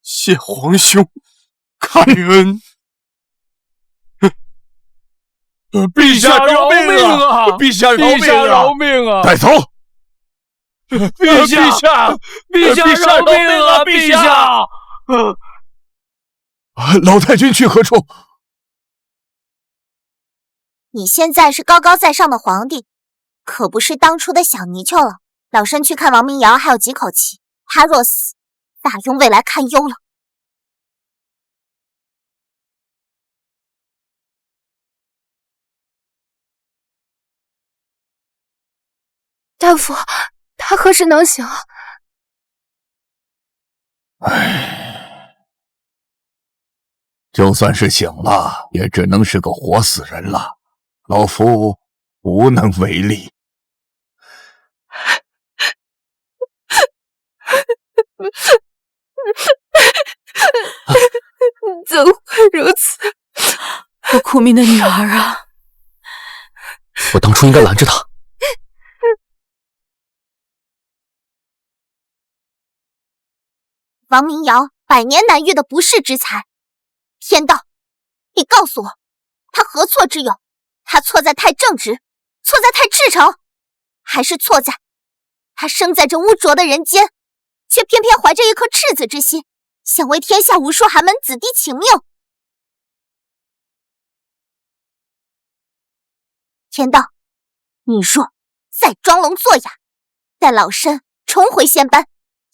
谢皇兄开恩。陛下饶命啊！陛下饶命啊！带走！陛下饶命啊！陛下！老太君去何处？你现在是高高在上的皇帝，可不是当初的小泥鳅了。老身去看王明瑶还有几口气，他若死，大雍未来堪忧了。大夫，他何时能醒？就算是醒了，也只能是个活死人了，老夫无能为力。怎会如此？我苦命的女儿啊！我当初应该拦着他。王明瑶百年难遇的不世之才，天道，你告诉我，他何错之有？他错在太正直，错在太赤诚，还是错在他生在这污浊的人间，却偏偏怀着一颗赤子之心，想为天下无数寒门子弟请命？天道，你若再装聋作哑，待老身重回仙班，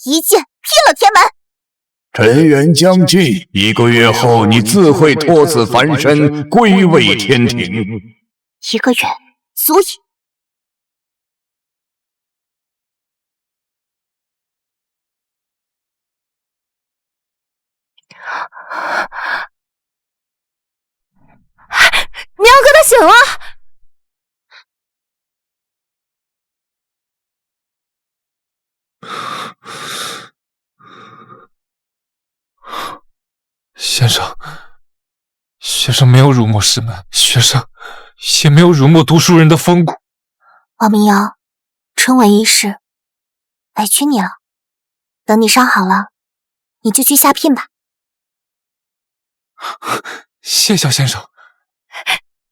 一剑劈了天门。尘缘将尽，1个月后你自会脱此凡身，归位天庭。1个月足矣。明阳哥他醒了。先生没有辱没师门，学生也没有辱没读书人的风骨。王明瑶，春闱一事，委屈你了。等你伤好了，你就去下聘吧。谢小先生。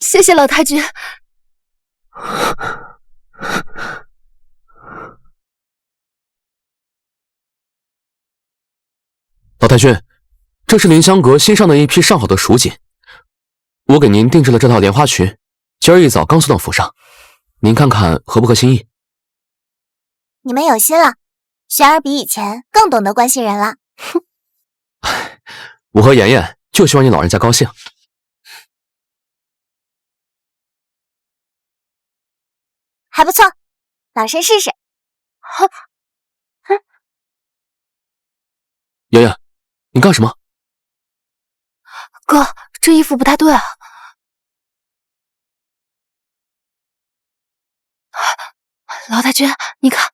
谢谢老太君。老太君，这是凌香阁新上的一批上好的蜀锦，我给您定制了这套莲花裙，今儿一早刚送到府上，您看看合不合心意？你们有心了，玄儿比以前更懂得关心人了。我和妍妍就希望你老人家高兴。还不错，老身试试。妍妍，你干什么？哥，这衣服不太对啊。老太君，你看。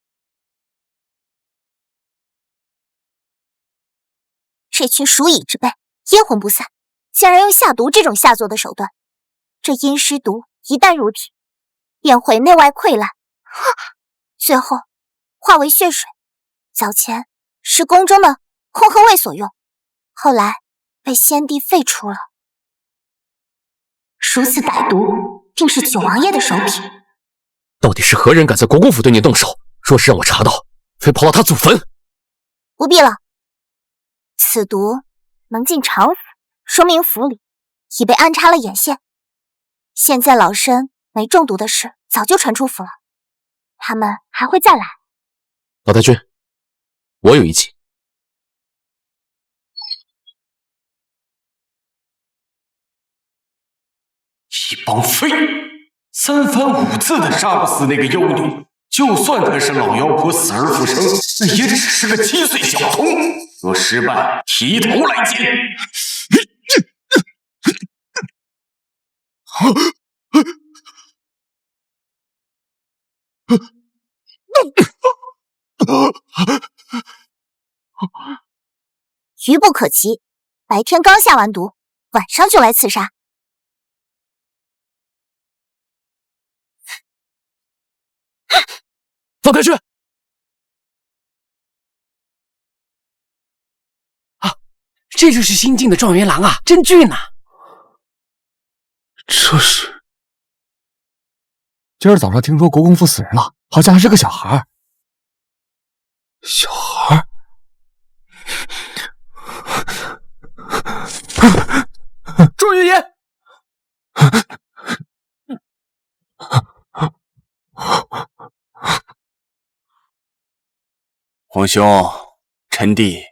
这群鼠蚁之辈阴魂不散，竟然用下毒这种下作的手段。这阴尸毒一旦入体，便会内外溃烂，最后化为血水。早前是宫中的控鹤卫所用，后来被先帝废除了。如此歹毒，定是九王爷的手笔。到底是何人敢在国公府对你动手？若是让我查到，非刨了他祖坟！不必了，此毒能进常府，说明府里已被安插了眼线。现在老身没中毒的事早就传出府了，他们还会再来。老太君，我有一计。一帮废物，3番5次的杀不死那个妖女，就算她是老妖婆死而复生，那也只是个7岁小童。若失败，提头来见。愚不可及，白天刚下完毒，晚上就来刺杀。老太君，这就是新进的状元郎啊，真俊呐！这是今儿早上听说国公府死人了，好像还是个小孩。小孩？状元爷！皇兄，臣弟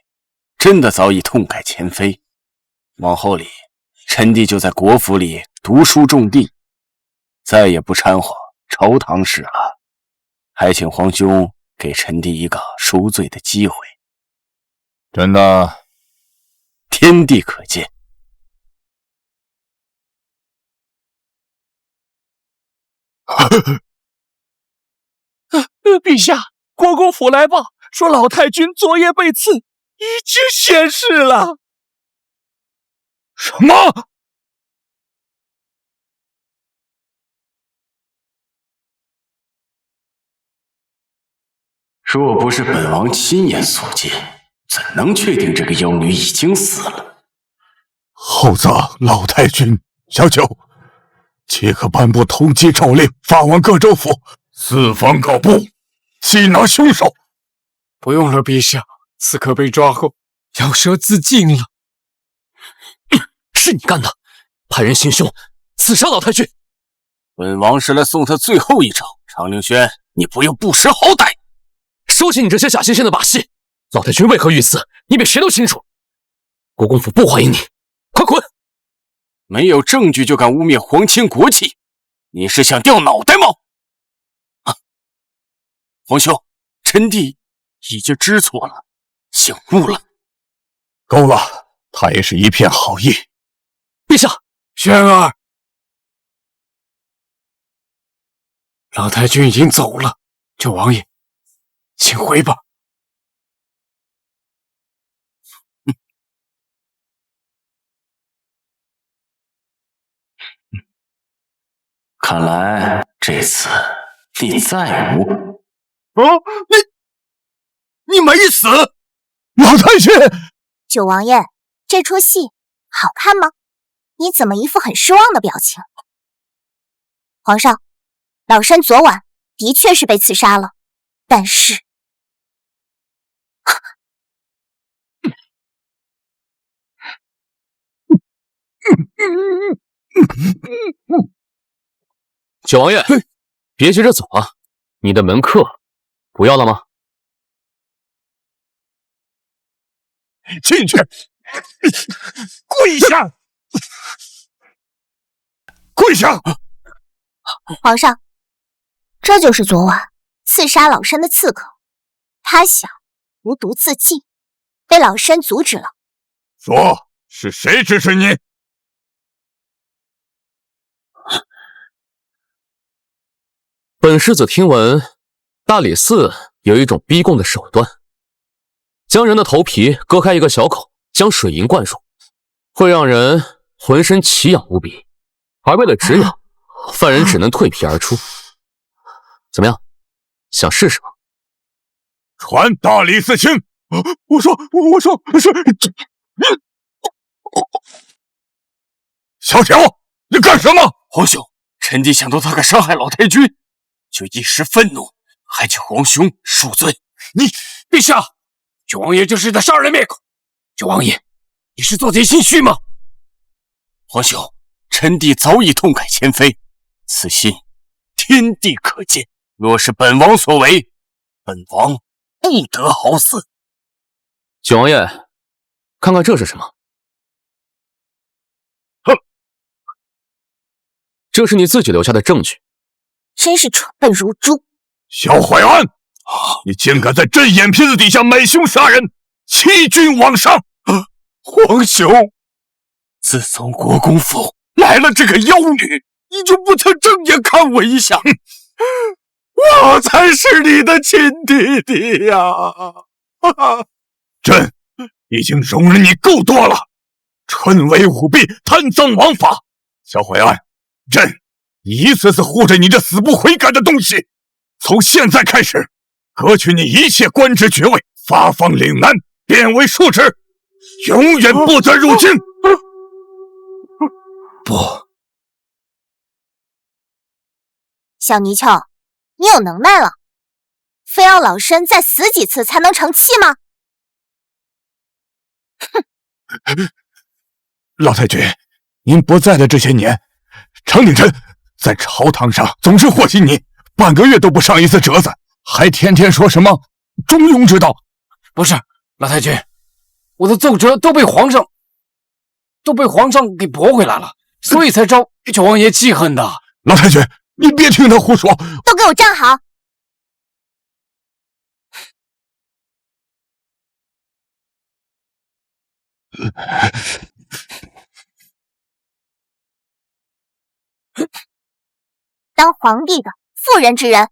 真的早已痛改前非，往后里，臣弟就在国府里读书种地，再也不掺和朝堂事了。还请皇兄给臣弟一个赎罪的机会。真的？天地可见。陛下，国公府来报说老太君昨夜被刺，已经显示了。什么？若不是本王亲眼所见，怎能确定这个妖女已经死了？厚葬老太君。小九，即刻颁布通缉诏令，发往各州府四方告部，缉拿凶手。不用了，陛下，刺客被抓后，妖蛇自尽了。是你干的，派人行凶，刺杀老太君。本王是来送他最后一程。常令轩，你不要不识好歹！收起你这些假惺惺的把戏！老太君为何遇刺，你比谁都清楚。国公府不欢迎你，快滚！没有证据就敢污蔑皇亲国戚，你是想掉脑袋吗？皇兄，臣弟已经知错了，醒悟了。够了，他也是一片好意。陛下，轩儿，老太君已经走了，九王爷，请回吧。看来这次你再无……你没死，老太君！九王爷，这出戏好看吗？你怎么一副很失望的表情？皇上，老身昨晚的确是被刺杀了，但是……九王爷，别急着走啊！你的门客不要了吗？进去，跪下！跪下！皇上，这就是昨晚刺杀老身的刺客，他想无毒自尽，被老身阻止了。说，是谁支持你？本世子听闻，大理寺有一种逼供的手段，将人的头皮割开一个小口，将水银灌入，会让人浑身奇痒无比，而为了止痒，犯人只能蜕皮而出。怎么样，想试试吗？传大理寺卿。我说是。小挑，你干什么？皇兄，臣弟想到他敢伤害老太君，就一时愤怒，还请皇兄恕罪。你陛下，九王爷就是在杀人灭口。九王爷，你是做贼心虚吗？皇兄，臣弟早已痛改前非，此心天地可见。若是本王所为，本王不得好死。九王爷，看看这是什么？哼，这是你自己留下的证据。真是蠢笨如猪！萧怀安，你竟敢在朕眼皮子底下买凶杀人，欺君罔上！皇兄，自从国公府来了这个妖女，你就不曾正眼看我一下。我才是你的亲弟弟呀！朕已经容忍你够多了，春闱舞弊，贪赃枉法。萧怀安，朕一次次护着你这死不悔改的东西，从现在开始，革去你一切官职爵位，发放岭南，贬为庶职，永远不得入京。不，小泥鳅，你有能耐了，非要老身再死几次才能成器吗？哼！老太君，您不在的这些年，程鼎臣在朝堂上总是和稀泥，半个月都不上一次折子，还天天说什么中庸之道。不是，老太君，我的奏折都被皇上给驳回来了，所以才招九王爷记恨的。老太君，你别听他胡说，都给我站好！当皇帝的妇人之仁，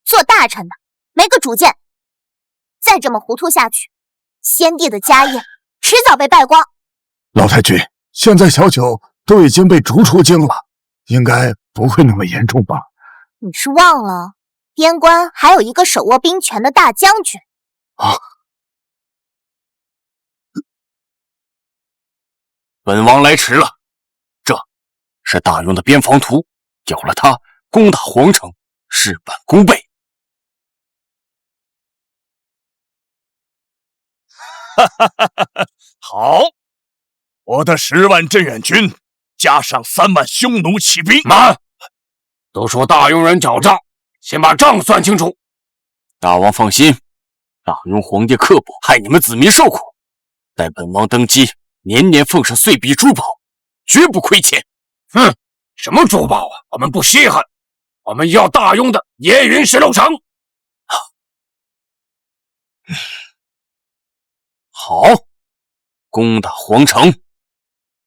做大臣的没个主见，再这么糊涂下去，先帝的家业迟早被败光。老太君，现在小九都已经被逐出京了，应该不会那么严重吧？你是忘了边关还有一个手握兵权的大将军啊！本王来迟了，这是大用的边防图，有了它，攻打皇城事半功倍。好，我的10万镇远军加上3万匈奴骑兵。慢！都说大庸人狡诈，先把账算清楚。大王放心，大庸皇帝刻薄，害你们子民受苦。待本王登基，年年奉上岁币珠宝，绝不亏欠。哼，什么珠宝啊？我们不稀罕，我们要大庸的野云石榴城。好，攻打皇城，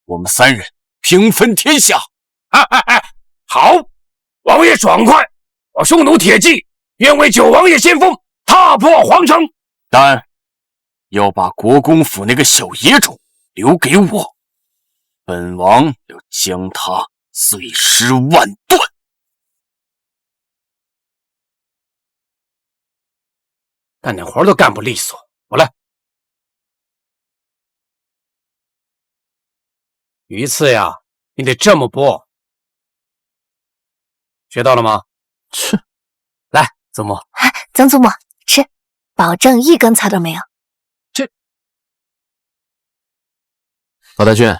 我们3人平分天下。好，王爷爽快，我匈奴铁骑愿为九王爷先锋，踏破皇城。但要把国公府那个小野种留给我，本王要将他碎尸万段。干点活都干不利索，我来。鱼刺呀，你得这么剥，学到了吗？切，来，祖母，曾祖母吃，保证一根刺都没有。老太君，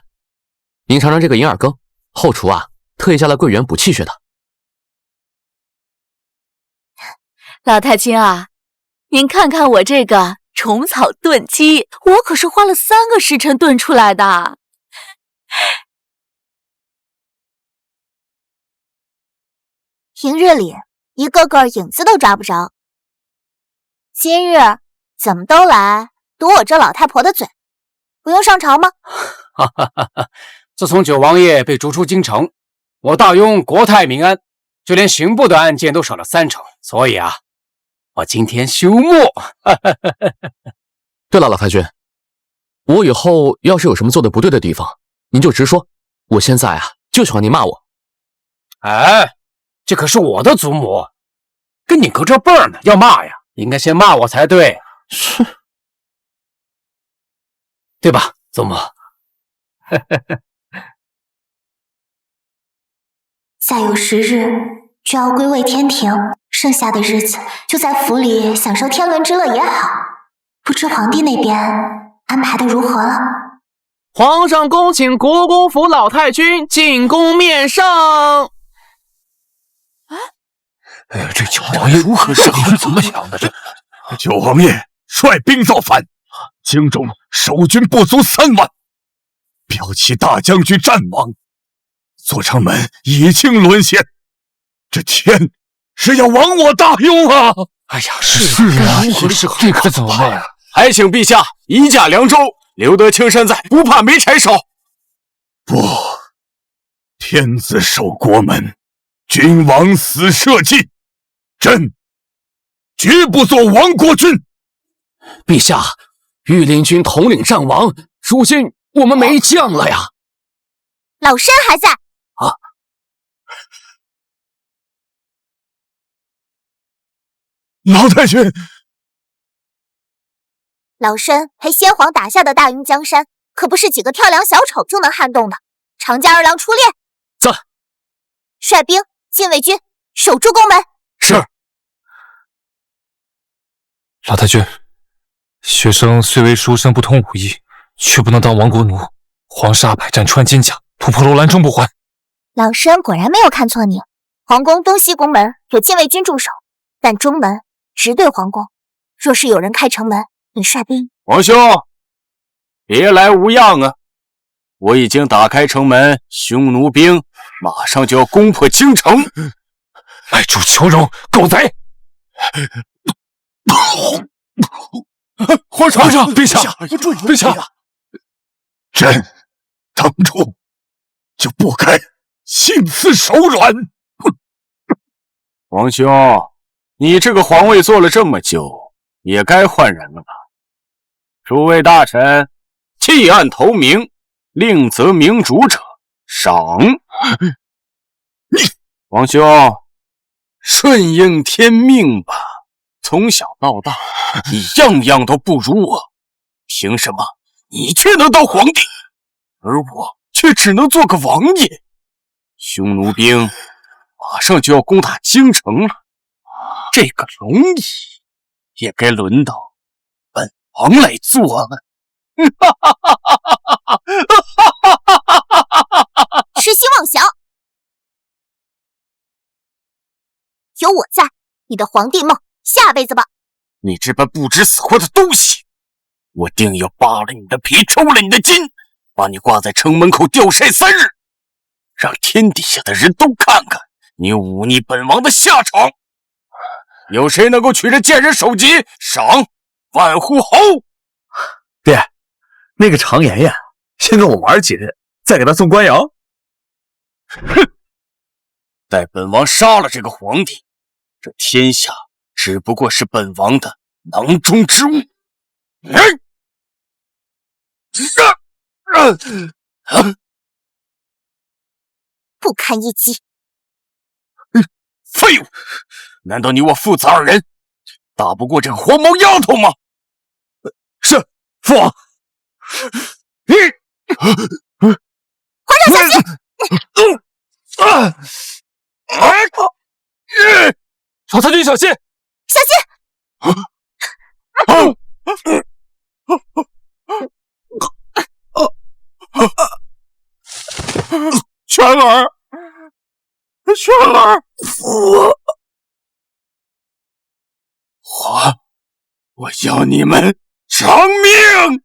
您尝尝这个银耳羹，后厨啊特意加了桂圆补气血的。老太君啊，您看看我这个虫草炖鸡，我可是花了3个时辰炖出来的。平日里一个个影子都抓不着，今日怎么都来堵我这老太婆的嘴？不用上朝吗？自从九王爷被逐出京城，我大庸国泰民安，就连刑部的案件都少了30%，所以啊，我今天休沐。对了，老太君，我以后要是有什么做的不对的地方，您就直说。我现在啊，就喜欢您骂我。哎，这可是我的祖母，跟你隔着辈儿呢，要骂呀，应该先骂我才对。是，对吧，祖母？再有10日就要归位天庭，剩下的日子就在府里享受天伦之乐也好。不知皇帝那边安排的如何了？皇上恭请国公府老太君进宫面圣。这九王爷如何是怎么想的？九王爷率兵造反，京中守军不足3万，骠骑大将军战亡，左城门已经沦陷，这天是要亡我大用啊！哎呀，是啊，这可怎么办呀？还请陛下移驾凉州，留得青山在，不怕没柴烧。不，天子守国门，君王死社稷，朕绝不做亡国君。陛下，御林军统领战亡，如今我们没将了呀。老身还在啊。老太君，老身陪先皇打下的大云江山，可不是几个跳梁小丑就能撼动的。长江2郎出列，在。率兵禁卫军守住宫门。是。老太君，学生虽为书生不通武艺，却不能当亡国奴。皇沙百战穿金甲，突破楼兰终不还。老身果然没有看错你。皇宫东西宫门有禁卫军驻守，但中门直对皇宫。若是有人开城门，你率兵。皇兄，别来无恙啊！我已经打开城门，匈奴兵马上就要攻破京城。卖主求荣，狗贼！皇上，陛下，陛下，朕当初就不该心慈手软。皇兄，你这个皇位做了这么久，也该换人了吧？诸位大臣，弃暗投明，另择明主者，赏。皇兄，顺应天命吧。从小到大，你样样都不如我，凭什么你却能当皇帝，而我却只能做个王爷？匈奴兵马上就要攻打京城了，这个龙椅也该轮到本王来坐了。痴心妄想！有我在，你的皇帝梦下辈子吧！你这般不知死活的东西，我定要扒了你的皮，抽了你的筋，把你挂在城门口吊晒3日，让天底下的人都看看你忤逆本王的下场。有谁能够取这贱人首级，赏万户侯？爹，那个常妍妍先跟我玩几日，再给他送官窑。哼！待本王杀了这个皇帝，这天下只不过是本王的囊中之物。不堪一击！废物！难道你我父子2人打不过这个黄毛丫头吗？是，父王。皇上小心！老太君小心！小心！全儿，全儿，我要你们偿命！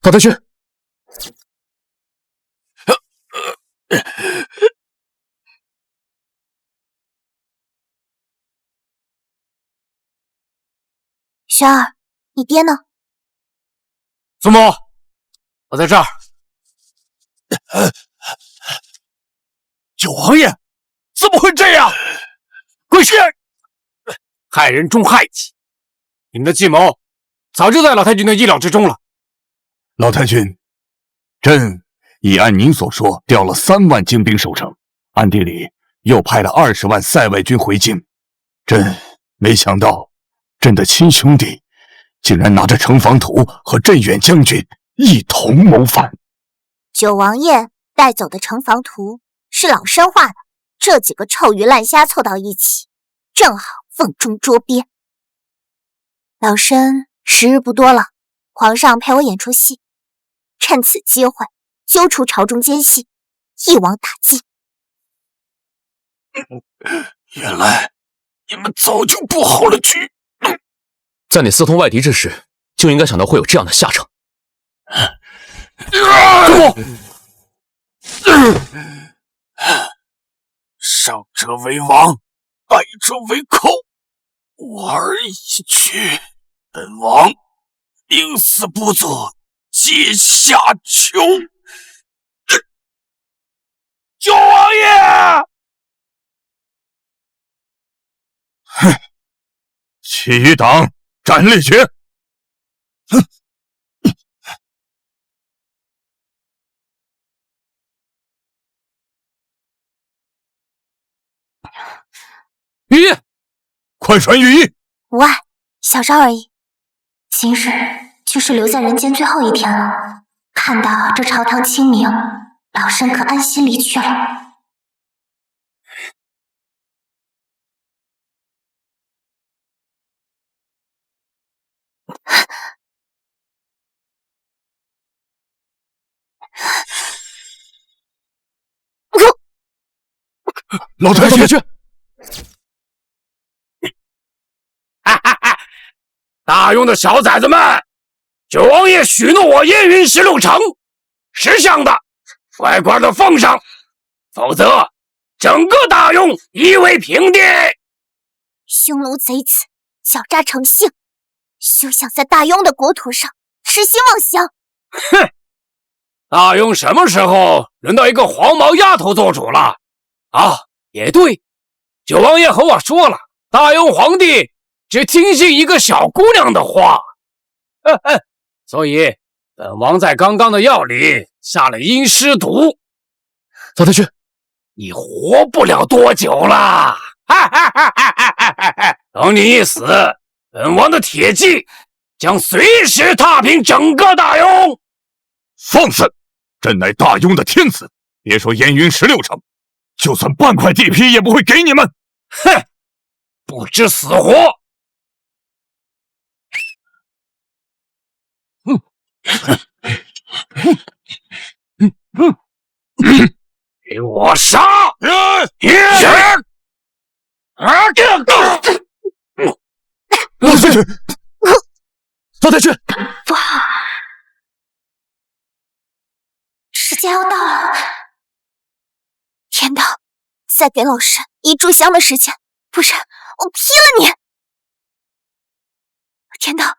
老太君，玄儿，你爹呢？祖母，我在这儿。九王爷，怎么会这样？贵师，害人终害己，你们的计谋早就在老太君的意料之中了。老太君，朕已按您所说调了3万精兵守城，暗地里又派了20万塞外军回京。朕没想到，朕的亲兄弟竟然拿着城防图和镇远将军一同谋反。九王爷带走的城防图是老身画的，这几个臭鱼烂虾凑到一起，正好瓮中捉鳖。老身时日不多了，皇上陪我演出戏，趁此机会揪出朝中奸细，一网打尽。原来你们早就布好了局。在你私通外敌之时，就应该想到会有这样的下场。上者为王，败者为寇。我儿已去，本王宁死不做阶下囚。九王爷！哼！其余党斩立决！哼！羽翼，快传羽翼！无碍，小招而已。今日就是留在人间最后一天了，看到这朝堂清明，老身可安心离去了。老太君，大庸的小崽子们，九王爷许诺我燕云16城，10项的乖乖的奉上，否则整个大庸夷为平地。匈奴贼子，狡诈成性，休想在大庸的国土上痴心妄想！哼！大庸什么时候轮到一个黄毛丫头做主了？啊，也对，九王爷和我说了，大庸皇帝只听信一个小姑娘的话，所以本王在刚刚的药里下了阴尸毒。老太君，你活不了多久了，等你一死，本王的铁骑将随时踏平整个大庸。放肆！朕乃大庸的天子，别说燕云16城，就算半块地皮也不会给你们。哼，不知死活！给我杀！老太君，老太君，不好，时间要到了。天道，再给老身1炷香的时间，不然我劈了你！天道，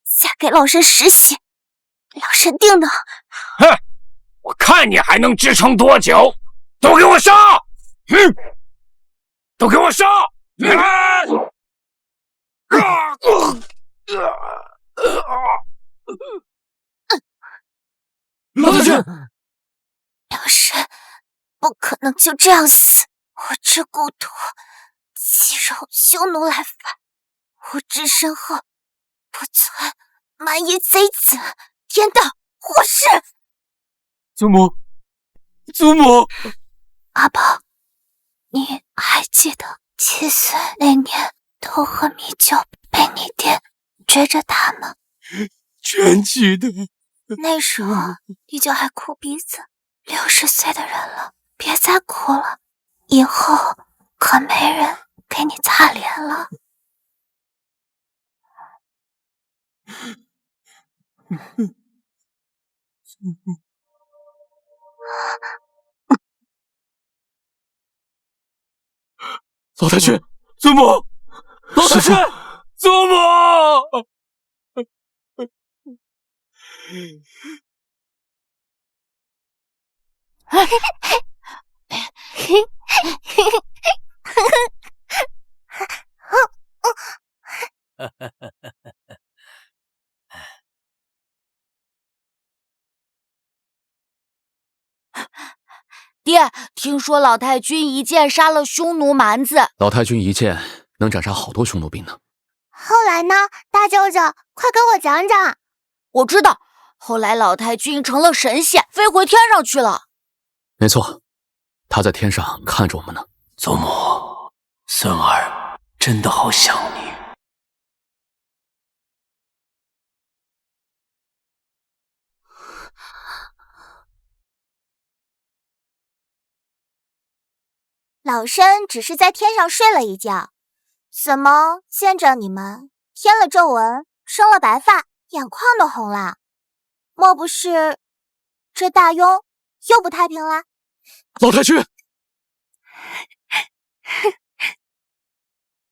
再给老身10血，老身定的。哼，我看你还能支撑多久！都给我杀！都给我杀！老太君，老身不可能就这样死。我之故土，岂容匈奴来犯？我之身后，不存蛮夷贼子。天道，祸事！祖母，祖母，阿宝，你还记得7岁那年豆和米酒被你爹追着打吗？全记得。那时候你就还哭鼻子。60岁的人了，别再哭了，以后可没人给你擦脸了。老太君，祖母，老太君，祖母。爹，听说老太君一剑杀了匈奴蛮子。老太君一剑能斩杀好多匈奴兵呢。后来呢？大舅舅，快给我讲讲。我知道，后来老太君成了神仙，飞回天上去了。没错，他在天上看着我们呢。祖母，孙儿真的好想你。老身只是在天上睡了一觉，怎么见着你们添了皱纹，生了白发，眼眶都红了？莫不是这大庸又不太平了？老太君，